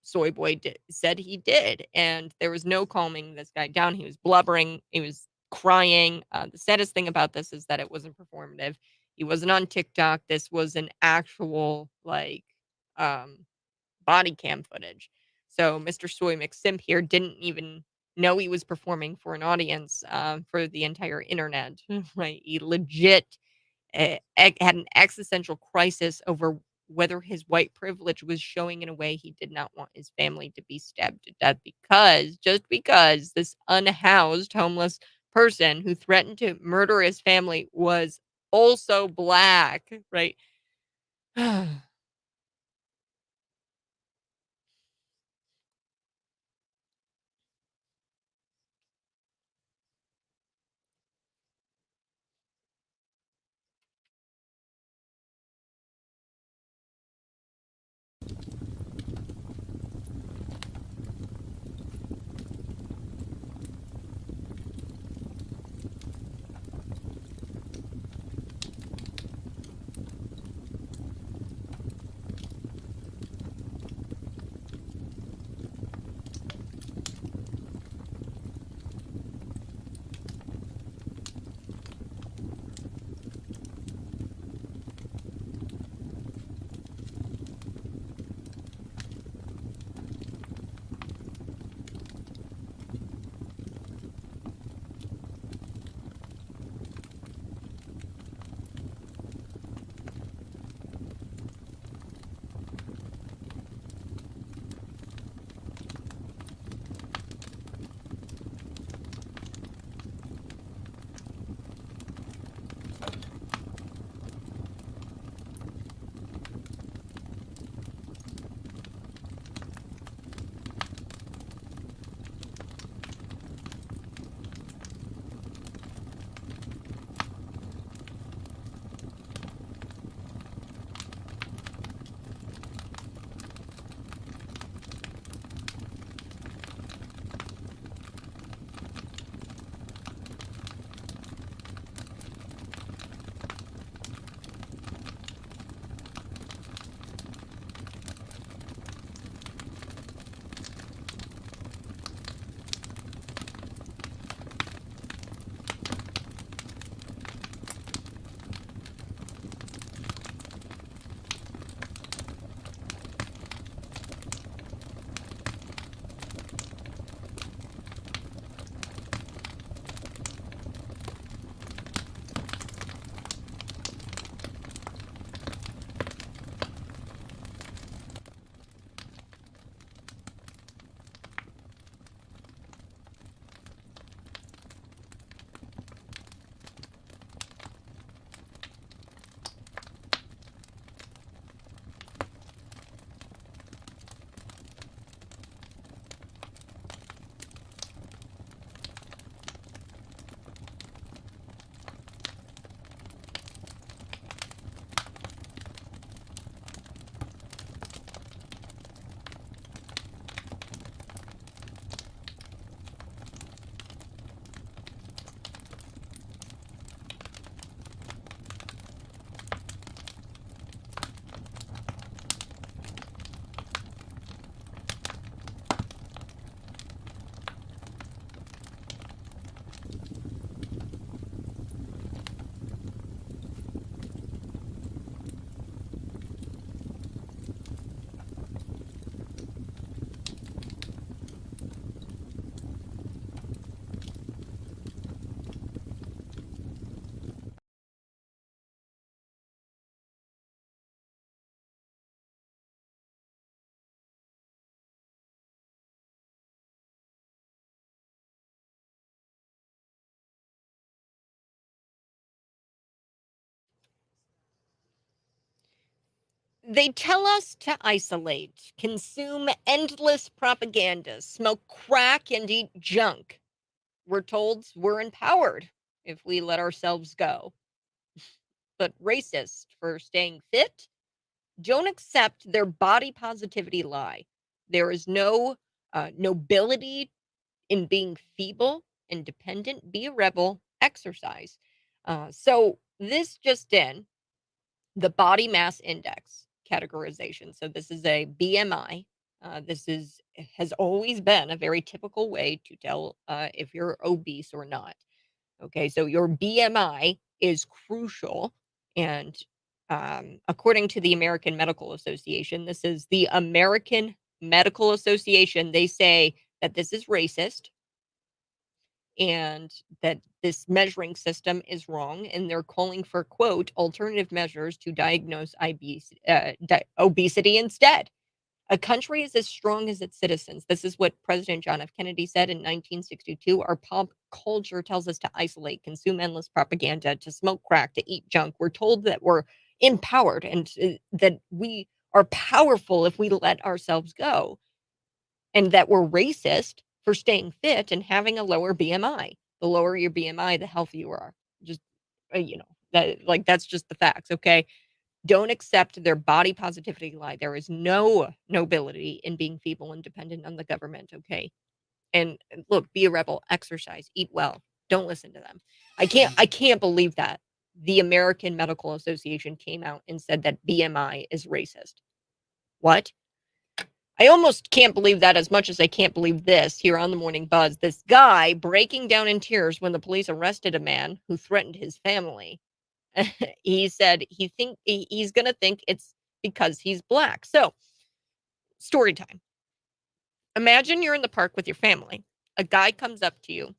Soy Boy said he did. And there was no calming this guy down. He was blubbering. He was crying. The saddest thing about this is that it wasn't performative. He wasn't on TikTok. This was an actual, like, body cam footage. So Mr. Soy McSimp here didn't even know he was performing for an audience for the entire internet, right? He legit had an existential crisis over whether his white privilege was showing in a way he did not want his family to be stabbed to death just because this unhoused homeless person who threatened to murder his family was also black, right? They tell us to isolate, consume endless propaganda, smoke crack, and eat junk. We're told we're empowered if we let ourselves go. But racist for staying fit don't accept their body positivity lie. There is no nobility in being feeble, independent, be a rebel, exercise. So this just in, the body mass index categorization. So this is a BMI. Has always been a very typical way to tell if you're obese or not. Okay, so your BMI is crucial, and according to the American Medical Association, this is the American Medical Association. They say that this is racist and that this measuring system is wrong, and they're calling for, quote, alternative measures to diagnose obesity instead. A country is as strong as its citizens. This is what President John F. Kennedy said in 1962. Our pop culture tells us to isolate, consume endless propaganda, to smoke crack, to eat junk. We're told that we're empowered and that we are powerful if we let ourselves go, and that we're racist for staying fit and having a lower BMI. The lower your BMI, the healthier you are. Just, that's just the facts, okay? Don't accept their body positivity lie. There is no nobility in being feeble and dependent on the government, okay? And look, be a rebel, exercise, eat well. Don't listen to them. I can't believe that the American Medical Association came out and said that BMI is racist. What? I almost can't believe that as much as I can't believe this here on the Morning Buzz. This guy breaking down in tears when the police arrested a man who threatened his family. He said he's going to think it's because he's black. So, story time. Imagine you're in the park with your family. A guy comes up to you,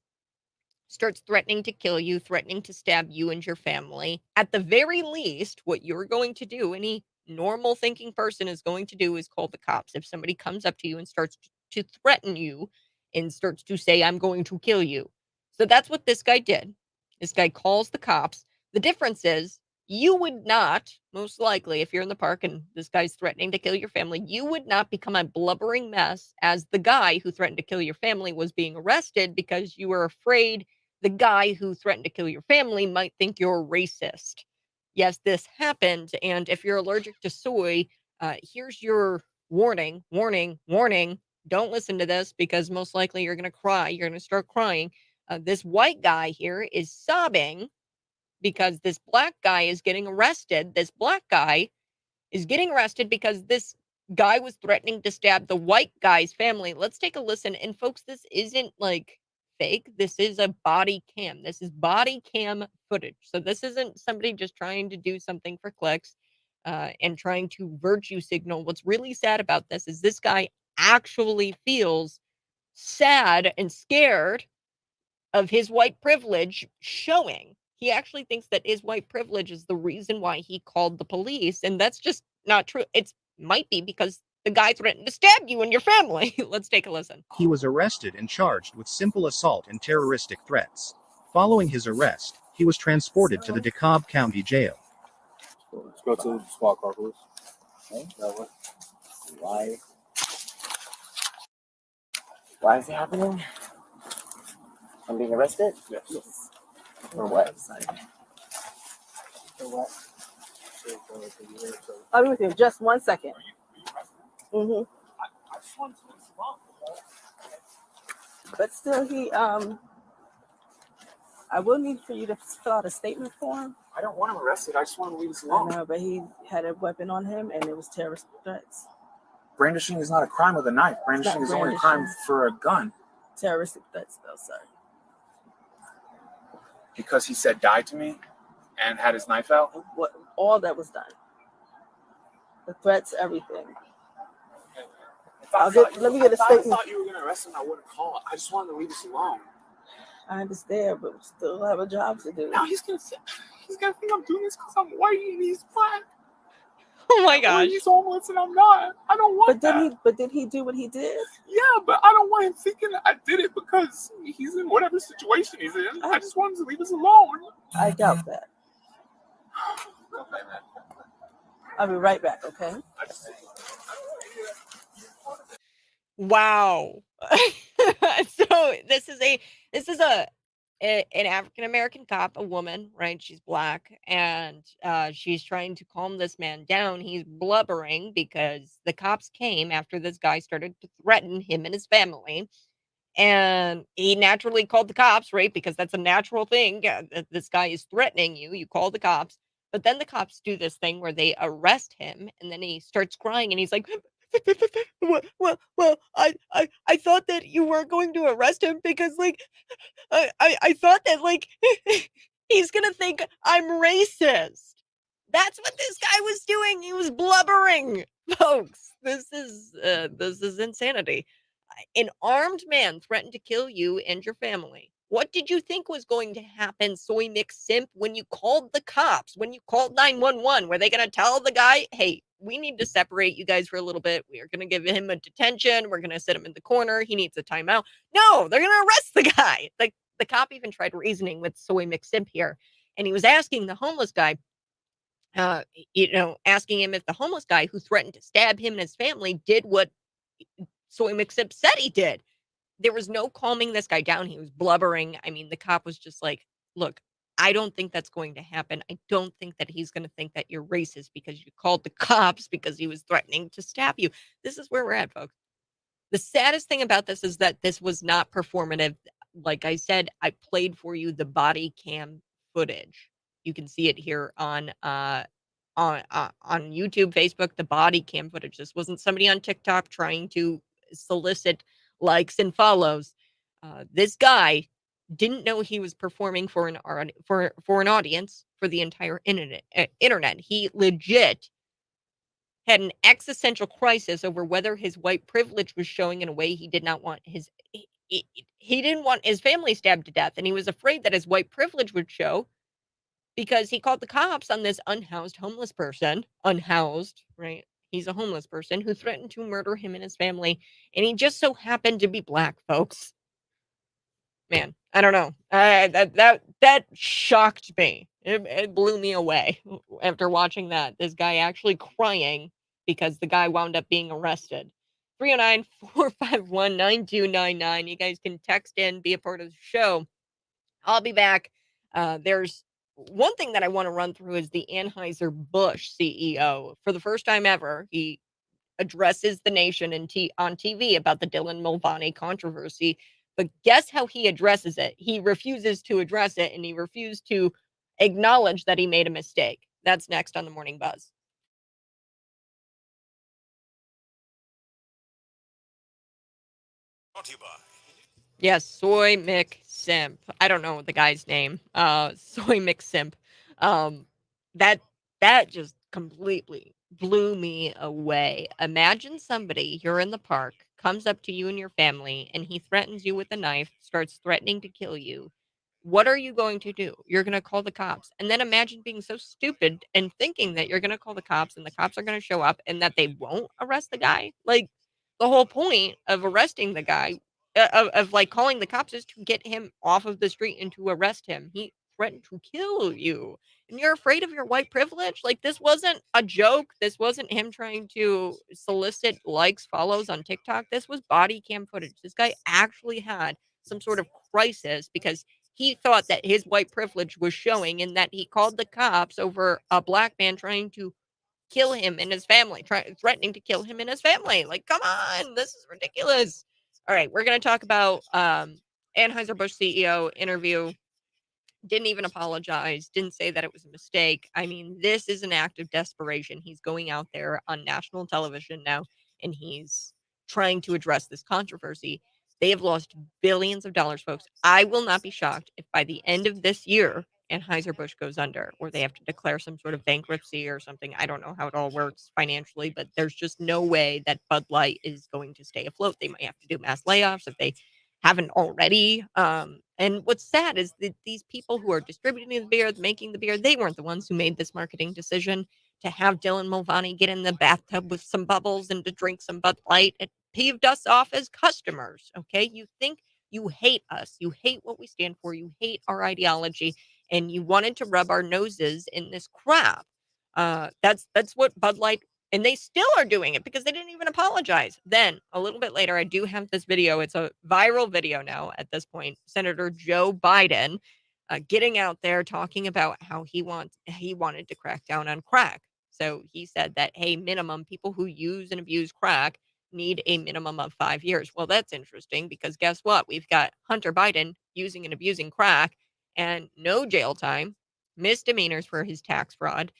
starts threatening to kill you, threatening to stab you and your family. At the very least, what you're going to do, any normal thinking person is going to do, is call the cops. If somebody comes up to you and starts to threaten you and starts to say, I'm going to kill you. So that's what this guy did. This guy calls the cops. The difference is you would not, most likely, if you're in the park and this guy's threatening to kill your family, you would not become a blubbering mess as the guy who threatened to kill your family was being arrested because you were afraid the guy who threatened to kill your family might think you're racist. Yes, this happened. And if you're allergic to soy, here's your warning, warning, warning. Don't listen to this because most likely you're going to cry. You're going to start crying. This white guy here is sobbing because this black guy is getting arrested. This black guy is getting arrested because this guy was threatening to stab the white guy's family. Let's take a listen. And folks, this isn't like fake. This is a body cam. This is body cam footage. So this isn't somebody just trying to do something for clicks and trying to virtue signal. What's really sad about this is this guy actually feels sad and scared of his white privilege showing. He actually thinks that his white privilege is the reason why he called the police. And that's just not true. It might be because the guy threatened to stab you and your family. Let's take a listen. He was arrested and charged with simple assault and terroristic threats. Following his arrest, he was transported to the DeKalb County Jail. Let's go to the squad car, please. Okay. Why is it happening? I'm being arrested? Yes. For what? For what? I'll be with you just 1 second. Mm-hmm. But still, I will need for you to fill out a statement for him. I don't want him arrested. I just want him to leave us alone. I know, but he had a weapon on him, and it was terrorist threats. Brandishing is not a crime with a knife. Brandishing is only a crime for a gun. Terroristic threats, though, sir. Because he said die to me and had his knife out? What? All that was done. The threats, everything. Let me get a statement. If I thought you were going to arrest him, I wouldn't call. I just wanted to leave us alone. I understand, but we still have a job to do. Now he's gonna think I'm doing this because I'm white and he's black. Oh my gosh. Or he's homeless and I'm not. I don't want that. But did he do what he did? Yeah, but I don't want him thinking I did it because he's in whatever situation he's in. I just want him to leave us alone. I doubt that. I'll be right back, okay? Wow. So this is an African American cop, a woman, right? She's black, and she's trying to calm this man down. He's blubbering because the cops came after this guy started to threaten him and his family. And he naturally called the cops, right? Because that's a natural thing. This guy is threatening you. You call the cops. But then the cops do this thing where they arrest him, and then he starts crying, and he's like, I thought that you weren't going to arrest him because, like, I thought that, like, he's gonna think I'm racist. That's what this guy was doing. He was blubbering, folks. This is insanity. An armed man threatened to kill you and your family. What did you think was going to happen, Soy Mix Simp, when you called the cops, when you called 911? Were they going to tell the guy, hey, we need to separate you guys for a little bit. We are going to give him a detention. We're going to sit him in the corner. He needs a timeout. No, they're going to arrest the guy. Like, the cop even tried reasoning with Soy Mix Simp here. And he was asking the homeless guy, asking him if the homeless guy who threatened to stab him and his family did what Soy Mix Simp said he did. There was no calming this guy down. He was blubbering. I mean, the cop was just like, look, I don't think that's going to happen. I don't think that he's going to think that you're racist because you called the cops because he was threatening to stab you. This is where we're at, folks. The saddest thing about this is that this was not performative. Like I said, I played for you the body cam footage. You can see it here on YouTube, Facebook, the body cam footage. This wasn't somebody on TikTok trying to solicit likes and follows. This guy didn't know he was performing for an audience for the entire internet. He legit had an existential crisis over whether his white privilege was showing in a way he did not want he didn't want his family stabbed to death, and he was afraid that his white privilege would show because he called the cops on this unhoused homeless person. Unhoused, right? He's a homeless person who threatened to murder him and his family, and he just so happened to be black, folks. Man, I don't know. That shocked me. It blew me away after watching that. This guy actually crying because the guy wound up being arrested. 309-451-9299. You guys can text in, be a part of the show. I'll be back. There's one thing that I want to run through is the ANHEUSER-BUSCH CEO. For the first time ever, he addresses the nation on TV about the Dylan Mulvaney controversy. But guess how he addresses it? He refuses to address it, and he refused to acknowledge that he made a mistake. That's next on the Morning Buzz. Yes, Soy Mix Simp. I don't know the guy's name. Soy Mix Simp. That just completely blew me away. Imagine somebody, you're in the park, comes up to you and your family, and he threatens you with a knife, starts threatening to kill you. What are you going to do? You're going to call the cops. And then imagine being so stupid and thinking that you're going to call the cops and the cops are going to show up and that they won't arrest the guy. Like, the whole point of arresting the guy, of like calling the cops, is to get him off of the street and to arrest him. He threatened to kill you. And you're afraid of your white privilege? Like, this wasn't a joke. This wasn't him trying to solicit likes, follows on TikTok. This was body cam footage. This guy actually had some sort of crisis because he thought that his white privilege was showing and that he called the cops over a black man trying to kill him and his family, threatening to kill him and his family. Like, come on, this is ridiculous. All right, we're going to talk about Anheuser-Busch CEO interview. Didn't even apologize, didn't say that it was a mistake. I mean, this is an act of desperation. He's going out there on national television now, and he's trying to address this controversy. They have lost billions of dollars, folks. I will not be shocked if by the end of this year, Anheuser-Busch goes under, or they have to declare some sort of bankruptcy or something. I don't know how it all works financially, but there's just no way that Bud Light is going to stay afloat. They might have to do mass layoffs if they haven't already. And what's sad is that these people who are distributing the beer, making the beer, they weren't the ones who made this marketing decision to have Dylan Mulvaney get in the bathtub with some bubbles and to drink some Bud Light. It peeved us off as customers. Okay. You think you hate us. You hate what we stand for. You hate our ideology. And you wanted to rub our noses in this crap. That's what Bud Light, and they still are doing it because they didn't even apologize. Then a little bit later, I do have this video. It's a viral video now at this point. Senator Joe Biden getting out there talking about how he wanted to crack down on crack. So he said that, hey, minimum people who use and abuse crack need a minimum of 5 years. Well, that's interesting because guess what? We've got Hunter Biden using and abusing crack and no jail time, misdemeanors for his tax fraud.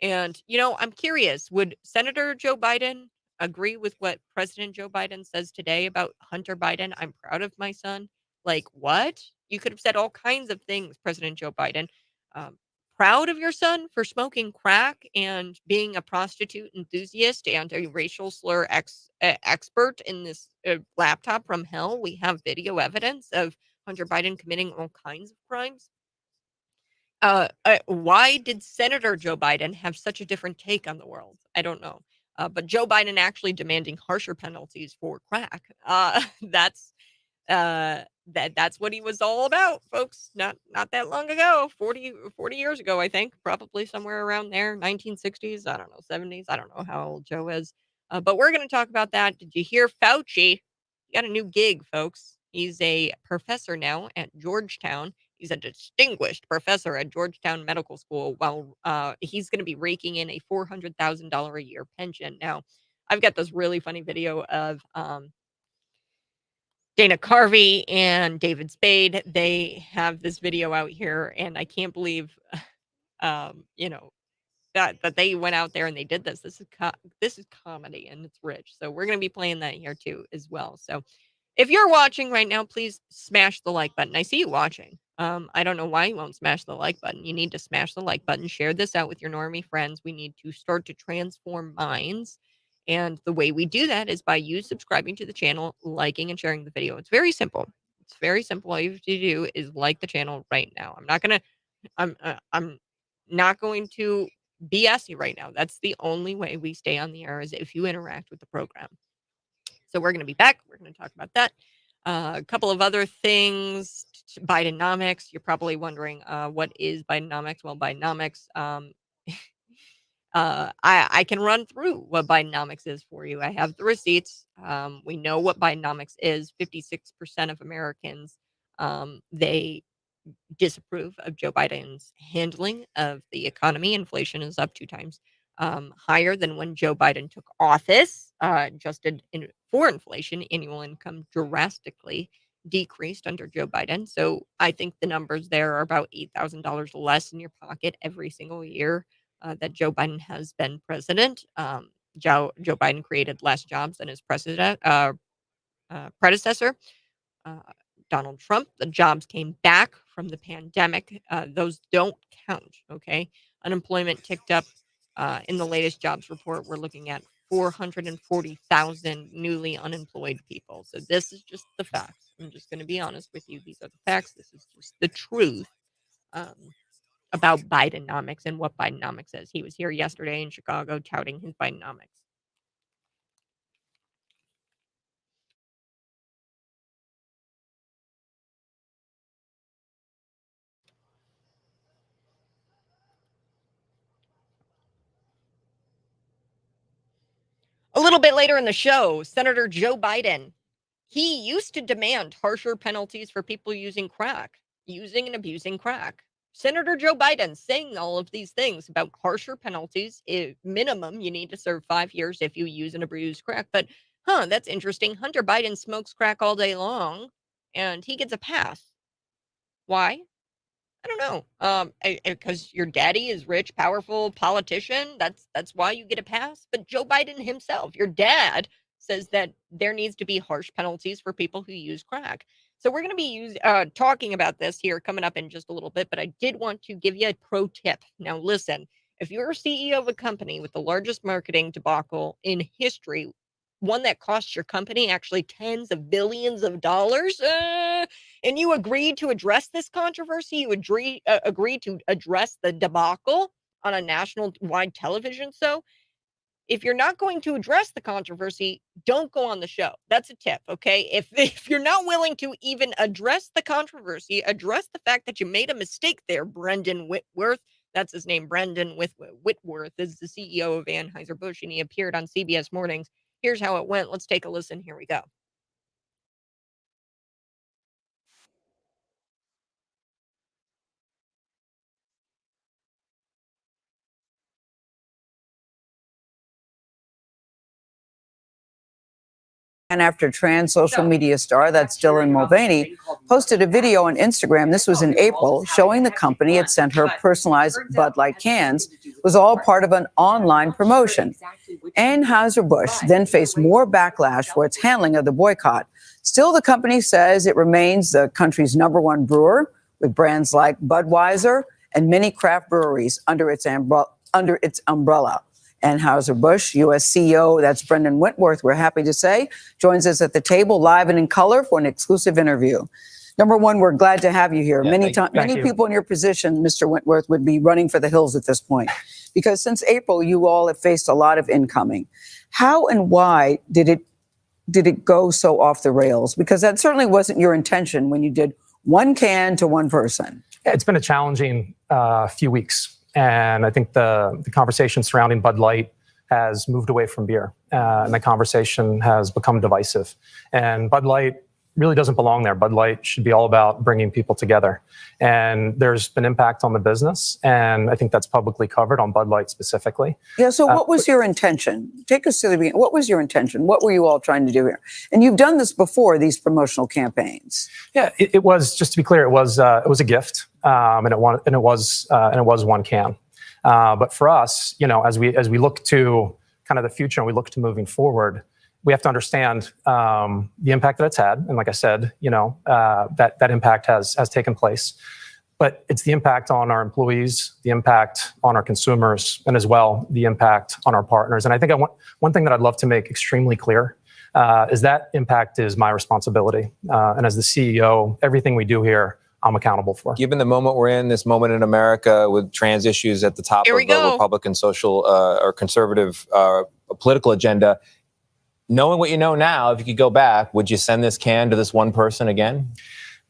And, I'm curious, would Senator Joe Biden agree with what President Joe Biden says today about Hunter Biden? I'm proud of my son. Like, what? You could have said all kinds of things, President Joe Biden. Um, Proud of your son for smoking crack and being a prostitute enthusiast and a racial slur expert in this laptop from hell. We have video evidence of Hunter Biden committing all kinds of crimes. Why did Senator Joe Biden have such a different take on the world? I don't know. But Joe Biden actually demanding harsher penalties for crack. That's what he was all about, folks. Not that long ago, 40 years ago, I think, probably somewhere around there, 1960s. I don't know, 70s. I don't know how old Joe is. But we're going to talk about that. Did you hear Fauci? He got a new gig, folks. He's a professor now at Georgetown. He's a distinguished professor at Georgetown Medical School. While he's going to be raking in a $400,000 a year pension. Now, I've got this really funny video of Dana Carvey and David Spade. They have this video out here, and I can't believe, that they went out there and they did this. This is comedy and it's rich. So we're going to be playing that here too as well. So if you're watching right now, please smash the like button. I see you watching. I don't know why you won't smash the like button. You need to smash the like button. Share this out with your normie friends. We need to start to transform minds. And the way we do that is by you subscribing to the channel, liking and sharing the video. It's very simple. It's very simple. All you have to do is like the channel right now. I'm not going to BS you right now. That's the only way we stay on the air is if you interact with the program. So we're going to be back. We're going to talk about that. A couple of other things. Bidenomics. You're probably wondering what is Bidenomics? Well, Bidenomics. I can run through what Bidenomics is for you. I have the receipts. We know what Bidenomics is. 56% of Americans, they disapprove of Joe Biden's handling of the economy. Inflation is up 2 times higher than when Joe Biden took office. Adjusted for inflation, annual income drastically decreased under Joe Biden. So I think the numbers there are about $8,000 less in your pocket every single year that Joe Biden has been president. Joe Biden created less jobs than his predecessor. Donald Trump. The jobs came back from the pandemic. Those don't count, okay? Unemployment ticked up in the latest jobs report. We're looking at 440,000 newly unemployed people. So this is just the facts. I'm just going to be honest with you. These are the facts. This is just the truth about Bidenomics and what Bidenomics is. He was here yesterday in Chicago touting his Bidenomics. A little bit later in the show, Senator Joe Biden, he used to demand harsher penalties for people using and abusing crack. Senator Joe Biden saying all of these things about harsher penalties. Minimum, you need to serve 5 years if you use and abuse crack. But, that's interesting. Hunter Biden smokes crack all day long, and he gets a pass. Why? I don't know. Because your daddy is rich, powerful politician. That's why you get a pass. But Joe Biden himself, your dad, says that there needs to be harsh penalties for people who use crack. So we're going to be talking about this here coming up in just a little bit. But I did want to give you a pro tip. Now, listen, if you're a CEO of a company with the largest marketing debacle in history, one that costs your company actually tens of billions of dollars, and you agreed to address this controversy, you agreed to address the debacle on a national-wide television show. If you're not going to address the controversy, don't go on the show. That's a tip, okay? If you're not willing to even address the controversy, address the fact that you made a mistake there, Brendan Whitworth, That's his name. Brendan Whitworth is the CEO of Anheuser-Busch, and he appeared on CBS Mornings. Here's how it went. Let's take a listen. Here we go. And after trans social media star, that's Dylan Mulvaney, posted a video on Instagram, this was in April, showing the company had sent her personalized Bud Light cans, was all part of an online promotion. ANHEUSER-BUSCH then faced more backlash for its handling of the boycott. Still, the company says it remains the country's #1 brewer, with brands like Budweiser and many craft breweries under its umbrella. Anheuser-Busch U.S. CEO, that's Brendan Whitworth, we're happy to say, joins us at the table live and in color for an exclusive interview. Number one, we're glad to have you here. Yeah, Many people in your position, Mr. Whitworth, would be running for the hills at this point, because since April, you all have faced a lot of incoming. How and why did it go so off the rails? Because that certainly wasn't your intention when you did one can to one person. Yeah, it's been a challenging few weeks. And I think the conversation surrounding Bud Light has moved away from beer. And the conversation has become divisive. And Bud Light really doesn't belong there. Bud Light should be all about bringing people together. And there's been impact on the business. And I think that's publicly covered on Bud Light specifically. Yeah, so what was your intention? Take us to the beginning. What was your intention? What were you all trying to do here? And you've done this before, these promotional campaigns. Yeah, it was, just to be clear, it was a gift. And it was one can. But for us, as we look to kind of the future and we look to moving forward, we have to understand the impact that it's had. And like I said, that impact has taken place. But it's the impact on our employees, the impact on our consumers, and as well, the impact on our partners. And I think one thing that I'd love to make extremely clear is that impact is my responsibility. And as the CEO, everything we do here, I'm accountable for. Given the moment we're in, this moment in America with trans issues at the top of the Republican social or conservative political agenda, knowing what you know now, if you could go back, would you send this can to this one person again?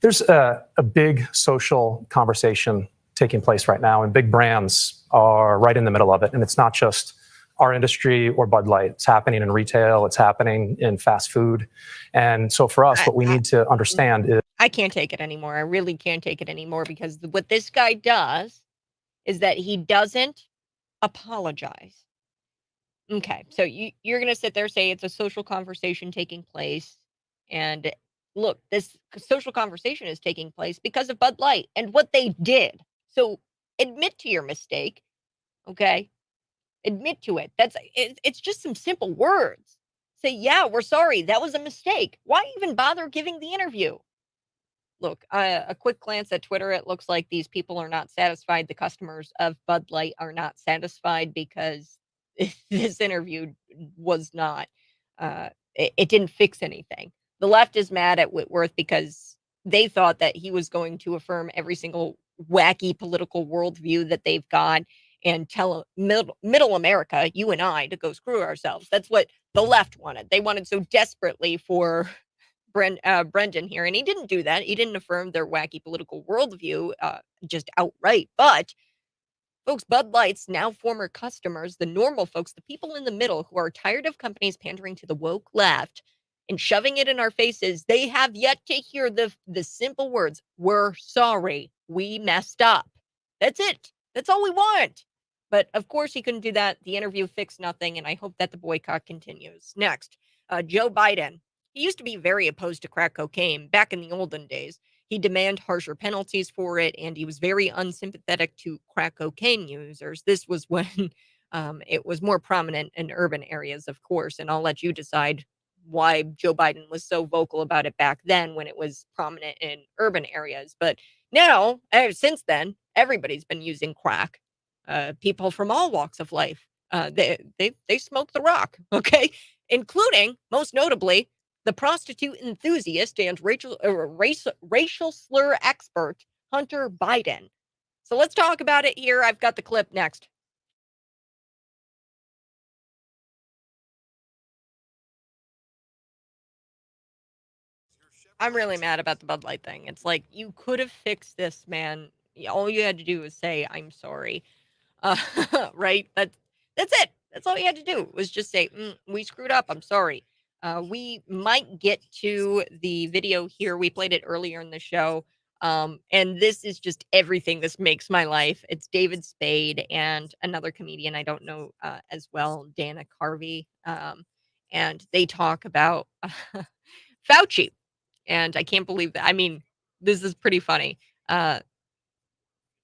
There's a big social conversation taking place right now, and big brands are right in the middle of it. And it's not just our industry or Bud Light. It's happening in retail. It's happening in fast food. And so for us, what we need to understand is I can't take it anymore. I really can't take it anymore, because what this guy does is that he doesn't apologize. Okay, so you're going to sit there and say it's a social conversation taking place. And look, this social conversation is taking place because of Bud Light and what they did. So admit to your mistake, okay? Admit to it. It's just some simple words. Say, yeah, we're sorry. That was a mistake. Why even bother giving the interview? Look, a quick glance at Twitter, it looks like these people are not satisfied. The customers of Bud Light are not satisfied because this interview was not, it didn't fix anything. The left is mad at Whitworth because they thought that he was going to affirm every single wacky political worldview that they've got and tell middle America, you and I, to go screw ourselves. That's what the left wanted. They wanted so desperately for Brendan here, and he didn't do that. He didn't affirm their wacky political worldview just outright. But folks, Bud Light's now former customers, the normal folks, the people in the middle who are tired of companies pandering to the woke left and shoving it in our faces, they have yet to hear the simple words, "We're sorry, we messed up." That's it. That's all we want. But of course, he couldn't do that. The interview fixed nothing, and I hope that the boycott continues. Next, Joe Biden. He used to be very opposed to crack cocaine back in the olden days. He demanded harsher penalties for it, and he was very unsympathetic to crack cocaine users. This was when it was more prominent in urban areas, of course, and I'll let you decide why Joe Biden was so vocal about it back then when it was prominent in urban areas. But now, since then, everybody's been using crack. People from all walks of life. They smoke the rock, okay? Including, most notably, the prostitute enthusiast and racial slur expert, Hunter Biden. So let's talk about it here. I've got the clip next. I'm really mad about the Bud Light thing. It's like, you could have fixed this, man. all you had to do was say, "I'm sorry." Uh, right? That's it. That's all you had to do was just say, "We screwed up. I'm sorry." We might get to the video here. We played it earlier in the show. And this is just everything. This makes my life. It's David Spade and another comedian I don't know as well, Dana Carvey. And they talk about Fauci. And I can't believe that. I mean, this is pretty funny. Uh,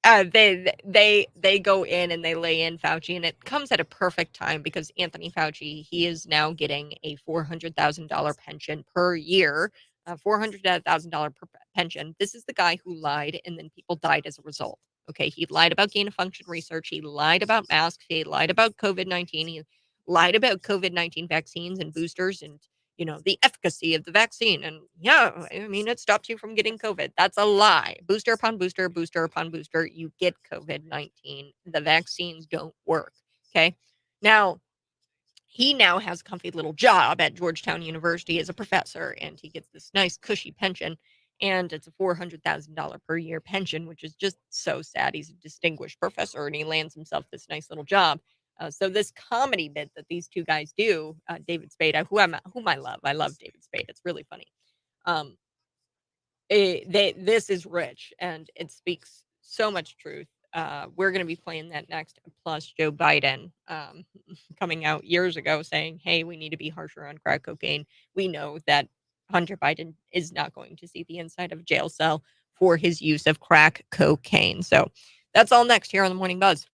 they go in and they lay in Fauci, and it comes at a perfect time because Anthony Fauci, he is now getting a $400,000 pension per year, $400,000 per pension. This is the guy who lied, and then people died as a result. Okay, he lied about gain of function research. He lied about masks. He lied about COVID-19. He lied about COVID-19 vaccines and boosters, and the efficacy of the vaccine. And yeah, I mean, it stops you from getting COVID. That's a lie. Booster upon booster, booster upon booster, you get COVID-19. The vaccines don't work. Okay. Now, he now has a comfy little job at Georgetown University as a professor, and he gets this nice, cushy pension. And it's a $400,000 per year pension, which is just so sad. He's a distinguished professor, and he lands himself this nice little job. So this comedy bit that these two guys do, David Spade, whom I love David Spade. It's really funny. This is rich, and it speaks so much truth. We're going to be playing that next. Plus, Joe Biden coming out years ago saying, "Hey, we need to be harsher on crack cocaine." We know that Hunter Biden is not going to see the inside of a jail cell for his use of crack cocaine. So that's all next here on the Morning Buzz.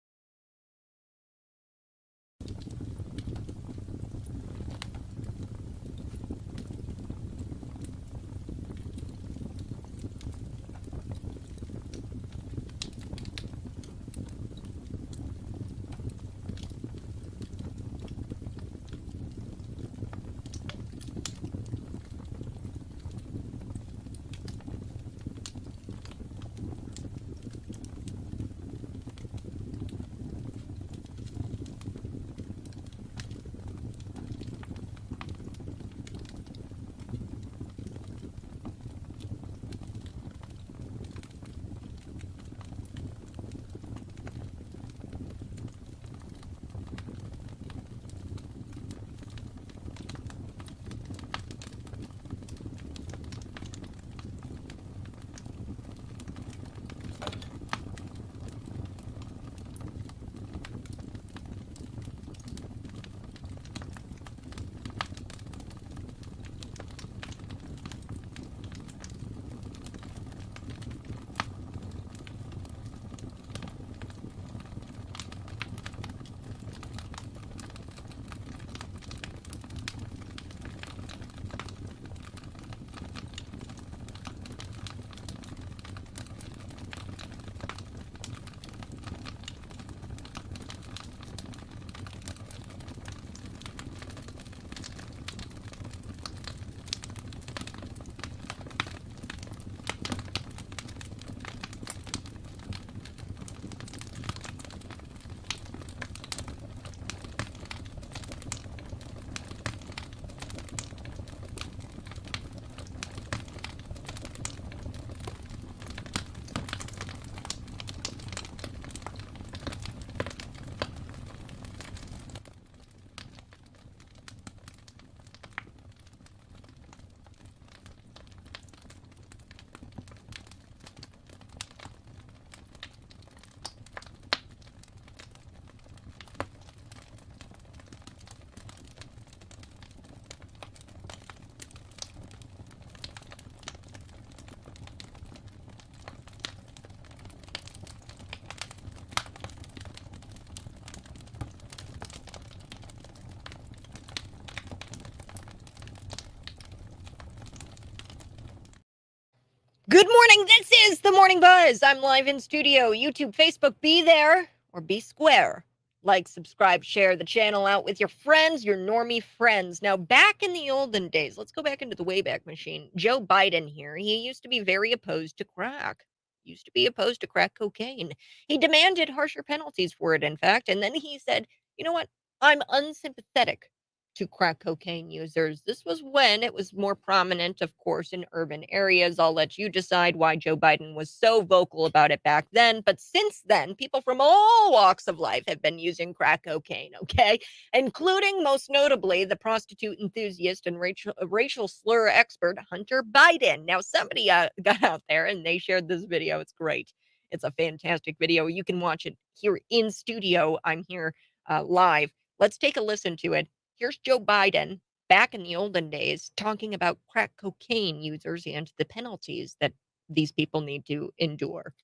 Good morning. This is the Morning Buzz. I'm live in studio. YouTube, Facebook, be there or be square. Like, subscribe, share the channel out with your friends, your normie friends. Now, back in the olden days, let's go back into the Wayback Machine. Joe Biden here, he used to be very opposed to crack. Used to be opposed to crack cocaine. He demanded harsher penalties for it, in fact. And then he said, you know what? I'm unsympathetic to crack cocaine users. This was when it was more prominent, of course, in urban areas. I'll let you decide why Joe Biden was so vocal about it back then. But since then, people from all walks of life have been using crack cocaine, okay? Including, most notably, the prostitute enthusiast and racial slur expert, Hunter Biden. Now, somebody got out there and they shared this video. It's great. It's a fantastic video. You can watch it here in studio. I'm here live. Let's take a listen to it. Here's Joe Biden back in the olden days talking about crack cocaine users and the penalties that these people need to endure.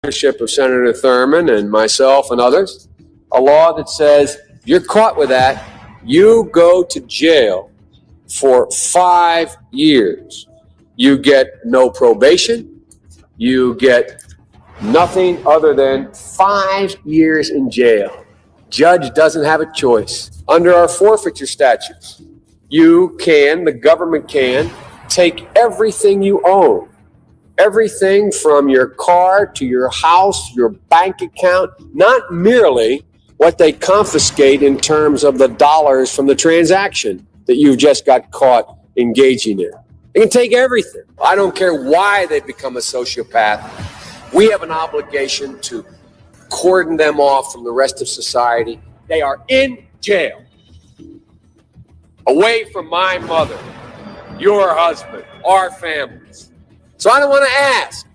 Leadership of Senator Thurmond and myself and others, a law that says if you're caught with that, you go to jail for 5 years. You get no probation. You get nothing other than 5 years in jail. Judge doesn't have a choice. Under our forfeiture statutes, the government can take everything you own. Everything from your car to your house, your bank account, not merely what they confiscate in terms of the dollars from the transaction that you've just got caught engaging in. They can take everything. I don't care why they become a sociopath. We have an obligation to cordon them off from the rest of society. They are in jail, away from my mother, your husband, our families. So I don't want to ask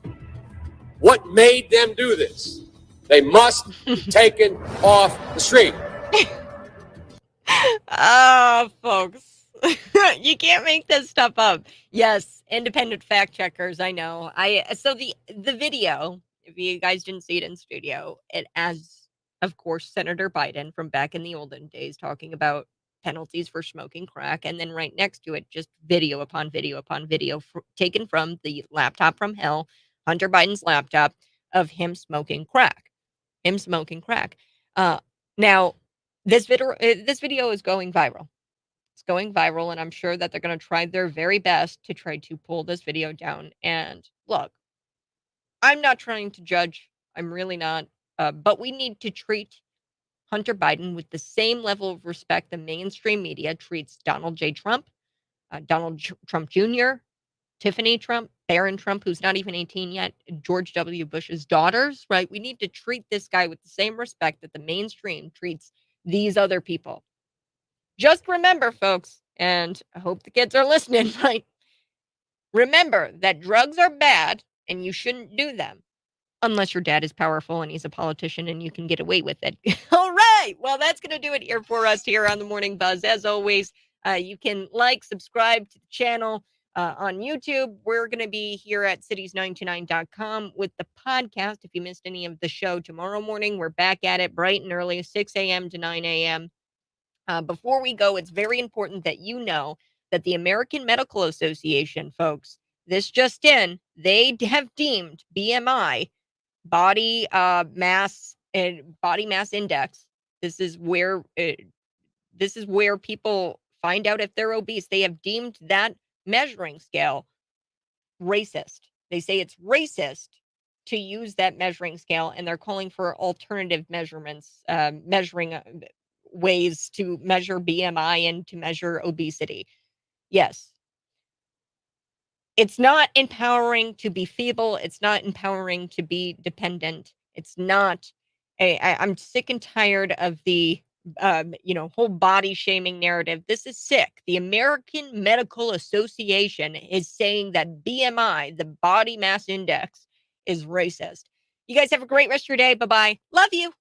what made them do this. They must be taken off the street. Oh, folks. You can't make this stuff up. Yes, independent fact checkers, I know. So the video, if you guys didn't see it in studio, it has, of course, Senator Biden from back in the olden days talking about penalties for smoking crack, and then right next to it, just video upon video upon video taken from the laptop from hell, Hunter Biden's laptop, of him smoking crack. Now, this video is going viral. It's going viral, and I'm sure that they're going to try their very best to try to pull this video down. And look, I'm not trying to judge. I'm really not. But we need to treat Hunter Biden with the same level of respect the mainstream media treats Donald J. Trump, Donald Trump Jr., Tiffany Trump, Barron Trump, who's not even 18 yet, George W. Bush's daughters, right? We need to treat this guy with the same respect that the mainstream treats these other people. Just remember, folks, and I hope the kids are listening, right? Remember that drugs are bad and you shouldn't do them. Unless your dad is powerful and he's a politician and you can get away with it. All right. Well, that's going to do it here for us here on the Morning Buzz. As always, you can subscribe to the channel on YouTube. We're going to be here at cities929.com with the podcast. If you missed any of the show tomorrow morning, we're back at it bright and early, 6 a.m. to 9 a.m. Before we go, it's very important that you know that the American Medical Association, folks, this just in, they have deemed BMI, body mass index. This is where people find out if they're obese. They have deemed that measuring scale racist. They say it's racist to use that measuring scale, and they're calling for alternative measurements, measuring ways to measure BMI and to measure obesity. Yes. It's not empowering to be feeble. It's not empowering to be dependent. It's not. I'm sick and tired of the, whole body shaming narrative. This is sick. The American Medical Association is saying that BMI, the body mass index, is racist. You guys have a great rest of your day. Bye-bye. Love you.